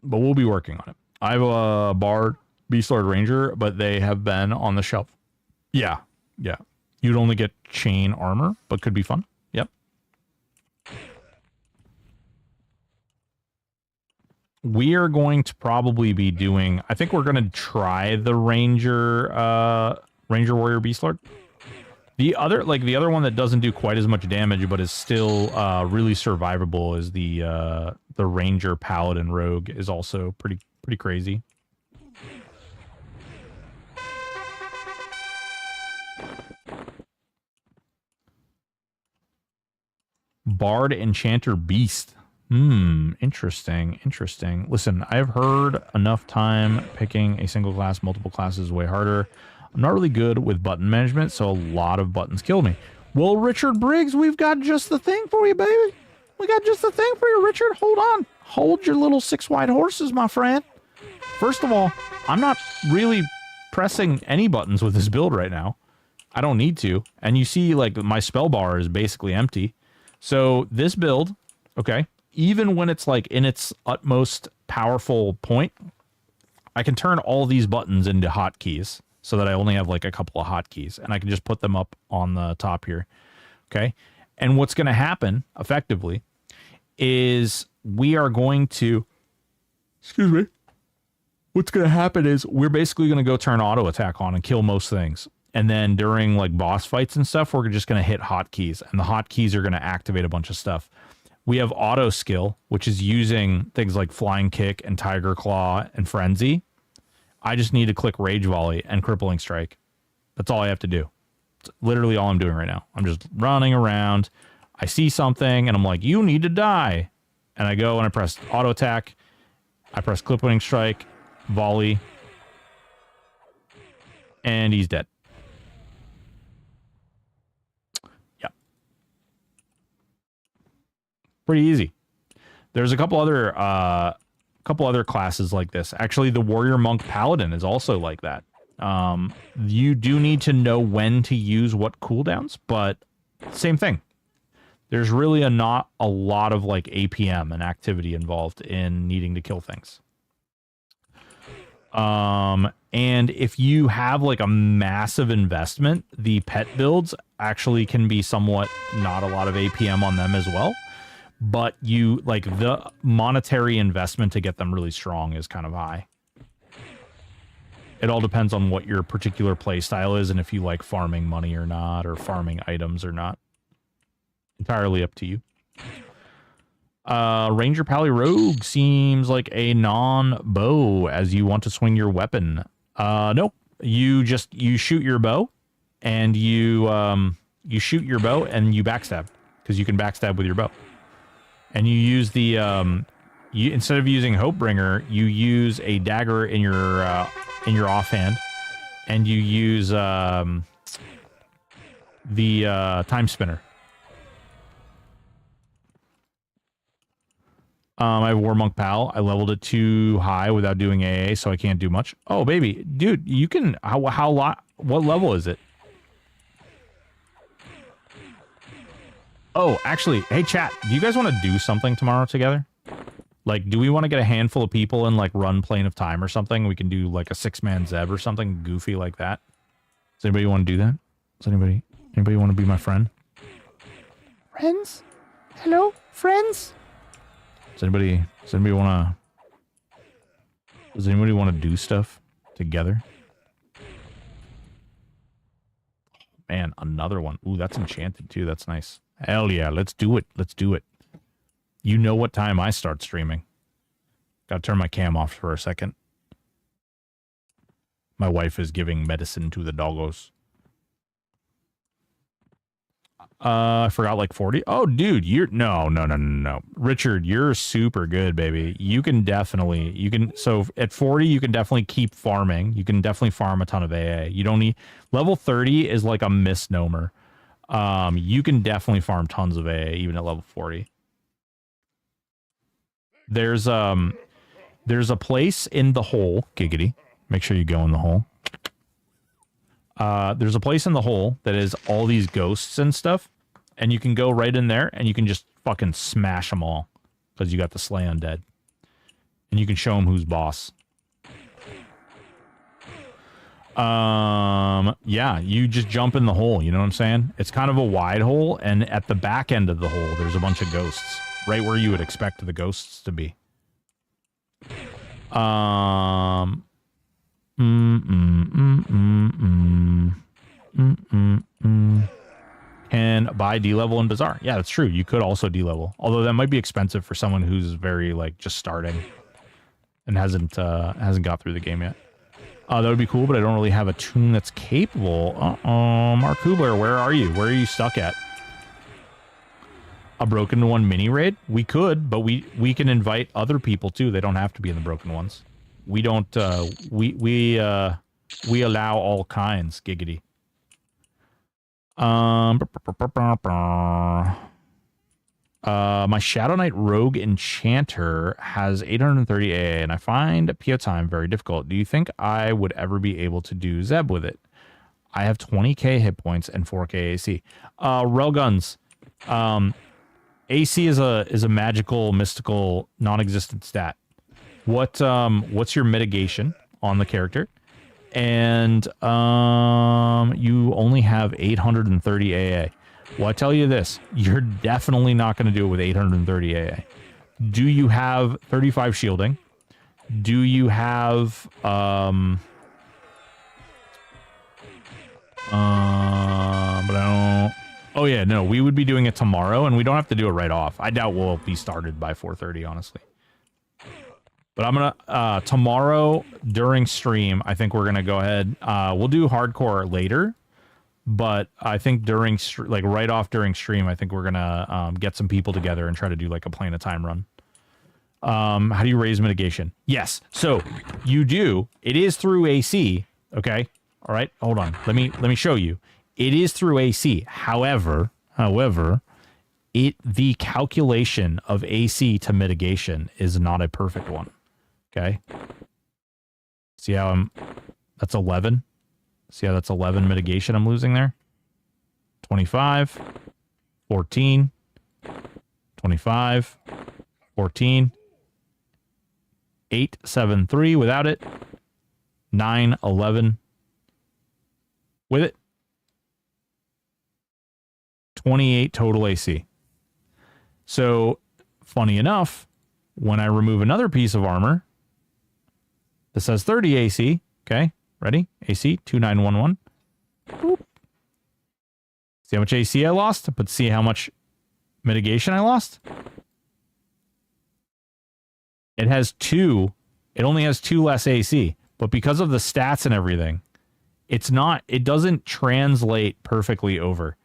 But we'll be working on it. I have a Bard, Beastlord Ranger, but they have been on the shelf. Yeah. You'd only get chain armor, but could be fun. Yep. We are going to probably be doing... I think we're going to try the Ranger Warrior Beastlord. The other one that doesn't do quite as much damage, but is still really survivable is the Ranger Paladin Rogue is also pretty crazy. Bard Enchanter Beast. Interesting. Listen, I've heard enough time picking a single class, multiple classes is way harder. I'm not really good with button management, so a lot of buttons kill me. Well, Richard Briggs, we've got just the thing for you, baby. We got just the thing for you, Richard. Hold on. Hold your little 6 white horses, my friend. First of all, I'm not really pressing any buttons with this build right now. I don't need to. And you see, like, my spell bar is basically empty. So this build, okay, even when it's like in its utmost powerful point, I can turn all these buttons into hotkeys so that I only have like a couple of hotkeys, and I can just put them up on the top here. Okay. And what's going to happen effectively is we are going to, excuse me. What's going to happen is we're basically going to go turn auto attack on and kill most things. And then during like boss fights and stuff, we're just going to hit hotkeys, and the hotkeys are going to activate a bunch of stuff. We have auto skill, which is using things like flying kick and tiger claw and frenzy. I just need to click rage volley and crippling strike. That's all I have to do. It's literally all I'm doing right now. I'm just running around. I see something and I'm like, you need to die. And I go and I press auto attack. I press crippling strike, volley, and he's dead. Pretty easy. There's a couple other classes like this. Actually, the Warrior Monk Paladin is also like that. You do need to know when to use what cooldowns, but same thing. There's really not a lot of like APM and activity involved in needing to kill things. And if you have like a massive investment, the pet builds actually can be somewhat not a lot of APM on them as well. But you like the monetary investment to get them really strong is kind of high. It all depends on what your particular play style is and if you like farming money or not, or farming items or not. Entirely up to you. Ranger Pally Rogue seems like a non-bow as you want to swing your weapon. Nope. You shoot your bow and you shoot your bow and you backstab, because you can backstab with your bow. And you use the instead of using Hopebringer, you use a dagger in your offhand, and you use the time spinner. I have War Monk Pal. I leveled it too high without doing AA, so I can't do much. Oh baby, dude, you can what level is it? Oh, actually, hey chat, do you guys want to do something tomorrow together? Like, do we want to get a handful of people and like run Plane of Time or something? We can do like a 6-man Zeb or something goofy like that. Does anybody want to do that? Does anybody want to be my friend? Friends? Hello, friends? Does anybody want to do stuff together? Man, another one. Ooh, that's enchanted too. That's nice. Hell yeah, let's do it. Let's do it. You know what time I start streaming. Gotta turn my cam off for a second. My wife is giving medicine to the doggos. I forgot like 40. Oh, dude, you're no. Richard, you're super good, baby. You can so at 40, you can definitely keep farming. You can definitely farm a ton of AA. You don't need level 30 is like a misnomer. You can definitely farm tons of AA even at level 40. There's a place in the hole, giggity. Make sure you go in the hole. There's a place in the hole that is all these ghosts and stuff, and you can go right in there and you can just fucking smash them all because you got the slay undead, and you can show them who's boss. Yeah, you just jump in the hole. You know what I'm saying? It's kind of a wide hole, and at the back end of the hole, there's a bunch of ghosts, right where you would expect the ghosts to be. Can buy D-level in Bazaar. Yeah, that's true. You could also D-level. Although that might be expensive for someone who's very, like, just starting and hasn't got through the game yet. That would be cool, but I don't really have a tune that's capable. Mark Kubler, where are you? Where are you stuck at? A Broken One mini raid? We could, but we can invite other people too. They don't have to be in the Broken Ones. We don't, we allow all kinds, giggity. My Shadow Knight Rogue Enchanter has 830 AA, and I find PO time very difficult. Do you think I would ever be able to do Zeb with it? I have 20k hit points and 4k AC. Railguns. AC is a magical, mystical, non-existent stat. What's your mitigation on the character? And you only have 830 AA. Well, I tell you this, you're definitely not going to do it with 830 AA. Do you have 35 shielding? Do you have but I don't. Oh yeah, no, we would be doing it tomorrow, and we don't have to do it right off. I doubt we'll be started by 4:30, honestly. But I'm gonna tomorrow during stream, I think we're gonna go ahead. We'll do hardcore later, but I think during like right off during stream, I think we're gonna get some people together and try to do like a plane of time run. How do you raise mitigation? Yes, so you do. It is through AC. Okay, all right. Hold on. Let me show you. It is through AC. However, the calculation of AC to mitigation is not a perfect one. Okay. See how that's 11. See how that's 11 mitigation I'm losing there? 25, 14, 25, 14, 8, 7, 3 without it, 9, 11 with it, 28 total AC. So, funny enough, when I remove another piece of armor, this says 30 AC. Okay, ready? AC 2911. Boop. See how much AC I lost, but see how much mitigation I lost? It has 2. It only has 2 less AC, but because of the stats and everything, it doesn't translate perfectly over.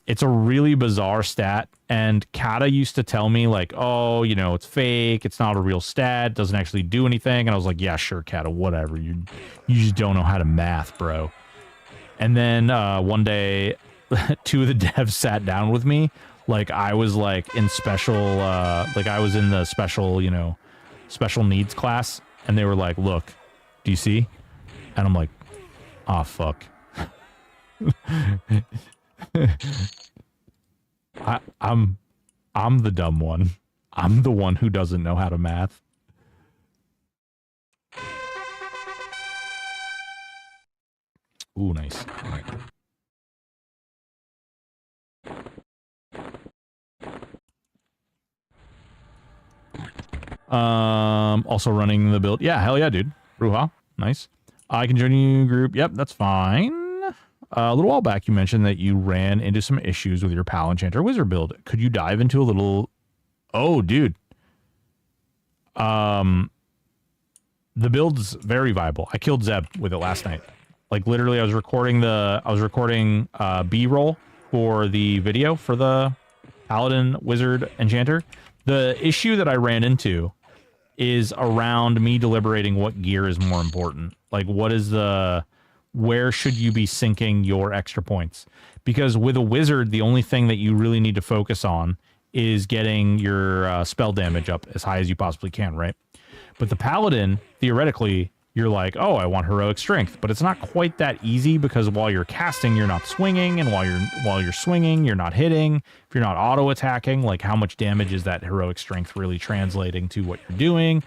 It's a really bizarre stat, and Kata used to tell me, like, oh, you know, it's fake, it's not a real stat, doesn't actually do anything, and I was like, yeah, sure, Kata, whatever, you just don't know how to math, bro. And then one day, 2 of the devs sat down with me, like, I was, like, in special, like, I was in the special, you know, special needs class, and they were like, look, do you see? And I'm like, ah, fuck. I'm the dumb one. I'm the one who doesn't know how to math. Ooh, nice. Also running the build. Yeah, hell yeah, dude. Ruha. Nice. I can join you group. Yep, that's fine. A little while back, you mentioned that you ran into some issues with your Pal Enchanter Wizard build. Could you dive into a little... Oh, dude. The build's very viable. I killed Zeb with it last night. Like literally, I was recording B-roll for the video for the Paladin, Wizard, Enchanter. The issue that I ran into is around me deliberating what gear is more important. Like, where should you be sinking your extra points? Because with a Wizard, the only thing that you really need to focus on is getting your spell damage up as high as you possibly can, right? But the Paladin, theoretically, you're like, oh, I want heroic strength, but it's not quite that easy because while you're casting, you're not swinging, and while you're swinging, you're not hitting. If you're not auto attacking, like how much damage is that heroic strength really translating to what you're doing?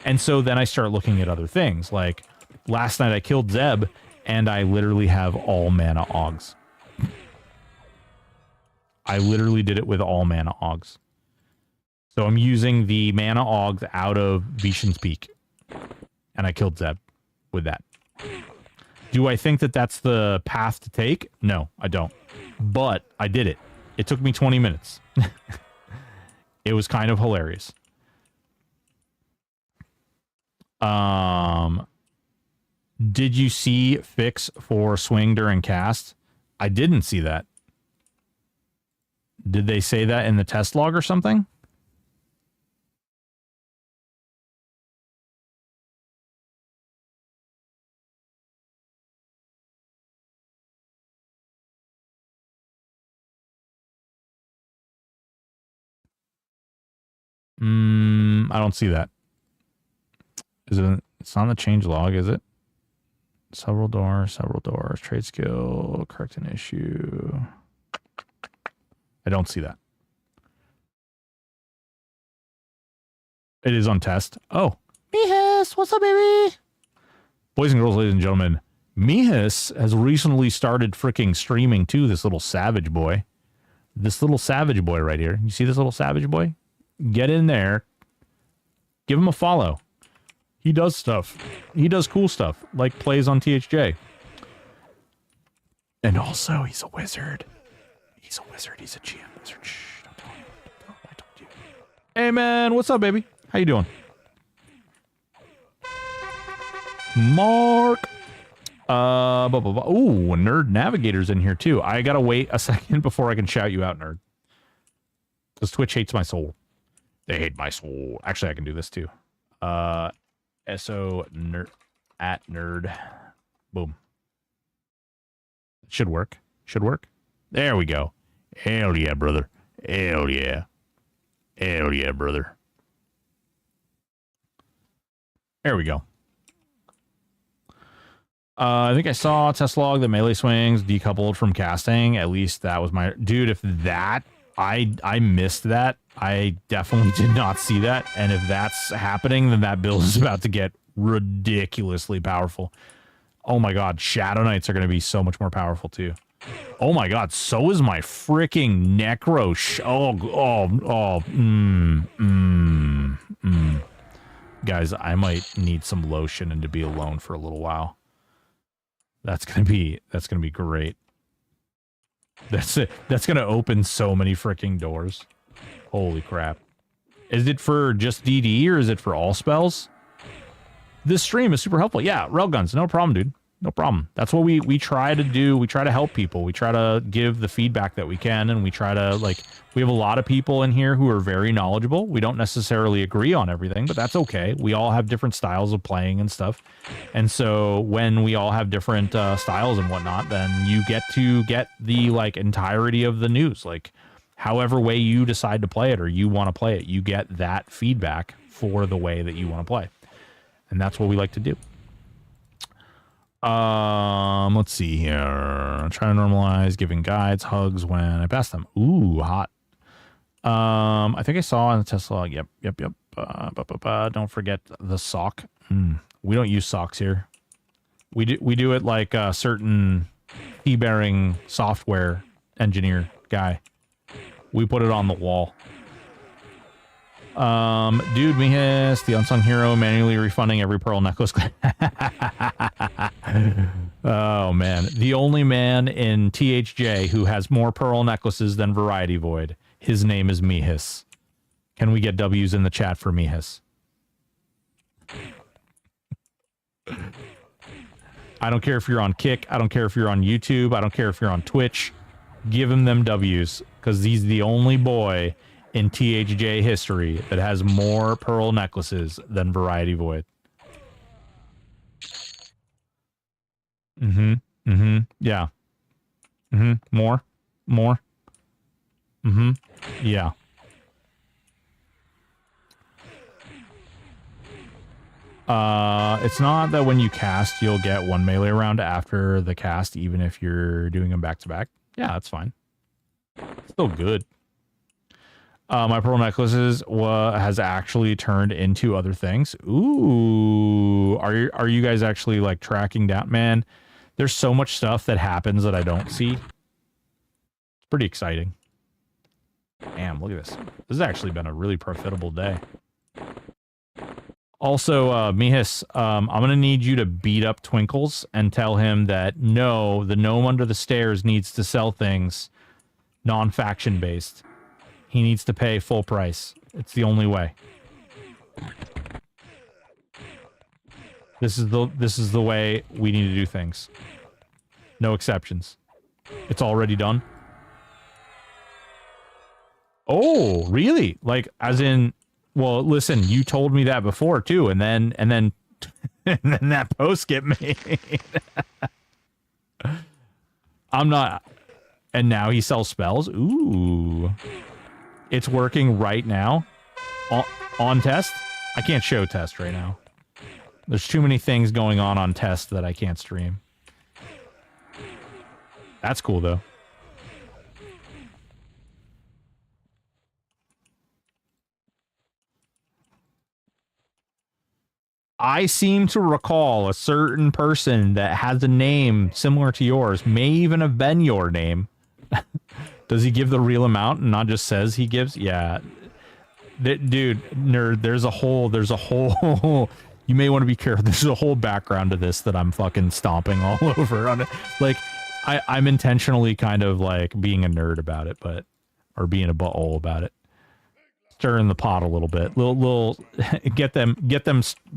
And so then I start looking at other things. Like last night I killed Zeb, and I literally have all mana Augs. I literally did it with all mana Augs. So I'm using the mana Augs out of Vishan's Peak. And I killed Zeb with that. Do I think that that's the path to take? No, I don't. But I did it. It took me 20 minutes. It was kind of hilarious. Did you see fix for swing during cast? I didn't see that. Did they say that in the test log or something? I don't see that. Is it? It's not in the change log, is it? Several doors, trade skill, correct an issue. I don't see that. It is on test. Oh, Mihis, what's up, baby? Boys and girls, ladies and gentlemen, Mihis has recently started freaking streaming too. This little savage boy. This little savage boy right here. You see this little savage boy? Get in there. Give him a follow. He does stuff. He does cool stuff, like plays on THJ. And also, he's a wizard. He's a wizard. He's a GM wizard. Shh, don't tell him. I told you. Hey, man. What's up, baby? How you doing? Mark. Ooh, Nerd Navigator's in here, too. I gotta wait a second before I can shout you out, Nerd. Because Twitch hates my soul. They hate my soul. Actually, I can do this, too. SO nerd at nerd. Boom. Should work. Should work. There we go. Hell yeah, brother. Hell yeah. Hell yeah, brother. There we go. I think I saw a test log that melee swings decoupled from casting. At least that was my... Dude, if that... I missed that. I definitely did not see that. And if that's happening, then that build is about to get ridiculously powerful. Oh my god, Shadow Knights are going to be so much more powerful too. Oh my god, so is my freaking Necro. Guys, I might need some lotion and to be alone for a little while. That's gonna be great. That's it. That's gonna open so many freaking doors. Holy crap. Is it for just DD or is it for all spells? This stream is super helpful. Yeah, railguns, no problem, dude. No problem. That's what we try to do. We try to help people. We try to give the feedback that we can, and we try to, like, we have a lot of people in here who are very knowledgeable. We don't necessarily agree on everything, but that's okay. We all have different styles of playing and stuff. And so when we all have different styles and whatnot, then you get to get the, like, entirety of the news. Like, however way you decide to play it or you want to play it, you get that feedback for the way that you want to play. And that's what we like to do. Let's see here. I'm trying to normalize giving guides, hugs when I pass them. Ooh, hot. I think I saw on the test log. Yep. Don't forget the sock. We don't use socks here. We do it like a certain fee-bearing software engineer guy. We put it on the wall. Dude, Mihis, the unsung hero, manually refunding every pearl necklace. Oh, man. The only man in THJ who has more pearl necklaces than Variety Void. His name is Mihis. Can we get W's in the chat for Mihis? I don't care if you're on Kick. I don't care if you're on YouTube. I don't care if you're on Twitch. Give him them W's, because he's the only boy in THJ history that has more pearl necklaces than Variety Void. Mm-hmm. Mm-hmm. Yeah. Mm-hmm. More. More. Mm-hmm. Yeah. It's not that when you cast, you'll get one melee round after the cast, even if you're doing them back to back. Yeah, that's fine. Still good. My pearl necklaces has actually turned into other things. Ooh, are you guys actually like tracking down? Man, there's so much stuff that happens that I don't see. It's pretty exciting. Damn, look at this. This has actually been a really profitable day. Also, Mihis, I'm going to need you to beat up Twinkles and tell him that, no, the gnome under the stairs needs to sell things non-faction based. He needs to pay full price. It's the only way. This is the way we need to do things. No exceptions. It's already done. Oh, really? Like, as in... Well, listen, you told me that before too, and then and then that post get made. I'm not. And now he sells spells. Ooh, it's working right now. On test, I can't show test right now. There's too many things going on test that I can't stream. That's cool though. I seem to recall a certain person that has a name similar to yours, may even have been your name. Does he give the real amount and not just says he gives? Yeah. Dude, nerd, there's a whole, you may want to be careful. There's a whole background to this that I'm fucking stomping all over on it. Like, I'm intentionally kind of like being a nerd about it, or being a butthole about it. Stir in the pot a little bit. Little get them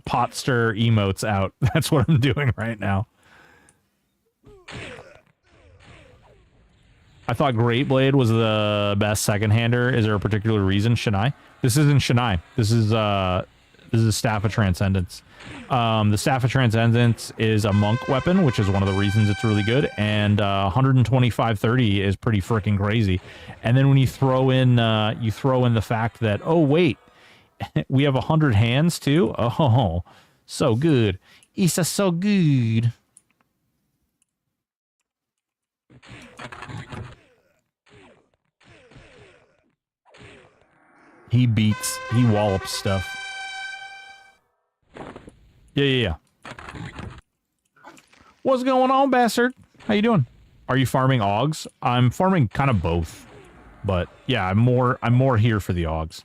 pot stir emotes out. That's what I'm doing right now. I thought Great Blade was the best second-hander. Is there a particular reason? Shanai? This isn't Shanai. This is Staff of Transcendence. The Staff of Transcendence is a monk weapon, which is one of the reasons it's really good, and 125/30 is pretty freaking crazy. And then when you throw in the fact that, oh wait, we have 100 hands too. Oh, so good. It's so good. He wallops stuff. Yeah. What's going on, bastard? How you doing? Are you farming Augs? I'm farming kind of both. But yeah, I'm more here for the Augs.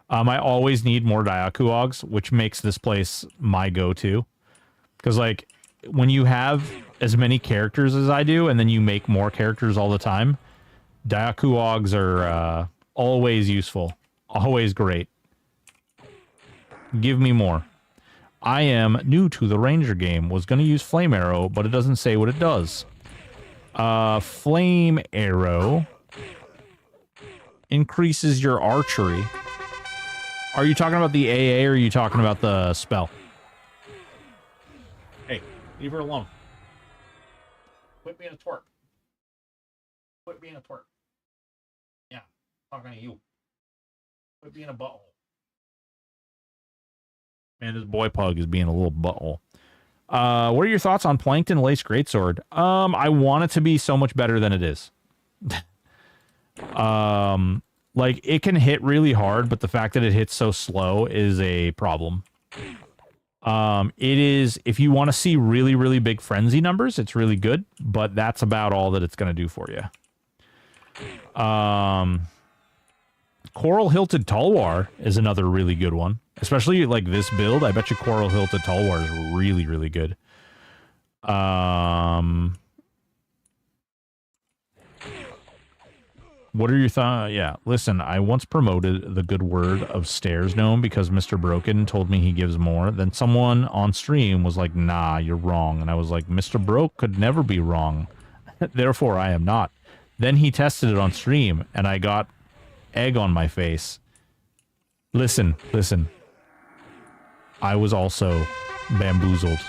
I always need more Daiaku Augs, which makes this place my go-to. Because like when you have as many characters as I do, and then you make more characters all the time, Daiaku Augs are always useful. Always great. Give me more. I am new to the Ranger game. Was going to use Flame Arrow, but it doesn't say what it does. Flame Arrow increases your archery. Are you talking about the AA or are you talking about the spell? Hey, leave her alone. Quit being a twerp. Quit being a twerp. Yeah, talking to you. Quit being a butthole. Man, this boy pug is being a little butthole. What are your thoughts on Plankton Lace Greatsword? I want it to be so much better than it is. Like, it can hit really hard, but the fact that it hits so slow is a problem. It is, if you want to see really, really big frenzy numbers, it's really good, but that's about all that it's going to do for you. Coral Hilted Talwar is another really good one. Especially, like, this build, I bet you Coral Hilted Talwar is really, really good. What are your thoughts? Yeah, listen, I once promoted the good word of stairs gnome because Mr. Broken told me he gives more. Then someone on stream was like, nah, you're wrong. And I was like, Mr. Broke could never be wrong. Therefore, I am not. Then he tested it on stream, and I got egg on my face. Listen. I was also bamboozled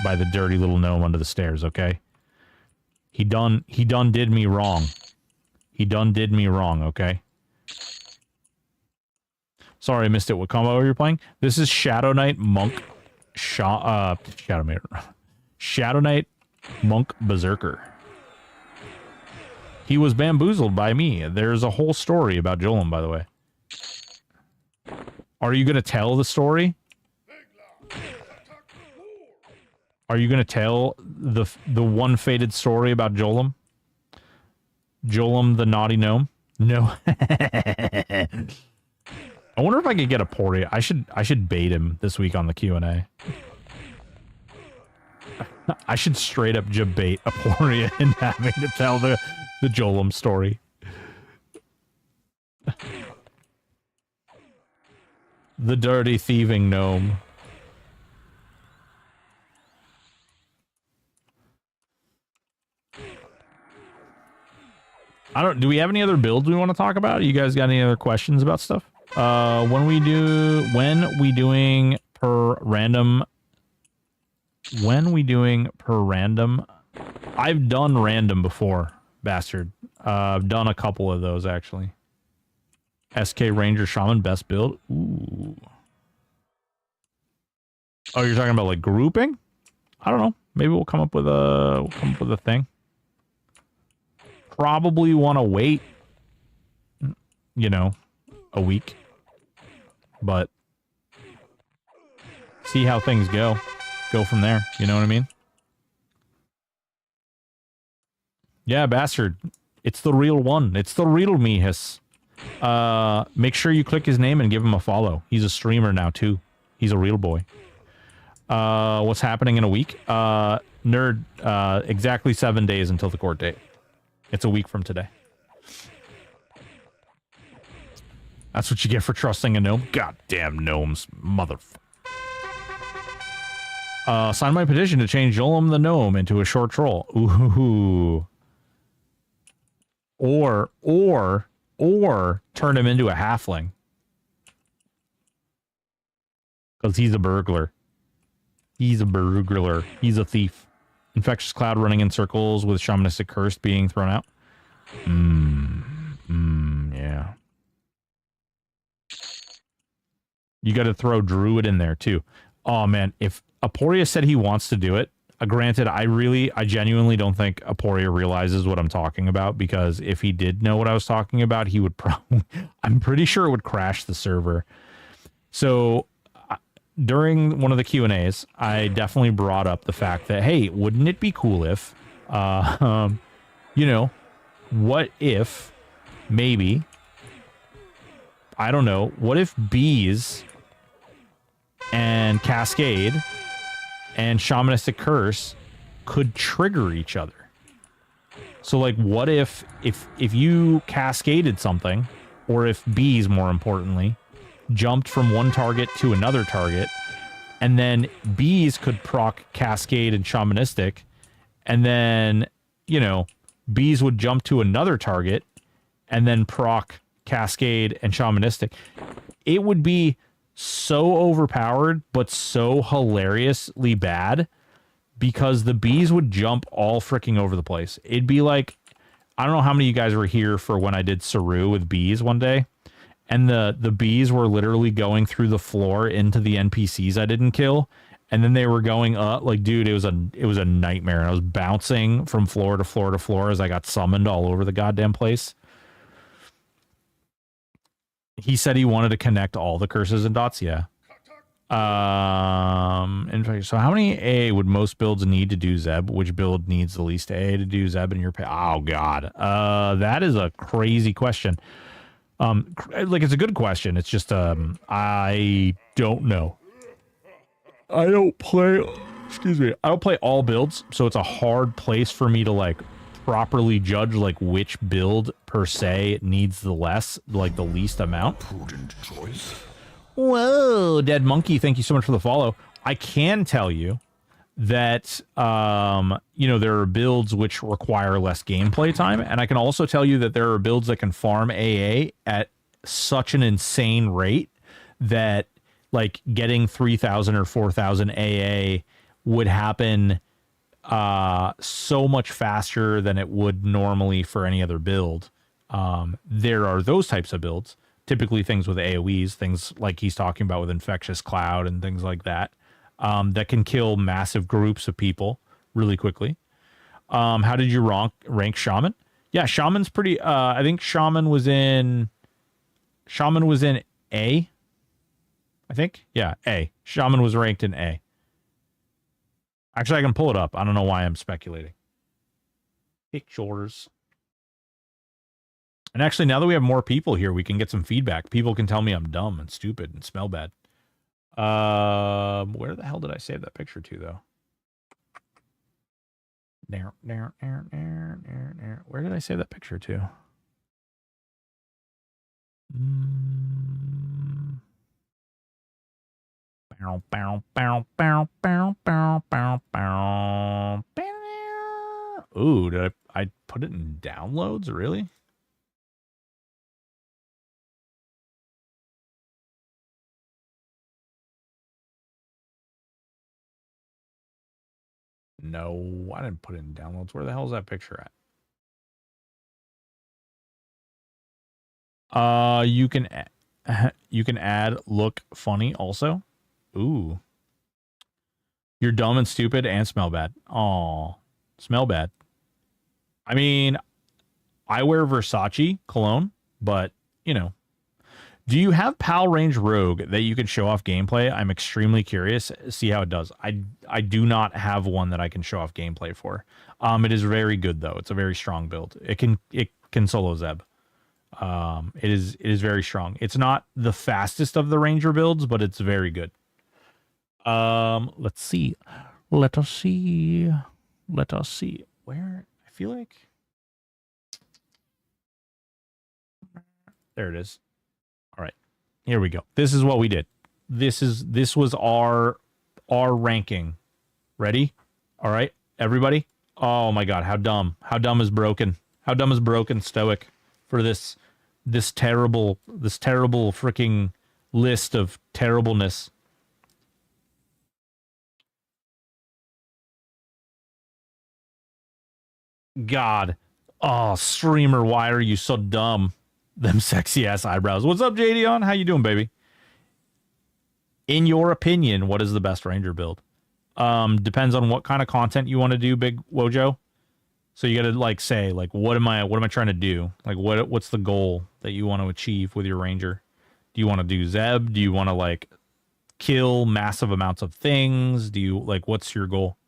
by the dirty little gnome under the stairs, okay? He done did me wrong. He done did me wrong, okay? Sorry, I missed it. What combo are you playing? This is Shadow Knight Monk Shadow Knight Monk Berserker. He was bamboozled by me. There's a whole story about Jolem, by the way. Are you going to tell the story? Are you going to tell the one faded story about Jolem? Jolem the naughty gnome? No. I wonder if I could get a Poria. I should bait him this week on the Q&A. I should straight up debate a Poria and having to tell the Jolem story. The dirty thieving gnome. Do we have any other builds we want to talk about? You guys got any other questions about stuff? When we doing per random? I've done random before, bastard. I've done a couple of those actually. SK Ranger Shaman best build. Ooh. Oh, you're talking about like grouping? I don't know. Maybe we'll come up with a thing. Probably want to wait, you know, a week, but see how things go from there. You know what I mean? Yeah, bastard. It's the real one. It's the real Mihis. Make sure you click his name and give him a follow. He's a streamer now too. He's a real boy. What's happening in a week? Nerd, exactly 7 days until the court date. It's a week from today. That's what you get for trusting a gnome. Goddamn gnomes, motherfucker. Sign my petition to change Jolem the gnome into a short troll. Ooh. Or turn him into a halfling. Because he's a burglar. He's a thief. Infectious cloud running in circles with shamanistic curse being thrown out. Yeah. You got to throw druid in there too. Oh man, if Aporia said he wants to do it, granted, I genuinely don't think Aporia realizes what I'm talking about, because if he did know what I was talking about, he would probably, I'm pretty sure it would crash the server. So during one of the Q&As, I definitely brought up the fact that, hey, wouldn't it be cool if, you know, what if maybe, I don't know, what if bees and cascade and shamanistic curse could trigger each other? So like, what if you cascaded something, or if bees, more importantly, jumped from one target to another target, and then bees could proc cascade and shamanistic, and then, you know, bees would jump to another target and then proc cascade and shamanistic. It would be so overpowered, but so hilariously bad, because the bees would jump all freaking over the place. It'd be like, I don't know how many of you guys were here for when I did Saru with bees one day, and the bees were literally going through the floor into the NPCs I didn't kill, and then they were going up, like, dude, it was a nightmare, and I was bouncing from floor to floor to floor as I got summoned all over the goddamn place. He said he wanted to connect all the curses and dots. Yeah. In fact, so how many A would most builds need to do Zeb? Which build needs the least A to do Zeb in your pay? Oh God. That is a crazy question. Like, it's a good question. It's just, I don't know. I don't play all builds, so it's a hard place for me to like properly judge like which build per se needs the least amount. Prudent choice. Whoa, Dead Monkey, thank you so much for the follow. I can tell you that you know, there are builds which require less gameplay time, and I can also tell you that there are builds that can farm AA at such an insane rate that like getting 3,000 or 4,000 AA would happen so much faster than it would normally for any other build. There are those types of builds, typically things with AoEs, things like he's talking about with Infectious Cloud and things like that, that can kill massive groups of people really quickly. How did you rank Shaman? Yeah, Shaman's pretty, I think Shaman was in A, I think. Yeah, A. Shaman was ranked in A. Actually, I can pull it up. I don't know why I'm speculating. Pictures. And actually, now that we have more people here, we can get some feedback. People can tell me I'm dumb and stupid and smell bad. Where the hell did I save that picture to, though? Where did I save that picture to? Ooh, did I put it in downloads? Really? No, I didn't put it in downloads. Where the hell is that picture at? You can add look funny also. Ooh. You're dumb and stupid and smell bad. Aw, smell bad. I mean, I wear Versace cologne, but, you know. Do you have PAL Range Rogue that you can show off gameplay? I'm extremely curious. See how it does. I do not have one that I can show off gameplay for. It is very good, though. It's a very strong build. It can solo Zeb. It is very strong. It's not the fastest of the Ranger builds, but it's very good. Let's see. Let us see. Where? I feel like there it is. All right. Here we go. This is what we did. This was our ranking. Ready? All right, everybody. Oh my god, how dumb. How dumb is broken? How dumb is broken Stoic for this terrible freaking list of terribleness. God. Oh, streamer, why are you so dumb? Them sexy ass eyebrows. What's up, Jadion? How you doing, baby? In your opinion, what is the best Ranger build? Depends on what kind of content you want to do, Big Wojo. So you got to like say like, what am I trying to do? Like what's the goal that you want to achieve with your Ranger? Do you want to do Zeb? Do you want to like kill massive amounts of things? Do you like, what's your goal?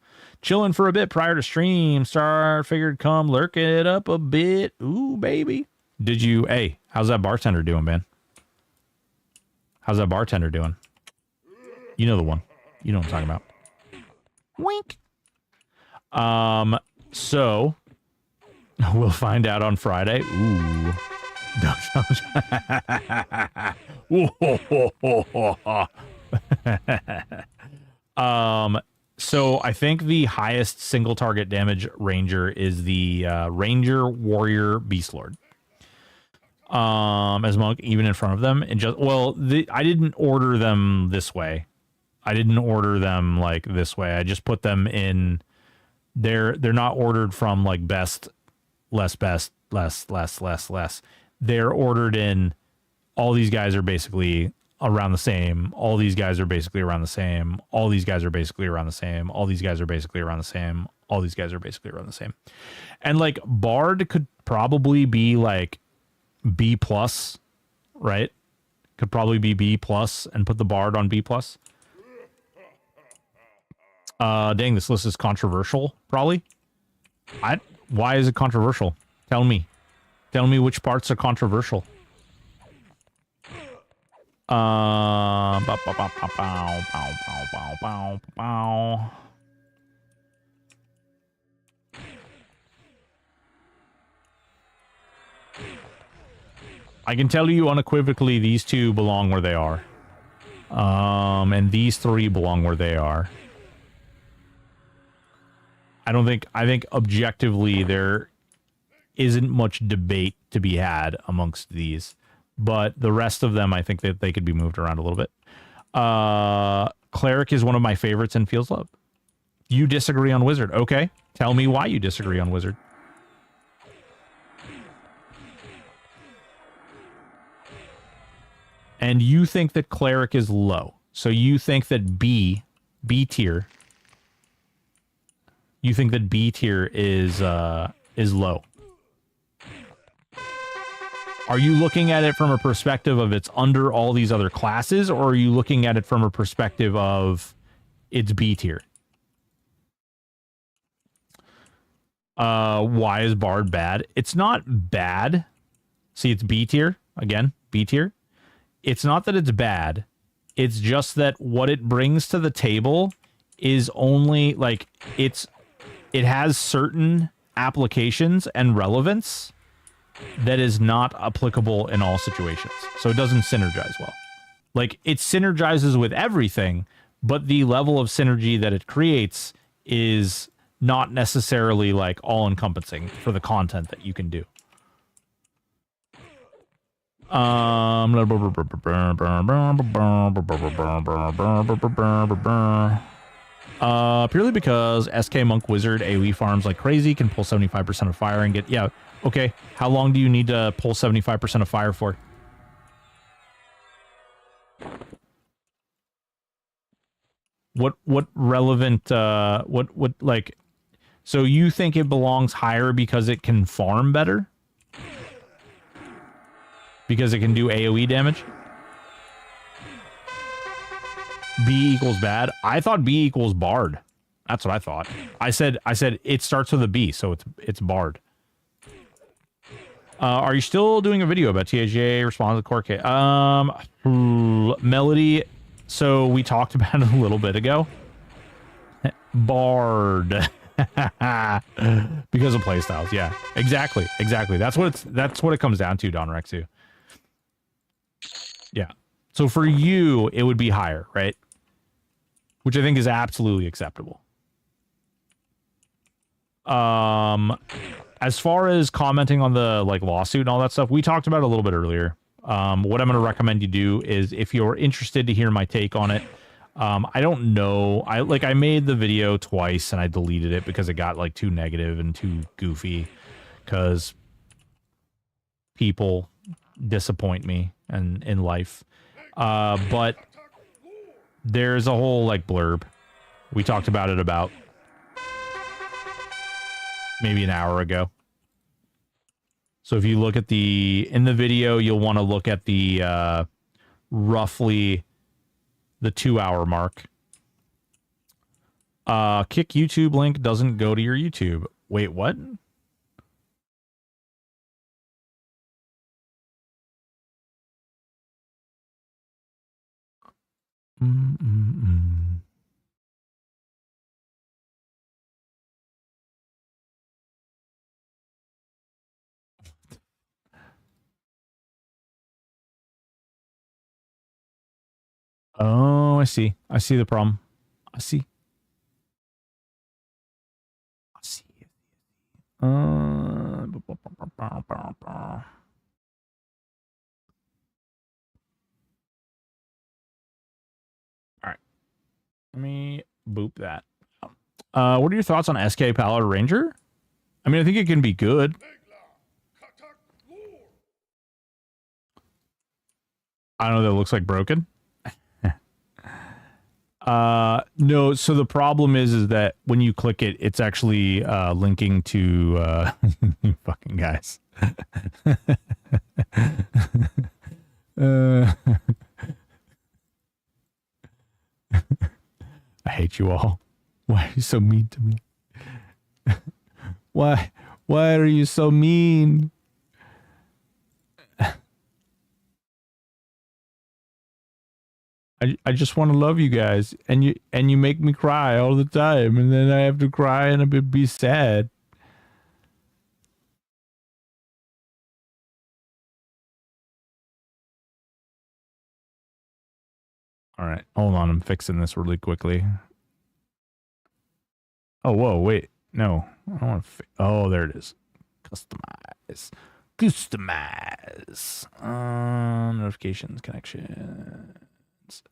Chilling for a bit prior to stream. Figured come lurk it up a bit. Ooh, baby. Did you, hey, how's that bartender doing, man? How's that bartender doing? You know the one. You know what I'm talking about. Wink. So we'll find out on Friday. Ooh. So I think the highest single target damage Ranger is the Ranger Warrior Beast Lord. As monk, even in front of them, and just I didn't order them this way. I didn't order them like this way. I just put them in. They're not ordered from like best, less best, less. They're ordered in. All these guys are basically around the same. All these guys are basically around the same. All these guys are basically around the same. All these guys are basically around the same. All these guys are basically around the same. And like Bard could probably be like B plus, right? Could probably be B plus and put the Bard on B plus. Dang, this list is controversial, probably. Why is it controversial? Tell me which parts are controversial. I can tell you unequivocally these two belong where they are. And these three belong where they are. I think objectively there isn't much debate to be had amongst these. But the rest of them, I think that they could be moved around a little bit. Cleric is one of my favorites in Fields Love. You disagree on Wizard. Okay. Tell me why you disagree on Wizard. And you think that Cleric is low. So you think that B tier. You think that B tier is low. Are you looking at it from a perspective of it's under all these other classes, or are you looking at it from a perspective of it's B tier? Why is Bard bad? It's not bad. See, it's B tier. Again, B tier. It's not that it's bad. It's just that what it brings to the table is only, like, it has certain applications and relevance that is not applicable in all situations. So it doesn't synergize well. Like, it synergizes with everything, but the level of synergy that it creates is not necessarily, like, all-encompassing for the content that you can do. Purely because SK Monk Wizard AoE farms like crazy, can pull 75% of fire and get... Yeah, okay. How long do you need to pull 75% of fire for? What relevant... What like... So you think it belongs higher because it can farm better? Because it can do AoE damage? B equals bad? I thought B equals Bard. That's what I thought. I said it starts with a B, so it's Bard. Are you still doing a video about THJ response to court case? Melody, so we talked about it a little bit ago. Bard. Because of playstyles, yeah. Exactly. That's what it comes down to, Don Rexu. Yeah. So for you, it would be higher, right? Which I think is absolutely acceptable. As far as commenting on the lawsuit and all that stuff, we talked about it a little bit earlier. What I'm going to recommend you do is, if you're interested to hear my take on it, I don't know. I made the video twice and I deleted it because it got too negative and too goofy, because people disappoint me in life. But there's a whole blurb. We talked about it about maybe an hour ago. So if you look at in the video, you'll want to look at the roughly the 2-hour mark. Kick YouTube link doesn't go to your YouTube. Wait, what? Oh, I see. I see the problem. I see. All right. Let me boop that. What are your thoughts on SK Paladin Ranger? I mean, I think it can be good. I don't know, that looks like broken. No, so the problem is that when you click it, it's actually linking to you fucking guys. I hate you all. Why are you so mean to me? Why are you so mean? I just want to love you guys, and you make me cry all the time, and then I have to cry and be sad. All right, hold on. I'm fixing this really quickly. Oh, whoa, wait. No, I don't want to. Oh, there it is. Customize. Customize. Notifications, connections.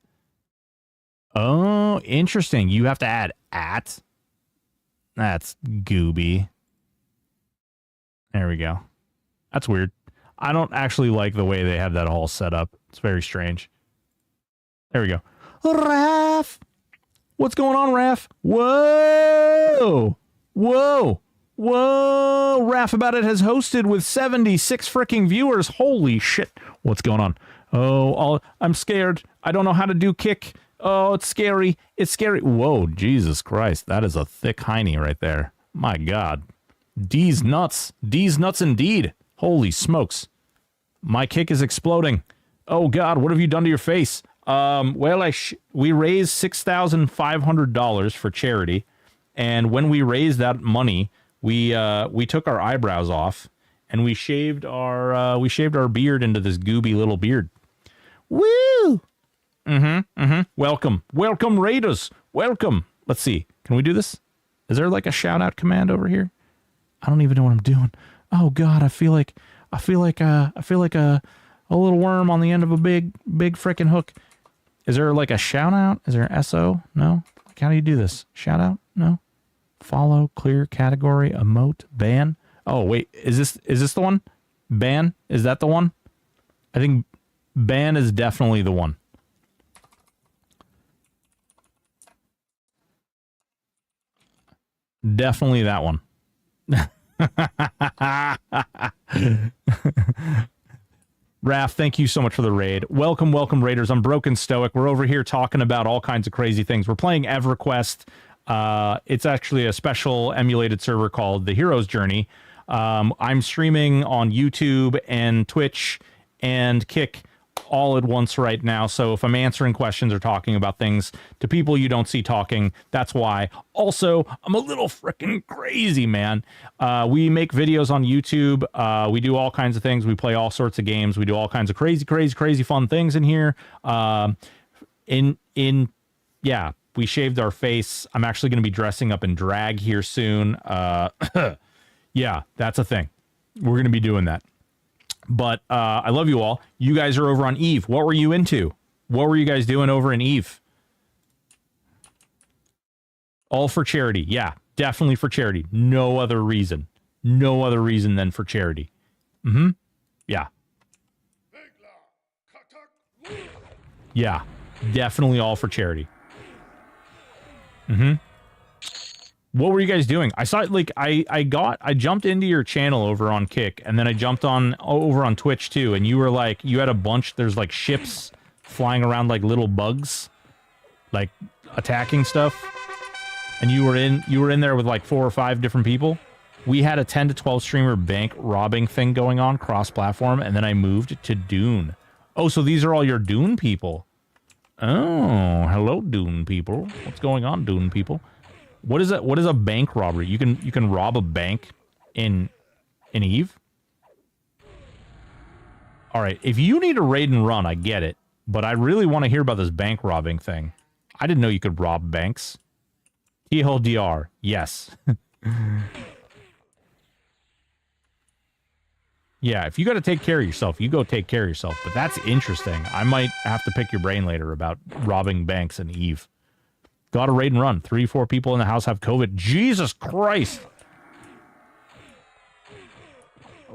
Oh, interesting. You have to add at. That's gooby. There we go. That's weird. I don't actually like the way they have that all set up. It's very strange. There we go. Raph! What's going on, Raph? Whoa! Whoa! Whoa! Raph About It has hosted with 76 freaking viewers. Holy shit. What's going on? Oh, I'm scared. I don't know how to do kick. Oh, it's scary. It's scary. Whoa, Jesus Christ. That is a thick hiney right there. My God. D's nuts. D's nuts indeed. Holy smokes. My kick is exploding. Oh, God, what have you done to your face? Well, we raised $6,500 for charity. And when we raised that money, we took our eyebrows off and we shaved our beard into this gooby little beard. Woo! Welcome, Raiders. Welcome. Let's see. Can we do this? Is there like a shout out command over here? I don't even know what I'm doing. Oh God, I feel like a little worm on the end of a big freaking hook. Is there like a shout out? Is there an SO? No. Like, how do you do this? Shout out? No. Follow, clear, category, emote, ban. Oh wait, is this the one? Ban? Is that the one? I think ban is definitely the one. Definitely that one. Raph, thank you so much for the raid. Welcome, Raiders. I'm Broken Stoic. We're over here talking about all kinds of crazy things. We're playing EverQuest. It's actually a special emulated server called The Hero's Journey. I'm streaming on YouTube and Twitch and Kick all at once right now. So if I'm answering questions or talking about things to people you don't see talking, that's why. Also, I'm a little freaking crazy, man. We make videos on YouTube. We do all kinds of things. We play all sorts of games. We do all kinds of crazy fun things in here. Yeah, we shaved our face. I'm actually going to be dressing up in drag here soon. Yeah, that's a thing. We're going to be doing that. But I love you all. You guys are over on Eve. What were you into? What were you guys doing over in Eve? All for charity. Yeah, definitely for charity. No other reason. No other reason than for charity. Yeah. Yeah, definitely all for charity. What were you guys doing? I saw it, like, I jumped into your channel over on Kick, and then I jumped over on Twitch too, and you were like, you had a bunch, there's like ships flying around like little bugs, like attacking stuff, and you were in there with like 4 or 5 different people. We had a 10 to 12 streamer bank robbing thing going on cross-platform, and then I moved to Dune. Oh, so these are all your Dune people. Oh, hello, Dune people. What's going on, Dune people? What is a bank robbery? You can rob a bank in Eve? All right, if you need a raid and run, I get it, but I really want to hear about this bank robbing thing. I didn't know you could rob banks. TLDR, yes. Yeah, if you got to take care of yourself, you go take care of yourself, but that's interesting. I might have to pick your brain later about robbing banks in Eve. Got a raid and run. 3, 4 people in the house have COVID. Jesus Christ.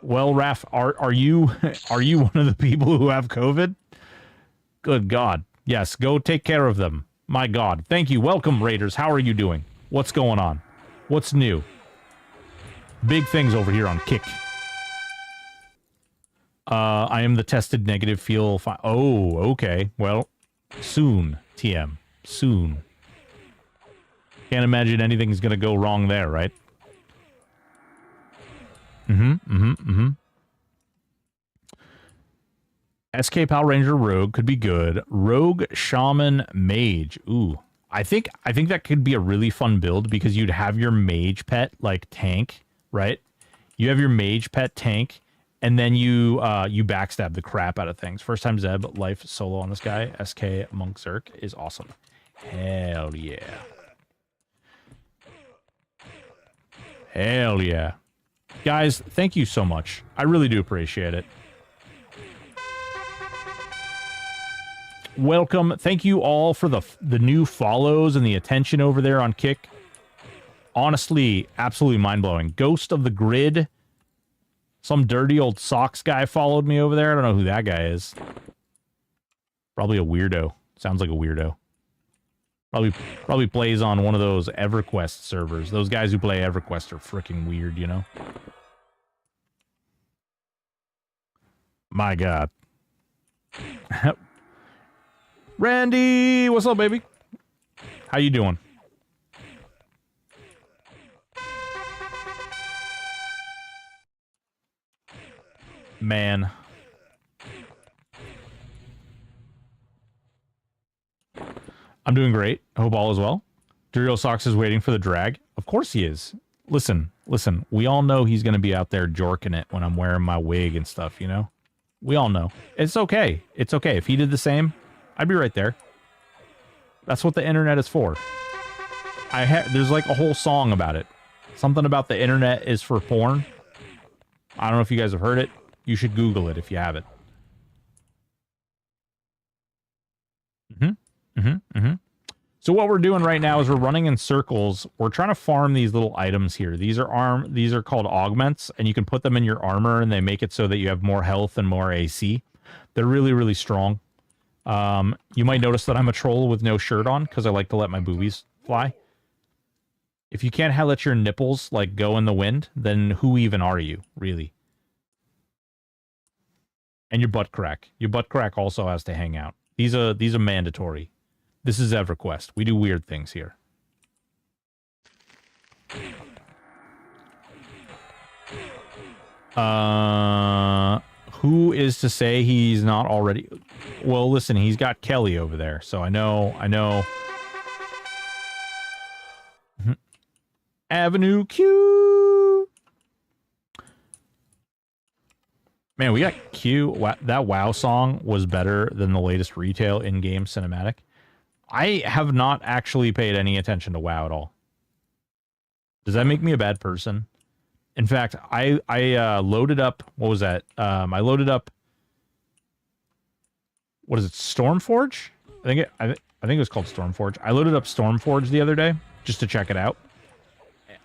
Well, Raph, are you one of the people who have COVID? Good God. Yes, go take care of them. My God. Thank you. Welcome, Raiders. How are you doing? What's going on? What's new? Big things over here on Kick. I am the tested negative feel fine. Oh, okay. Well, soon, TM. Soon. Can't imagine anything's going to go wrong there, right? SK Power Ranger Rogue could be good. Rogue Shaman Mage. Ooh. I think that could be a really fun build because you'd have your mage pet like tank, right? You have your mage pet tank and then you backstab the crap out of things. First time Zeb life solo on this guy, SK Monk Zerk, is awesome. Hell yeah. Hell yeah. Guys, thank you so much. I really do appreciate it. Welcome. Thank you all for the new follows and the attention over there on Kick. Honestly, absolutely mind-blowing. Ghost of the Grid. Some dirty old socks guy followed me over there. I don't know who that guy is. Probably a weirdo. Sounds like a weirdo. Probably plays on one of those EverQuest servers. Those guys who play EverQuest are freaking weird, you know? My God. Randy, what's up, baby? How you doing? Man. I'm doing great. I hope all is well. Dirty Old Socks is waiting for the drag. Of course he is. Listen. We all know he's going to be out there jorking it when I'm wearing my wig and stuff, you know? We all know. It's okay. It's okay. If he did the same, I'd be right there. That's what the internet is for. There's like a whole song about it. Something about the internet is for porn. I don't know if you guys have heard it. You should Google it if you haven't. So what we're doing right now is we're running in circles. We're trying to farm these little items here. These are called augments, and you can put them in your armor, and they make it so that you have more health and more AC. They're really, really strong. You might notice that I'm a troll with no shirt on because I like to let my boobies fly. If you can't let your nipples like go in the wind, then who even are you, really? And your butt crack. Your butt crack also has to hang out. These are mandatory. This is EverQuest. We do weird things here. Who is to say he's not already? Well, listen, he's got Kelly over there, so I know. Avenue Q. Man, we got Q. That WoW song was better than the latest retail in-game cinematic. I have not actually paid any attention to WoW at all. Does that make me a bad person? In fact, I loaded up, what was that? I loaded up, what is it, Stormforge? I think it was called Stormforge. I loaded up Stormforge the other day just to check it out.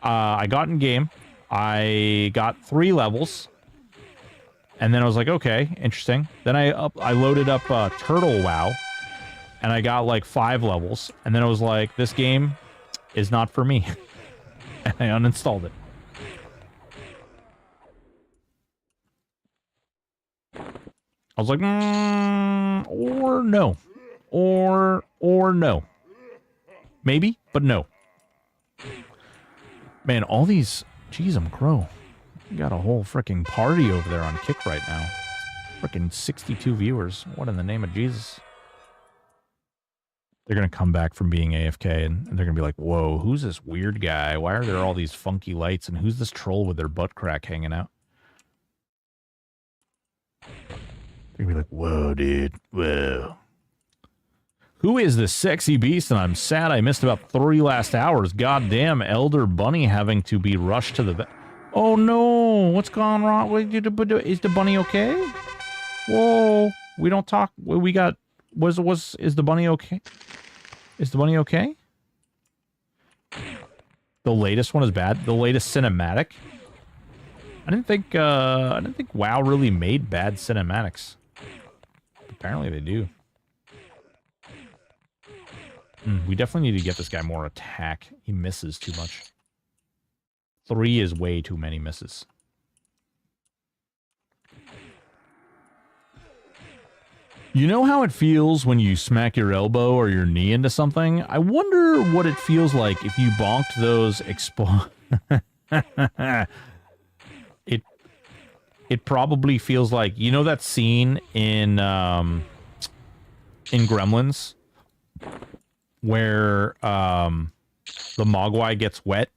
I got in game. I got 3 levels. And then I was like, okay, interesting. Then I loaded up Turtle WoW. And I got like 5 levels. And then I was like, this game is not for me. And I uninstalled it. I was like, or no. Or no. Maybe, but no. Man, all these... Jeez, I'm crow. You got a whole freaking party over there on Kick right now. Freaking 62 viewers. What in the name of Jesus? They're going to come back from being AFK, and they're going to be like, whoa, who's this weird guy? Why are there all these funky lights? And who's this troll with their butt crack hanging out? They're going to be like, whoa, dude. Whoa. Who is this sexy beast? And I'm sad I missed about 3 last hours. Goddamn, Elder Bunny having to be rushed to the... Oh, no. What's gone wrong? Is the bunny okay? Whoa. We don't talk... We got... Is the bunny okay? Is the bunny okay? The latest one is bad. The latest cinematic. I didn't think WoW really made bad cinematics. Apparently they do. We definitely need to get this guy more attack. He misses too much. 3 is way too many misses. You know how it feels when you smack your elbow or your knee into something? I wonder what it feels like if you bonked those It probably feels like, you know that scene in Gremlins where the Mogwai gets wet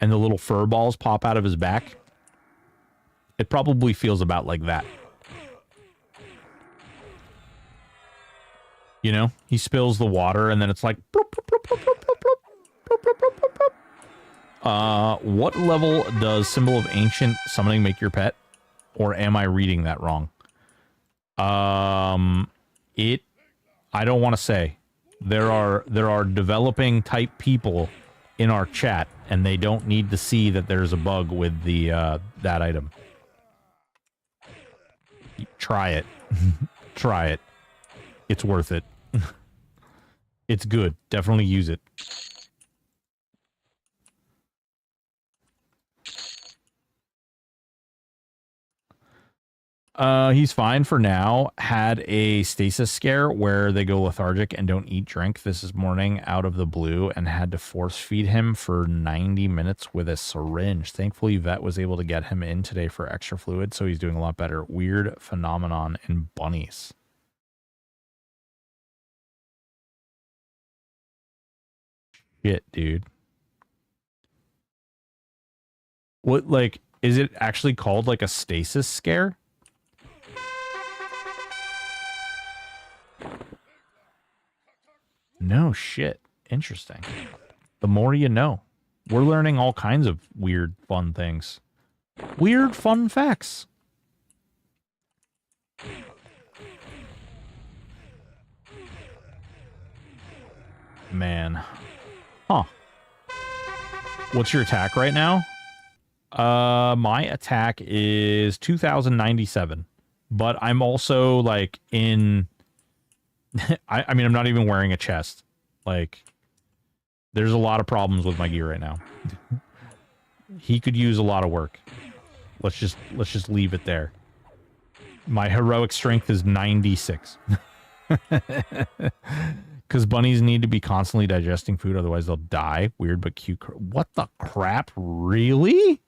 and the little fur balls pop out of his back? It probably feels about like that. You know, he spills the water and then it's like... bloop, bloop, bloop, bloop, bloop, bloop, bloop, bloop, bloop, bloop, bloop. What level does Symbol of Ancient Summoning make your pet? Or am I reading that wrong? I don't want to say. There are developing type people in our chat, and they don't need to see that there's a bug with the that item. Try it. Try it. It's worth it. It's good. Definitely use it. He's fine for now. Had a stasis scare where they go lethargic and don't eat drink this morning out of the blue and had to force feed him for 90 minutes with a syringe. Thankfully, vet was able to get him in today for extra fluid, so he's doing a lot better. Weird phenomenon in bunnies. Shit, dude. What, like, is it actually called like a stasis scare? No shit. Interesting. The more you know. We're learning all kinds of weird, fun things. Weird, fun facts. Man. Huh. What's your attack right now? My attack is 2097. But I'm also, like, in... I mean, I'm not even wearing a chest. Like, there's a lot of problems with my gear right now. He could use a lot of work. Let's just leave it there. My heroic strength is 96. Because bunnies need to be constantly digesting food, otherwise they'll die. Weird but cute. What the crap? Really?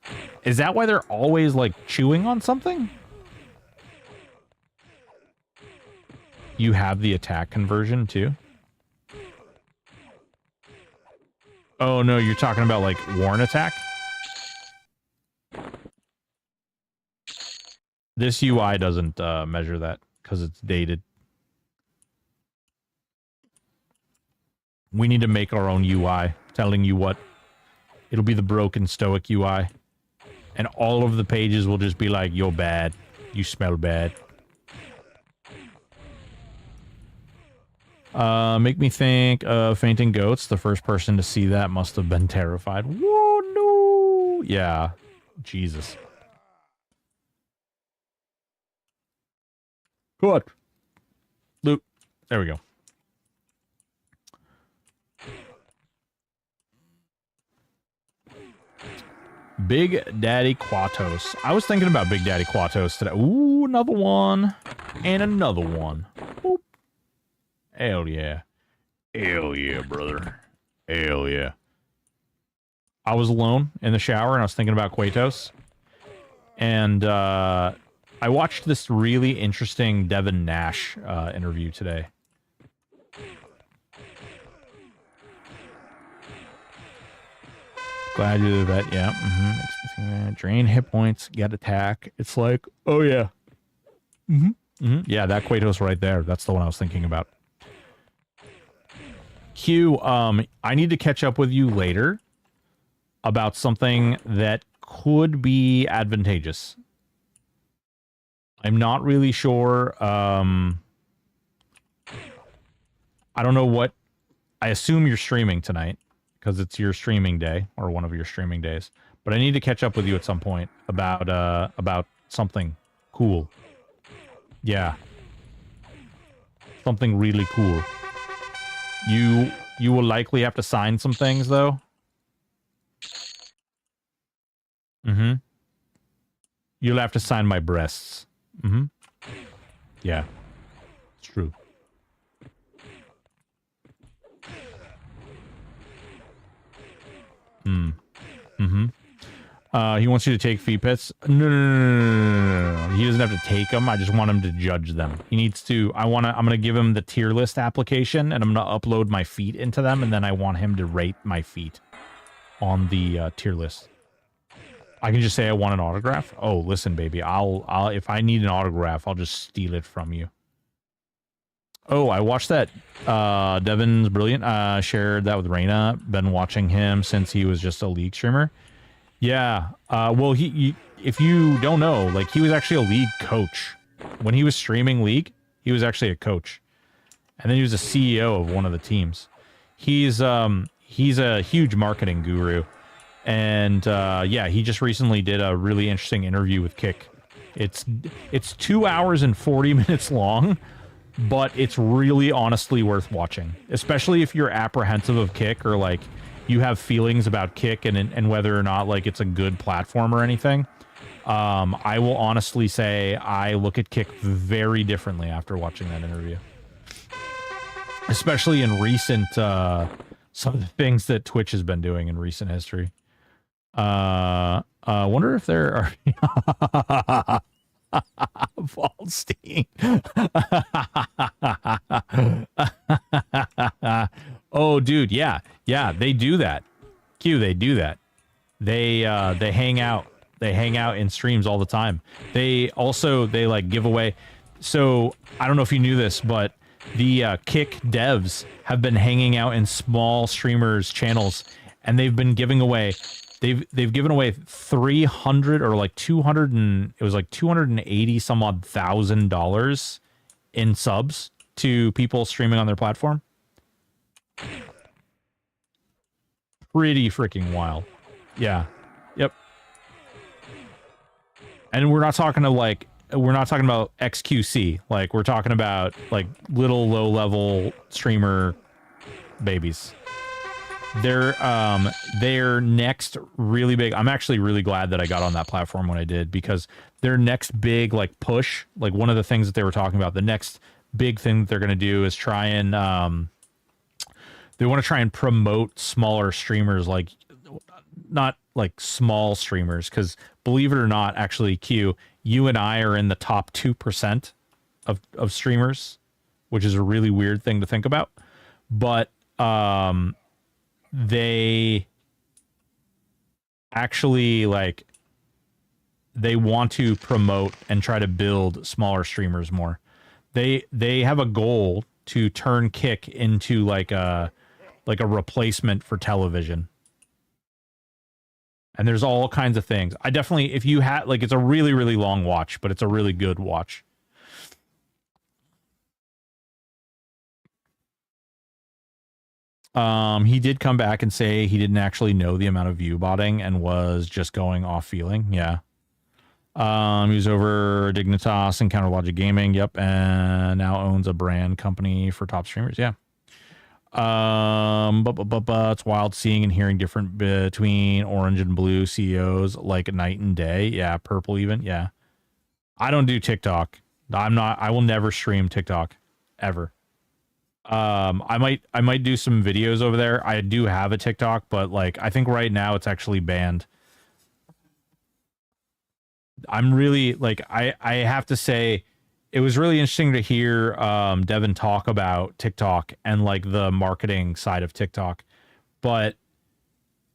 Is that why they're always, like, chewing on something? You have the attack conversion, too? Oh, no, you're talking about, like, Warren attack? This UI doesn't measure that, because it's dated. We need to make our own UI, telling you what. It'll be the broken Stoic UI. And all of the pages will just be like, you're bad. You smell bad. Make me think of fainting goats. The first person to see that must have been terrified. Whoa, no. Yeah. Jesus. Good. Loot. There we go. Big Daddy Quatos. I was thinking about Big Daddy Quatos today. Ooh, another one. And another one. Boop. Hell yeah. Hell yeah, brother. Hell yeah. I was alone in the shower and I was thinking about Quatos. And I watched this really interesting Devin Nash interview today. Glad you're the vet, yeah. Drain hit points, get attack. It's like, oh yeah. Yeah, that Quatos right there. That's the one I was thinking about. Q, I need to catch up with you later about something that could be advantageous. I'm not really sure. I don't know what... I assume you're streaming tonight, because it's your streaming day, or one of your streaming days. But I need to catch up with you at some point about something cool. Yeah. Something really cool. You will likely have to sign some things, though. You'll have to sign my breasts. Yeah. It's true. He wants you to take feet pits. No. He doesn't have to take them. I just want him to judge them. He needs to... I'm going to give him the tier list application, and I'm going to upload my feet into them, and then I want him to rate my feet on the tier list. I can just say I want an autograph. Oh, listen, baby. I'll if I need an autograph, I'll just steal it from you. Oh, I watched that. Devin's brilliant. Shared that with Reyna. Been watching him since he was just a League streamer. Yeah. Well, he if you don't know, like he was actually a League coach. When he was streaming League, he was actually a coach. And then he was a CEO of one of the teams. He's a huge marketing guru. And yeah, he just recently did a really interesting interview with Kick. It's 2 hours and 40 minutes long, but it's really honestly worth watching, especially if you're apprehensive of Kick or like you have feelings about Kick and whether or not like it's a good platform or anything. I will honestly say I look at Kick very differently after watching that interview, especially in recent some of the things that Twitch has been doing in recent history. Wonder if there are Waldstein. Oh, dude, yeah, they do that. Q, they do that. They hang out. They hang out in streams all the time. They like give away. So I don't know if you knew this, but the Kick devs have been hanging out in small streamers' channels, and they've been giving away. They've given away 300 or like 200 and it was like 280 some odd $1,000 in subs to people streaming on their platform. Pretty freaking wild. Yeah. Yep. And we're not talking about XQC. Like we're talking about like little low level streamer babies. Their next really big, I'm actually really glad that I got on that platform when I did, because their next big like push, like one of the things that they were talking about, the next big thing that they're going to do is try and they want to try and promote smaller streamers, like not like small streamers, because believe it or not, actually, Q, you and I are in the top 2% of streamers, which is a really weird thing to think about. But they actually like they want to promote and try to build smaller streamers more. They have a goal to turn Kick into like a replacement for television. And there's all kinds of things. I definitely, if you had like, it's a really, really long watch, but it's a really good watch. He did come back and say he didn't actually know the amount of view botting and was just going off feeling. Yeah. He was over Dignitas and Counterlogic Gaming. Yep. And now owns a brand company for top streamers. Yeah. But it's wild seeing and hearing different between orange and blue CEOs like night and day. Yeah. Purple even. Yeah. I don't do TikTok. I will never stream TikTok ever. I might do some videos over there. I do have a TikTok, but like I think right now it's actually banned. I'm really like I have to say it was really interesting to hear Devin talk about TikTok and like the marketing side of TikTok, but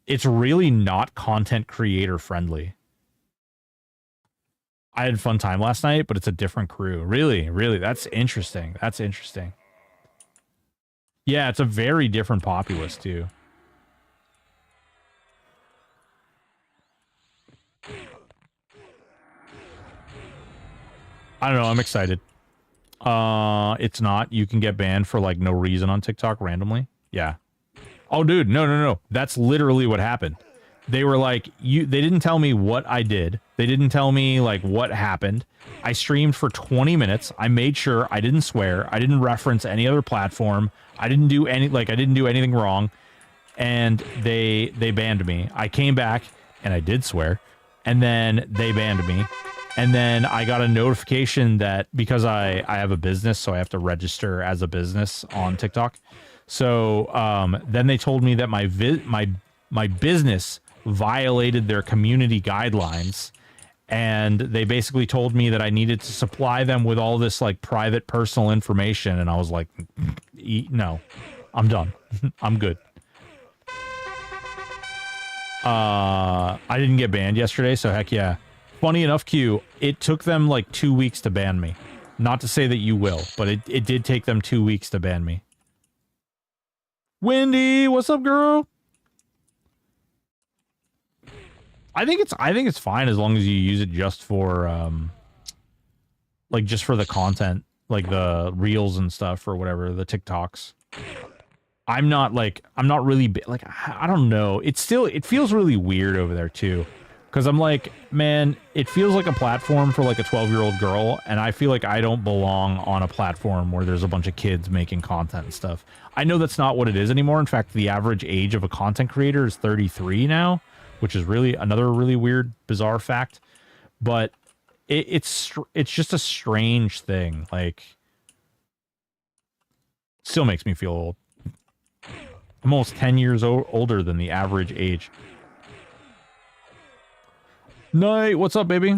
it's really not content creator friendly. I had a fun time last night, but it's a different crew. Really, that's interesting. That's interesting. Yeah, it's a very different populace too. I don't know. I'm excited. It's not. You can get banned for like no reason on TikTok randomly. Yeah. Oh, dude, no. That's literally what happened. They were like, they didn't tell me what I did. They didn't tell me like what happened. I streamed for 20 minutes. I made sure I didn't swear. I didn't reference any other platform. I didn't do anything wrong. And they banned me. I came back and I did swear. And then they banned me. And then I got a notification that because I have a business, so I have to register as a business on TikTok. So then they told me that my business violated their community guidelines, and they basically told me that I needed to supply them with all this like private personal information, and I was like, no, I'm done. I'm good. I didn't get banned yesterday, so heck yeah. Funny enough, Q, it took them like 2 weeks to ban me. Not to say that you will, but it did take them 2 weeks to ban me. Wendy, what's up, girl? I think it's fine as long as you use it just for like just for the content, like the reels and stuff or whatever, the TikToks. I'm not really like, I don't know. It feels really weird over there too. Cause I'm like, man, it feels like a platform for like a 12-year-old girl. And I feel like I don't belong on a platform where there's a bunch of kids making content and stuff. I know that's not what it is anymore. In fact, the average age of a content creator is 33 now, which is really another really weird, bizarre fact. But it's just a strange thing. Like, still makes me feel old. I'm almost 10 years older than the average age. Night, what's up, baby?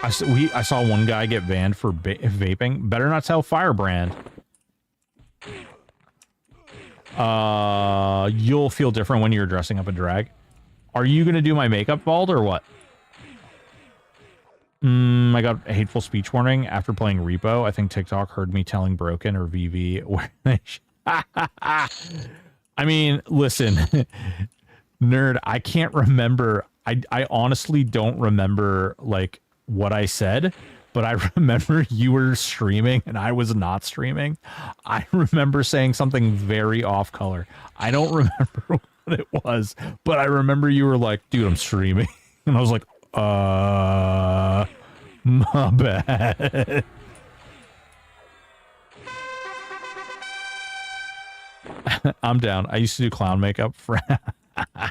I saw one guy get banned for vaping. Better not sell Firebrand. You'll feel different when you're dressing up a drag. Are you gonna do my makeup bald or what? I got a hateful speech warning after playing Repo. I think TikTok heard me telling Broken or VV where they I mean, listen, nerd, I can't remember. I honestly don't remember, like, what I said, but I remember you were streaming and I was not streaming. I remember saying something very off color. I don't remember what it was, but I remember you were like, dude, I'm streaming. And I was like, my bad. I'm down. I used to do clown makeup for...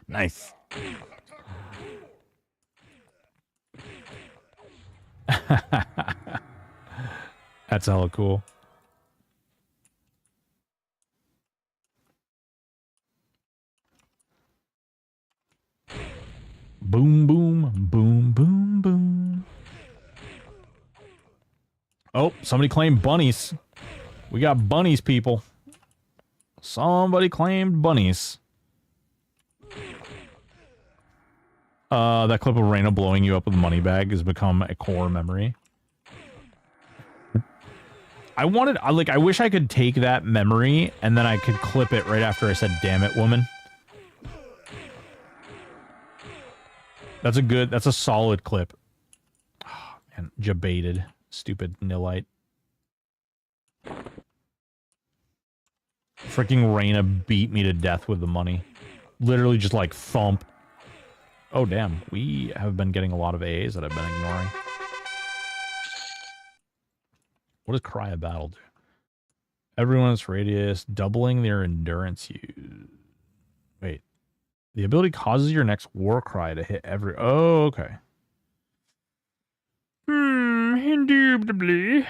Nice. That's hella cool. Boom, boom, boom, boom, boom. Oh, somebody claimed bunnies. We got bunnies, people. Somebody claimed bunnies. That clip of Reyna blowing you up with a money bag has become a core memory. I wish I could take that memory and then I could clip it right after I said, damn it, woman. That's a solid clip. Oh, man, jebaited. Stupid nilite. Freaking Reyna beat me to death with the money. Literally just like thump. Oh, damn. We have been getting a lot of AAs that I've been ignoring. What does Cry a Battle do? Everyone's radius, doubling their endurance use. Wait. The ability causes your next war cry to hit every... Oh, okay. Indubitably.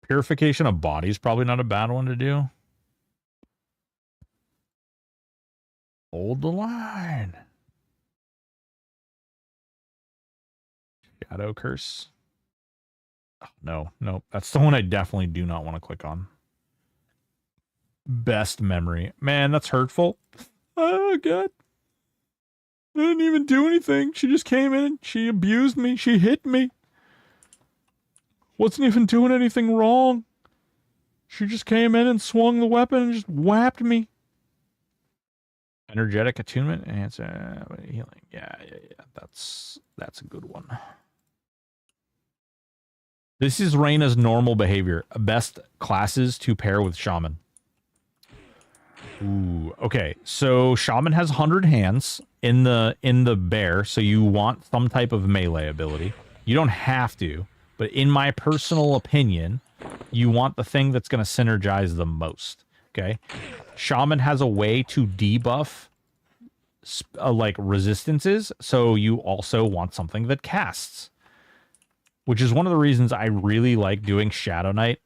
Purification of body is probably not a bad one to do. Hold the line. Shadow Curse. Oh, no. That's the one I definitely do not want to click on. Best memory. Man, that's hurtful. Oh, God. I didn't even do anything. She just came in. She abused me. She hit me. Wasn't even doing anything wrong. She just came in and swung the weapon and just whapped me. Energetic attunement and healing. Yeah. That's a good one. This is Reyna's normal behavior. Best classes to pair with Shaman. Ooh, okay. So Shaman has 100 hands in the bear, so you want some type of melee ability. You don't have to. But in my personal opinion, you want the thing that's going to synergize the most, okay? Shaman has a way to debuff, like, resistances, so you also want something that casts. Which is one of the reasons I really like doing Shadow Knight.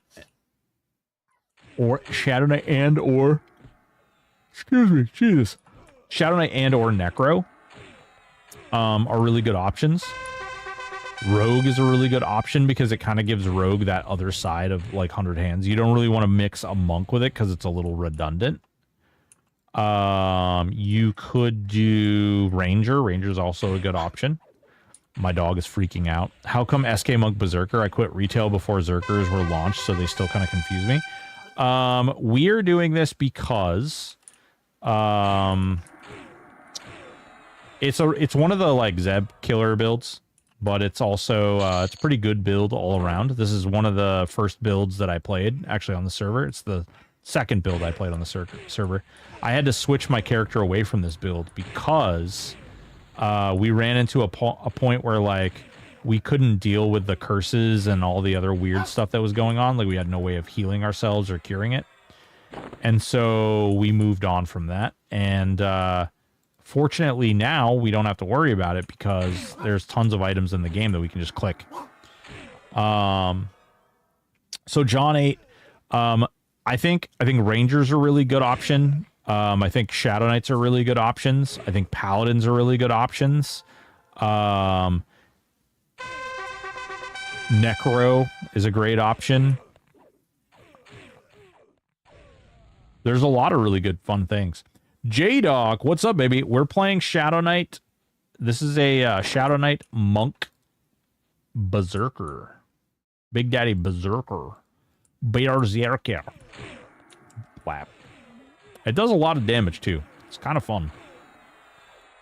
Or Shadow Knight and or... Excuse me, Jesus. Shadow Knight and or Necro are really good options. Rogue is a really good option because it kind of gives Rogue that other side of like 100 hands. You don't really want to mix a monk with it because it's a little redundant. You could do Ranger. Ranger is also a good option. My dog is freaking out. How come SK Monk Berserker? I quit retail before Zerkers were launched, so they still kind of confuse me. We're doing this because it's one of the like Zeb killer builds, but it's also it's a pretty good build all around. This is one of the first builds that I played actually on the server. It's the second build I played on the server. I had to switch my character away from this build because we ran into a point where like we couldn't deal with the curses and all the other weird stuff that was going on. Like we had no way of healing ourselves or curing it. And so we moved on from that. And fortunately now we don't have to worry about it because there's tons of items in the game that we can just click. So John 8, I think Rangers are a really good option. I think Shadow Knights are really good options. I think Paladins are really good options. Necro is a great option. There's a lot of really good fun things. J-Dog, what's up, baby? We're playing Shadow Knight. This is a Shadow Knight Monk Berserker. Big Daddy Berserker. Berserker. Flap. It does a lot of damage, too. It's kind of fun.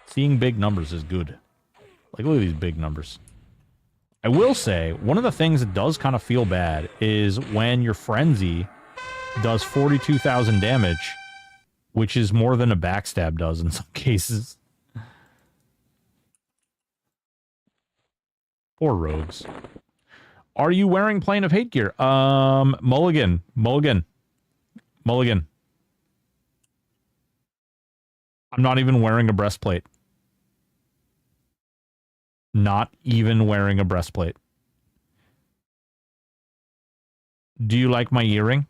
Seeing big numbers is good. Like, look at these big numbers. I will say, one of the things that does kind of feel bad is when your Frenzy does 42,000 damage, which is more than a backstab does in some cases. Poor rogues. Are you wearing Plane of Hate gear? Mulligan. I'm not even wearing a breastplate. Not even wearing a breastplate. Do you like my earring?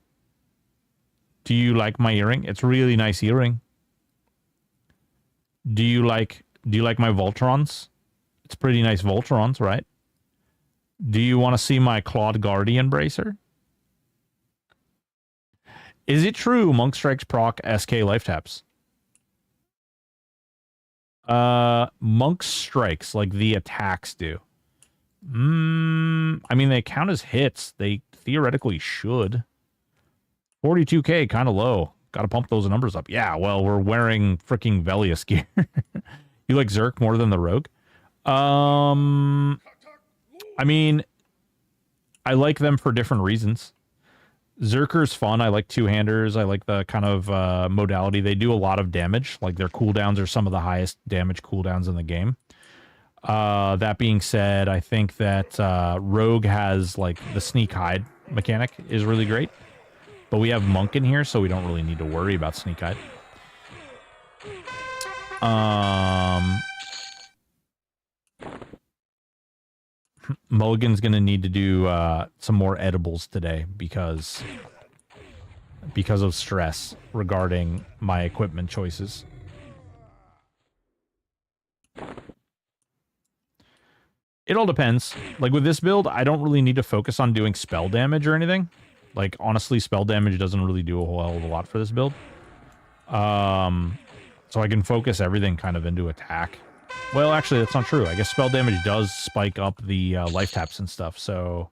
Do you like my earring? It's a really nice earring. Do you like my Voltrons? It's pretty nice Voltrons, right? Do you want to see my Clawed Guardian bracer? Is it true Monk Strikes proc SK life taps? Monk Strikes, like the attacks do. I mean, they count as hits. They theoretically should. 42k, kind of low. Got to pump those numbers up. Yeah, well, we're wearing freaking Velius gear. You like Zerk more than the Rogue? I mean, I like them for different reasons. Zerker's fun. I like two-handers. I like the kind of modality. They do a lot of damage. Like, their cooldowns are some of the highest damage cooldowns in the game. That being said, I think that Rogue has, like, the sneak hide mechanic is really great. But we have Monk in here, so we don't really need to worry about sneak hide. Mulligan's going to need to do some more edibles today because of stress regarding my equipment choices. It all depends. Like with this build, I don't really need to focus on doing spell damage or anything. Like, honestly, spell damage doesn't really do a whole hell of a lot for this build. So I can focus everything kind of into attack. Well, actually, that's not true. I guess spell damage does spike up the life taps and stuff. So,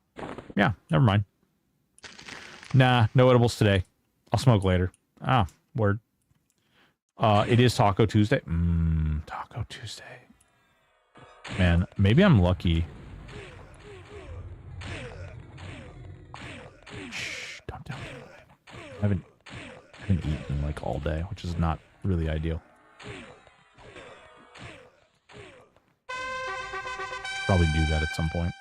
yeah, never mind. Nah, no edibles today. I'll smoke later. Ah, word. It is Taco Tuesday. Taco Tuesday. Man, maybe I'm lucky. Shh, don't tell me. I haven't eaten like all day, which is not really ideal. Probably do that at some point.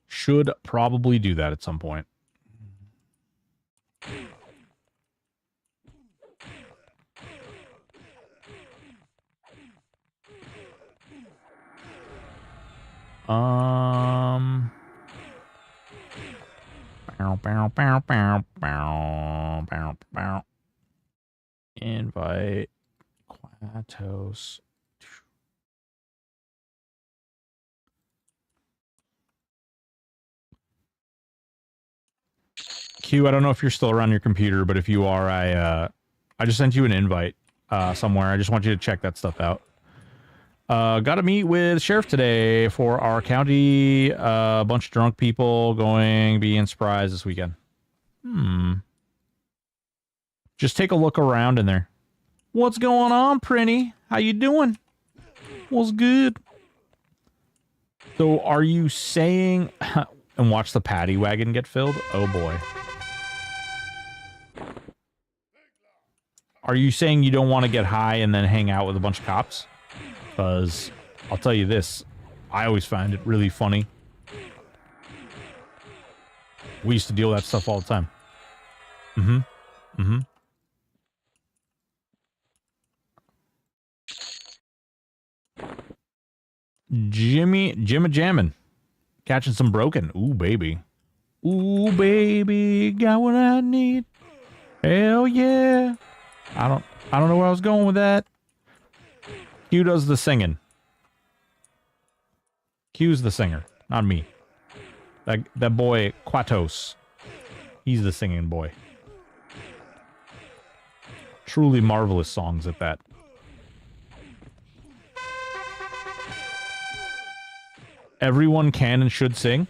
Should probably do that at some point. Invite Quatos. Q, I don't know if you're still around your computer, but if you are, I just sent you an invite somewhere. I just want you to check that stuff out. Got to meet with sheriff today for our county. A bunch of drunk people being surprised this weekend. Just take a look around in there. What's going on, Prinny? How you doing? What's good? So are you saying... and watch the paddy wagon get filled? Oh, boy. Are you saying you don't want to get high and then hang out with a bunch of cops? Because I'll tell you this. I always find it really funny. We used to deal with that stuff all the time. Jimmy Jammin'. Catching some broken. Ooh, baby. Ooh, baby. Got what I need. Hell yeah. I don't know where I was going with that. Q does the singing. Q's the singer, not me. That boy, Quatos. He's the singing boy. Truly marvelous songs at that. Everyone can and should sing?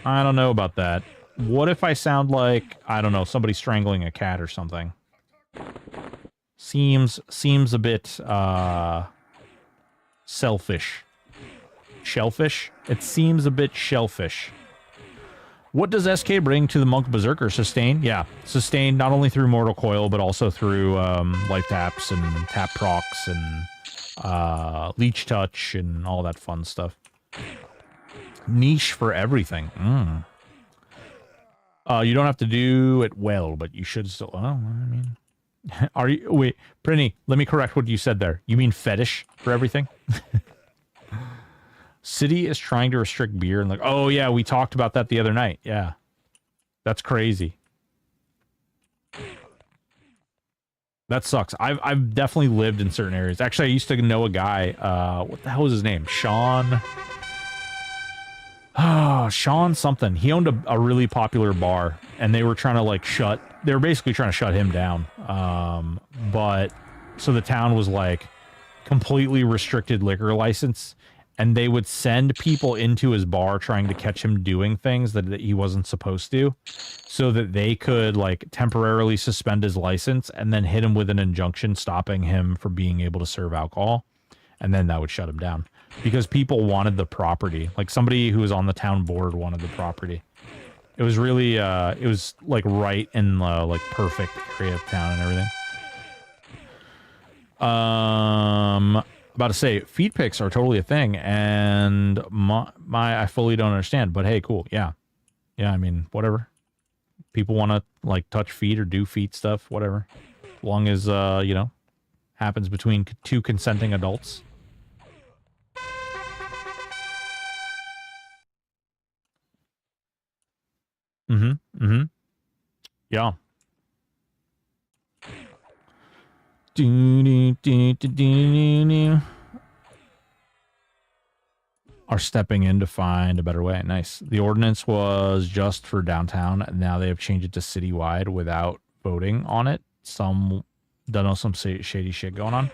I don't know about that. What if I sound like, I don't know, somebody strangling a cat or something? Seems a bit, selfish. Shellfish? It seems a bit shellfish. What does SK bring to the Monk Berserker? Sustain? Yeah, sustain not only through Mortal Coil, but also through life taps and tap procs and leech touch and all that fun stuff. Niche for everything. You don't have to do it well, but you should still... Well, I mean... Are you... Wait, Prinny, let me correct what you said there. You mean fetish for everything? City is trying to restrict beer and like... Oh, yeah, we talked about that the other night. Yeah. That's crazy. That sucks. I've definitely lived in certain areas. Actually, I used to know a guy... what the hell was his name? Sean... Oh, Sean something. He owned a really popular bar, and they were trying to, like, they were basically trying to shut him down. But, so the town was, like, completely restricted liquor license, and they would send people into his bar trying to catch him doing things that he wasn't supposed to, so that they could, like, temporarily suspend his license, and then hit him with an injunction stopping him from being able to serve alcohol, and then that would shut him down. Because people wanted the property. Like, somebody who was on the town board wanted the property. It was really, it was, like, right in the, like, perfect area of town and everything. About to say, feet pics are totally a thing, and I fully don't understand, but hey, cool, yeah. Yeah, I mean, whatever. People want to, like, touch feet or do feet stuff, whatever. As long as, you know, happens between two consenting adults. Yeah. Are stepping in to find a better way. Nice. The ordinance was just for downtown, and now they have changed it to citywide without voting on it. Don't know, some shady shit going on.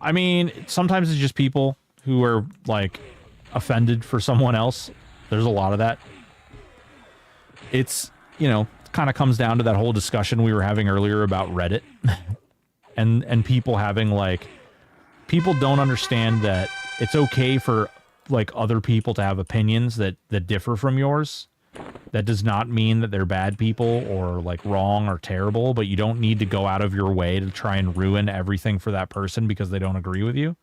I mean, sometimes it's just people who are, like, offended for someone else. There's a lot of that. It's, you know, kind of comes down to that whole discussion we were having earlier about Reddit. and people having, like, people don't understand that it's okay for, like, other people to have opinions that differ from yours. That does not mean that they're bad people or, like, wrong or terrible, but you don't need to go out of your way to try and ruin everything for that person because they don't agree with you.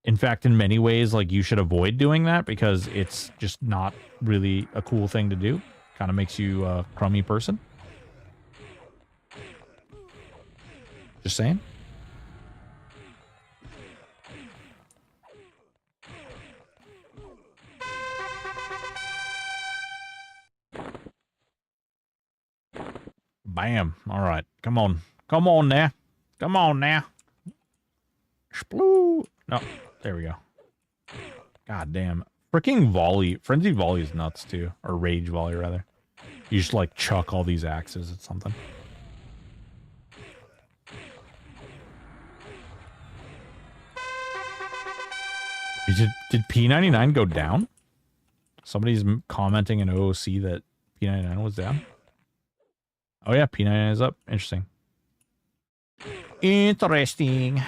In fact, in many ways, like, you should avoid doing that because it's just not really a cool thing to do. Kind of makes you a crummy person. Just saying. Bam. All right. Come on. Come on now. Come on now. Sploo. No. There we go. God damn. Freaking volley. Frenzied volley is nuts too. Or rage volley, rather. You just like chuck all these axes at something. Did P99 go down? Somebody's commenting in OOC that P99 was down. Oh yeah, P99 is up. Interesting. Interesting.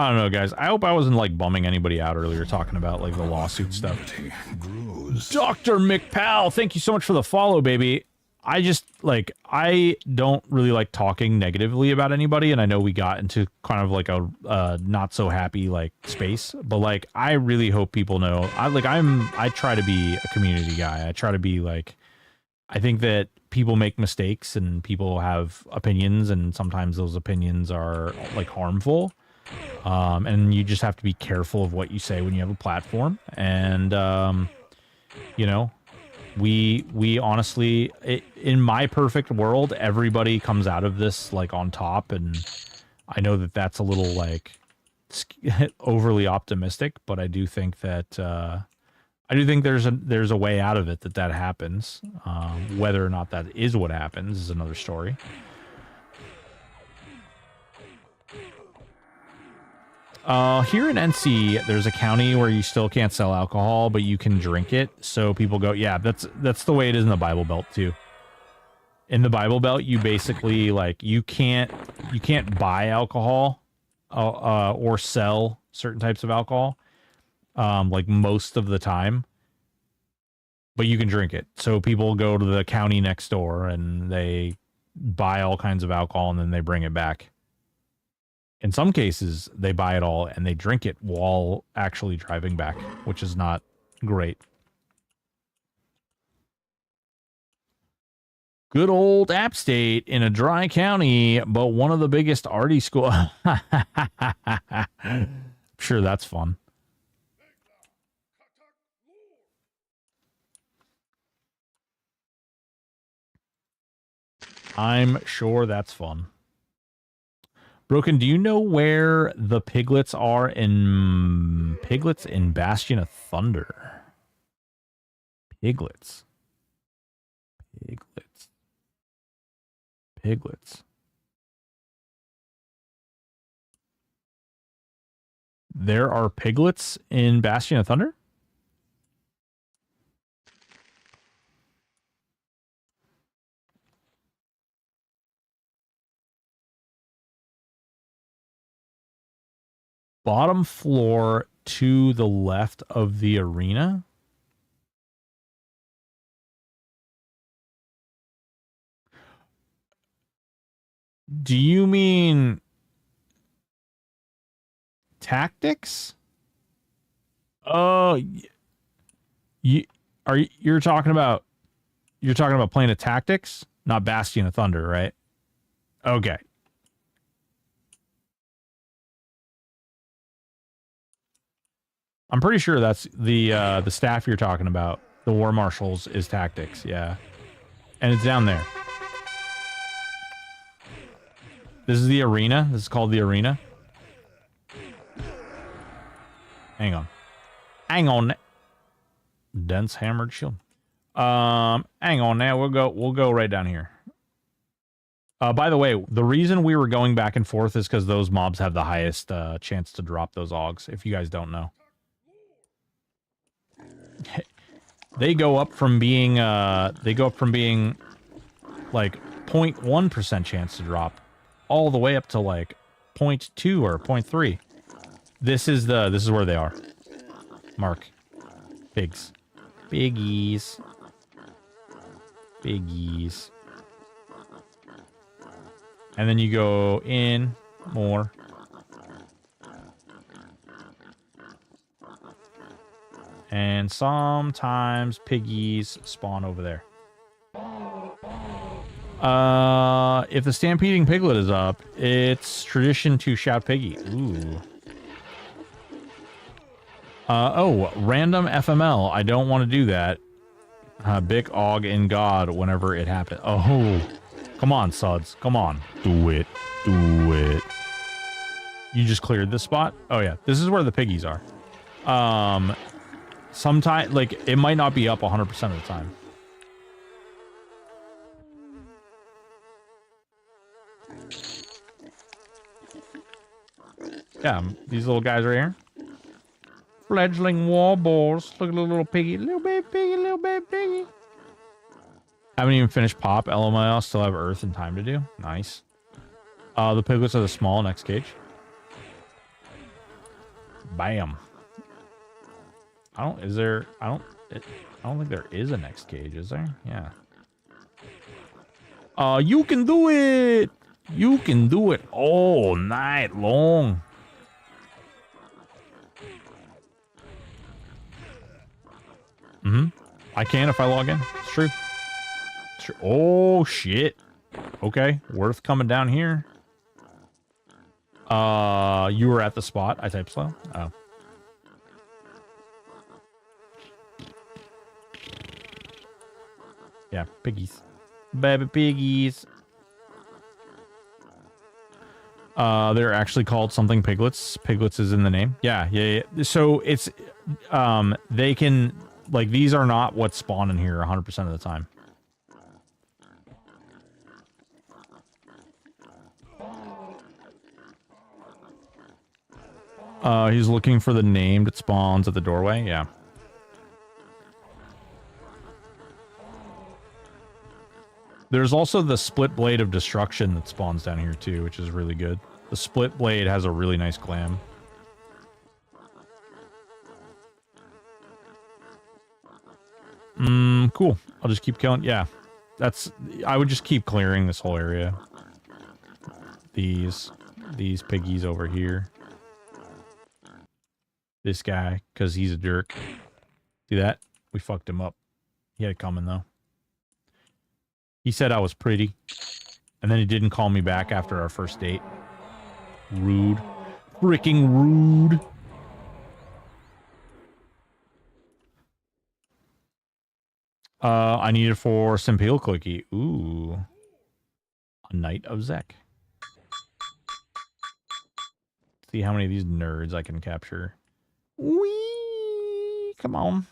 I don't know, guys. I hope I wasn't like bumming anybody out earlier talking about like the lawsuit stuff. Dr. McPal, thank you so much for the follow, baby. I just like, I don't really like talking negatively about anybody, and I know we got into kind of like a not so happy like space, but like I really hope people know I try to be a community guy. I try to be like, I think that people make mistakes and people have opinions, and sometimes those opinions are like harmful. And you just have to be careful of what you say when you have a platform. And, you know, we honestly, in my perfect world, everybody comes out of this like on top. And I know that that's a little like overly optimistic, but I do think that, there's a way out of it that happens. Whether or not that is what happens is another story. Here in NC, there's a county where you still can't sell alcohol, but you can drink it. So people go, yeah, that's the way it is in the Bible Belt too. In the Bible Belt, you basically like you can't buy alcohol, or sell certain types of alcohol, like most of the time, but you can drink it. So people go to the county next door and they buy all kinds of alcohol and then they bring it back. In some cases, they buy it all and they drink it while actually driving back, which is not great. Good old App State in a dry county, but one of the biggest arty schools. Sure, that's fun. I'm sure that's fun. Broken, do you know where the piglets are in Bastion of Thunder? Piglets. There are piglets in Bastion of Thunder? Bottom floor to the left of the arena. Do you mean tactics? Oh, you're talking about playing a tactics, not Bastion of Thunder, right? Okay. I'm pretty sure that's the staff you're talking about. The War Marshals is tactics, yeah. And it's down there. This is the arena. This is called the arena. Hang on. Dense hammered shield. Hang on now. We'll go right down here. By the way, the reason we were going back and forth is because those mobs have the highest chance to drop those augs, if you guys don't know. They go up from being like 0.1% chance to drop all the way up to like 0.2 or 0.3. This is where they are. Mark. Pigs. Piggies. Piggies. And then you go in more. And sometimes piggies spawn over there. If the stampeding piglet is up, it's tradition to shout piggy. Ooh. Oh, random FML. I don't want to do that. Big Og in God whenever it happens. Oh, come on, Suds. Come on. Do it. Do it. You just cleared this spot? Oh, yeah. This is where the piggies are. Sometime, like, it might not be up 100% of the time. Yeah, these little guys right here. Fledgling warboars. Look at the little piggy. Little baby piggy, little baby piggy. Haven't even finished pop. LML. Still have earth and time to do. Nice. The piglets are the small next cage. Bam. I don't think there is a next cage, is there? Yeah. You can do it! You can do it all night long. I can if I log in. It's true. It's true. Oh, shit. Okay. Worth coming down here. You were at the spot. I typed slow. Oh. Yeah, piggies. Baby piggies. They're actually called something piglets. Piglets is in the name. Yeah. So it's, they can, like, these are not what spawn in here 100% of the time. He's looking for the name that spawns at the doorway. Yeah. There's also the split blade of destruction that spawns down here too, which is really good. The split blade has a really nice glam. Cool. I'll just keep killing. Yeah. I would just keep clearing this whole area. These piggies over here. This guy, because he's a jerk. See that? We fucked him up. He had it coming, though. He said I was pretty. And then he didn't call me back after our first date. Rude. Freaking rude. I need it for Simpale Clicky. Ooh. A Knight of Zek. See how many of these nerds I can capture. Whee! Come on.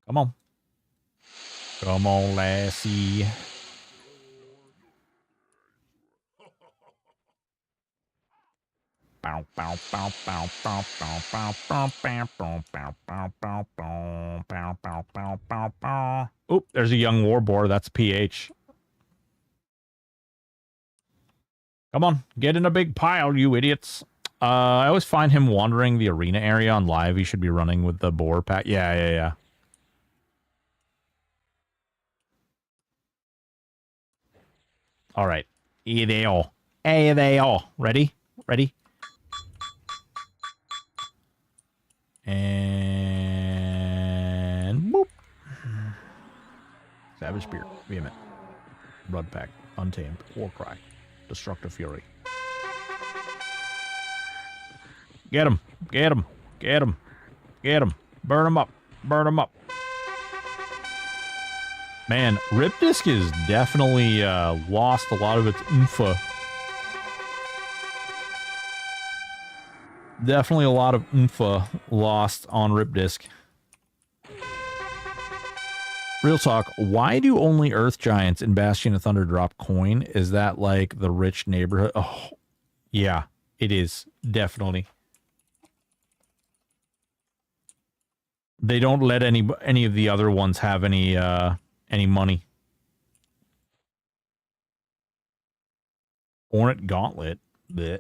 Come on. Come on, lassie. Oop, there's a young warboar. That's PH. Come on, get in a big pile, you idiots. I always find him wandering the arena area on live. He should be running with the boar pack. Yeah. All right. Here they are. Here they are. Ready? Ready? And boop. Savage Spear. Vehement. Blood Pack. Untamed. War Cry. Destructive Fury. Get him. Get him. Get him. Get him. Burn him up. Burn him up. Man, Rip Disc is definitely lost a lot of its oomph. Definitely a lot of oomph lost on Rip Disc. Real talk, why do only Earth Giants in Bastion of Thunder drop coin? Is that like the rich neighborhood? Oh, yeah, it is. Definitely. They don't let any of the other ones have any money. Hornet Gauntlet. Blech.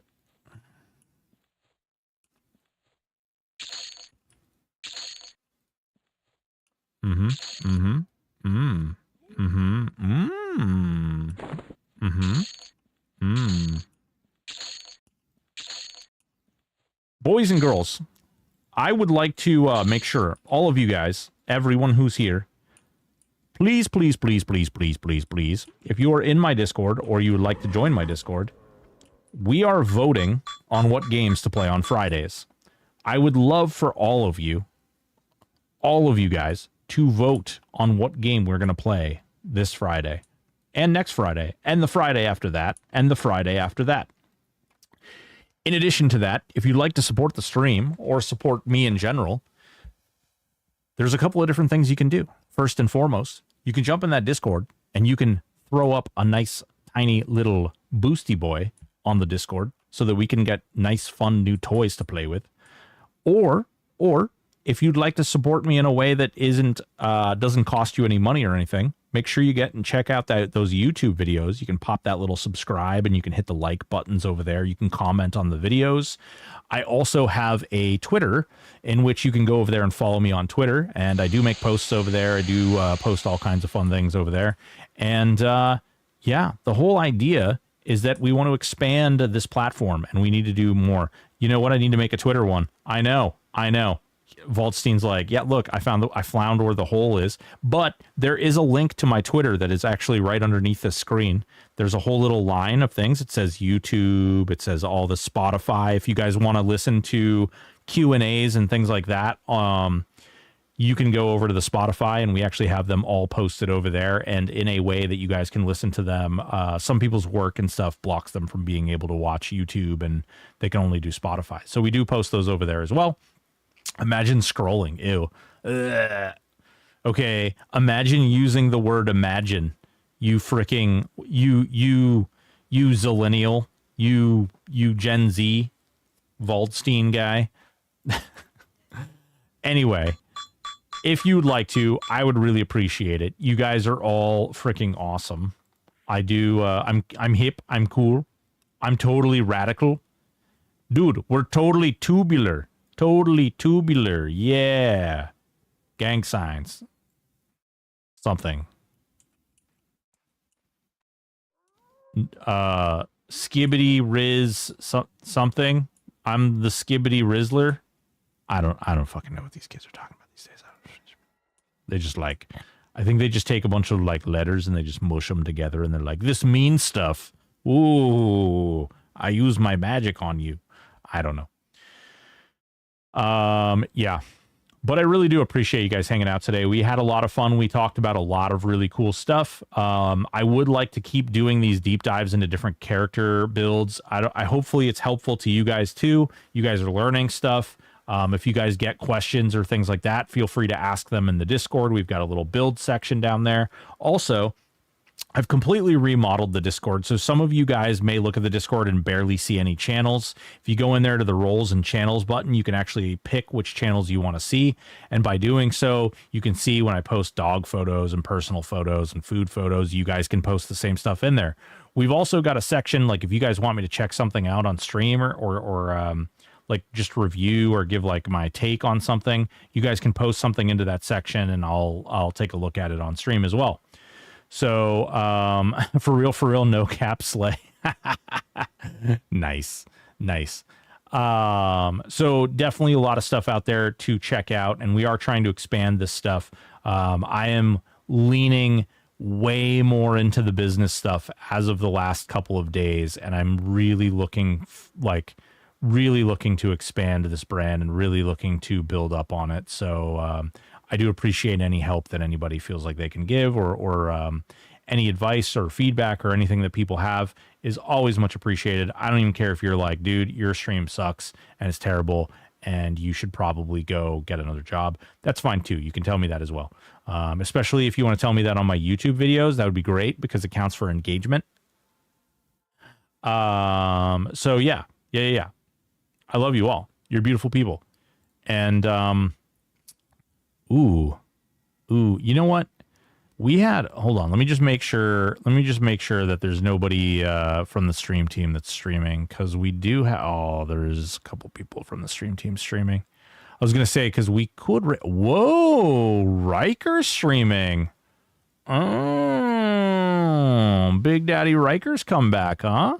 Boys and girls, I would like to make sure all of you guys, everyone who's here, please, if you are in my Discord or you would like to join my Discord, we are voting on what games to play on Fridays. I would love for all of you guys, to vote on what game we're going to play this Friday. and next Friday, and the Friday after that, and the Friday after that. In addition to that, if you'd like to support the stream or support me in general, there's a couple of different things you can do. First and foremost, you can jump in that Discord and you can throw up a nice, tiny little boosty boy on the Discord so that we can get nice, fun new toys to play with. Or if you'd like to support me in a way that doesn't cost you any money or anything, make sure you get and check out those YouTube videos. You can pop that little subscribe and you can hit the like buttons over there. You can comment on the videos. I also have a Twitter in which you can go over there and follow me on Twitter. And I do make posts over there. I do post all kinds of fun things over there. And yeah, the whole idea is that we want to expand this platform and we need to do more. You know what? I need to make a Twitter one. I know. Vaultstein's like, yeah, look, I found where the hole is, but there is a link to my Twitter that is actually right underneath the screen. There's a whole little line of things. It says YouTube, it says all the Spotify. If you guys want to listen to Q&As and things like that, you can go over to the Spotify and we actually have them all posted over there and in a way that you guys can listen to them. Some people's work and stuff blocks them from being able to watch YouTube and they can only do Spotify. So we do post those over there as well. Imagine scrolling. Ew. Ugh. Okay. Imagine using the word imagine. You freaking, you zillennial, you Gen Z Vaultstein guy. Anyway, if you'd like to, I would really appreciate it. You guys are all freaking awesome. I do. I'm hip. I'm cool. I'm totally radical. Dude, we're totally tubular. Totally tubular. Yeah. Gang signs. Something. Skibbity Riz something. I'm the Skibbity Rizzler. I don't fucking know what these kids are talking about these days. They just like, I think they just take a bunch of like letters and they just mush them together and they're like, this means stuff. Ooh, I use my magic on you. I don't know. Yeah, but I really do appreciate you guys hanging out today. We had a lot of fun. We talked about a lot of really cool stuff. I would like to keep doing these deep dives into different character builds. I hopefully it's helpful to you guys too. You guys are learning stuff. If you guys get questions or things like that, feel free to ask them in the Discord. We've got a little build section down there. Also, I've completely remodeled the Discord, so some of you guys may look at the Discord and barely see any channels. If you go in there to the roles and channels button, you can actually pick which channels you want to see, and by doing so, you can see when I post dog photos and personal photos and food photos, you guys can post the same stuff in there. We've also got a section, like if you guys want me to check something out on stream or like just review or give like my take on something, you guys can post something into that section and I'll take a look at it on stream as well. So, for real, no cap slay. Nice. So definitely a lot of stuff out there to check out, and we are trying to expand this stuff. I am leaning way more into the business stuff as of the last couple of days, and I'm really looking to expand this brand and really looking to build up on it. So, I do appreciate any help that anybody feels like they can give or any advice or feedback or anything that people have is always much appreciated. I don't even care if you're like, dude, your stream sucks and it's terrible and you should probably go get another job. That's fine too. You can tell me that as well. Especially if you want to tell me that on my YouTube videos, that would be great because it counts for engagement. So yeah. I love you all. You're beautiful people. And, Ooh, you know what? Hold on. Let me just make sure that there's nobody from the stream team that's streaming, because we do have, there's a couple people from the stream team streaming. I was going to say, because we could, whoa, Riker's streaming. Oh, Big Daddy Riker's come back, huh?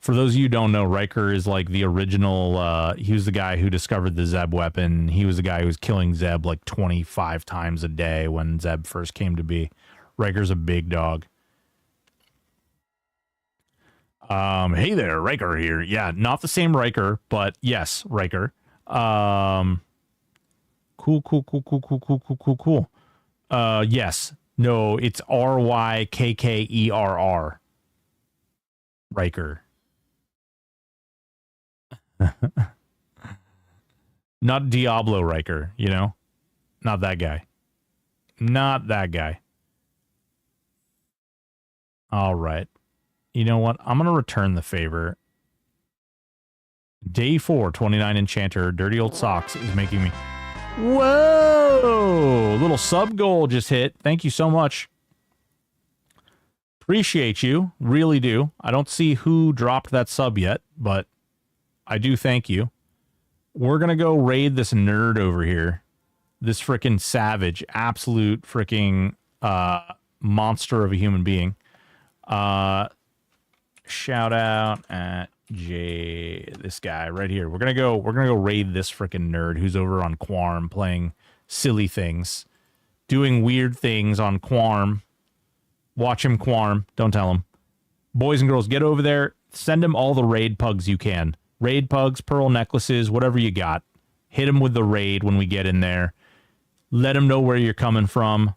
For those of you who don't know, Riker is like the original, he was the guy who discovered the Zeb weapon. He was the guy who was killing Zeb like 25 times a day when Zeb first came to be. Riker's a big dog. Hey there, Riker here. Yeah, not the same Riker, but yes, Riker. Cool. Yes, No, it's Rykkerr. Riker. Not Diablo Riker, you know? Not that guy. Not that guy. All right. You know what? I'm going to return the favor. Day 4, 29 Enchanter, Dirty Old Socks is making me... Whoa! Little sub goal just hit. Thank you so much. Appreciate you. Really do. I don't see who dropped that sub yet, but I do thank you. We're going to go raid this nerd over here. This freaking savage. Absolute freaking monster of a human being. Shout out at this guy right here. We're gonna go raid this freaking nerd who's over on Quarm playing silly things, doing weird things on Quarm. Watch him, Quarm. Don't tell him. Boys and girls, get over there. Send him all the raid pugs you can. Raid pugs, pearl necklaces, whatever you got. Hit him with the raid when we get in there. Let him know where you're coming from.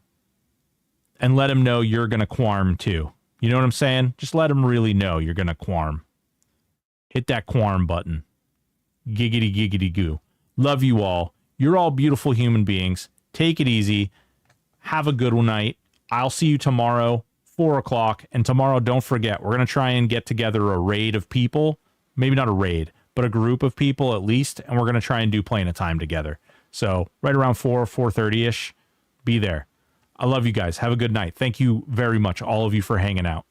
And let him know you're gonna Quarm too. You know what I'm saying? Just let him really know you're gonna Quarm. Hit that Quarm button. Giggity giggity goo. Love you all. You're all beautiful human beings. Take it easy. Have a good night. I'll see you tomorrow, 4 o'clock. And tomorrow, don't forget, we're going to try and get together a raid of people. Maybe not a raid, but a group of people at least. And we're going to try and do Plane of Time together. So right around 4:30-ish, be there. I love you guys. Have a good night. Thank you very much, all of you, for hanging out.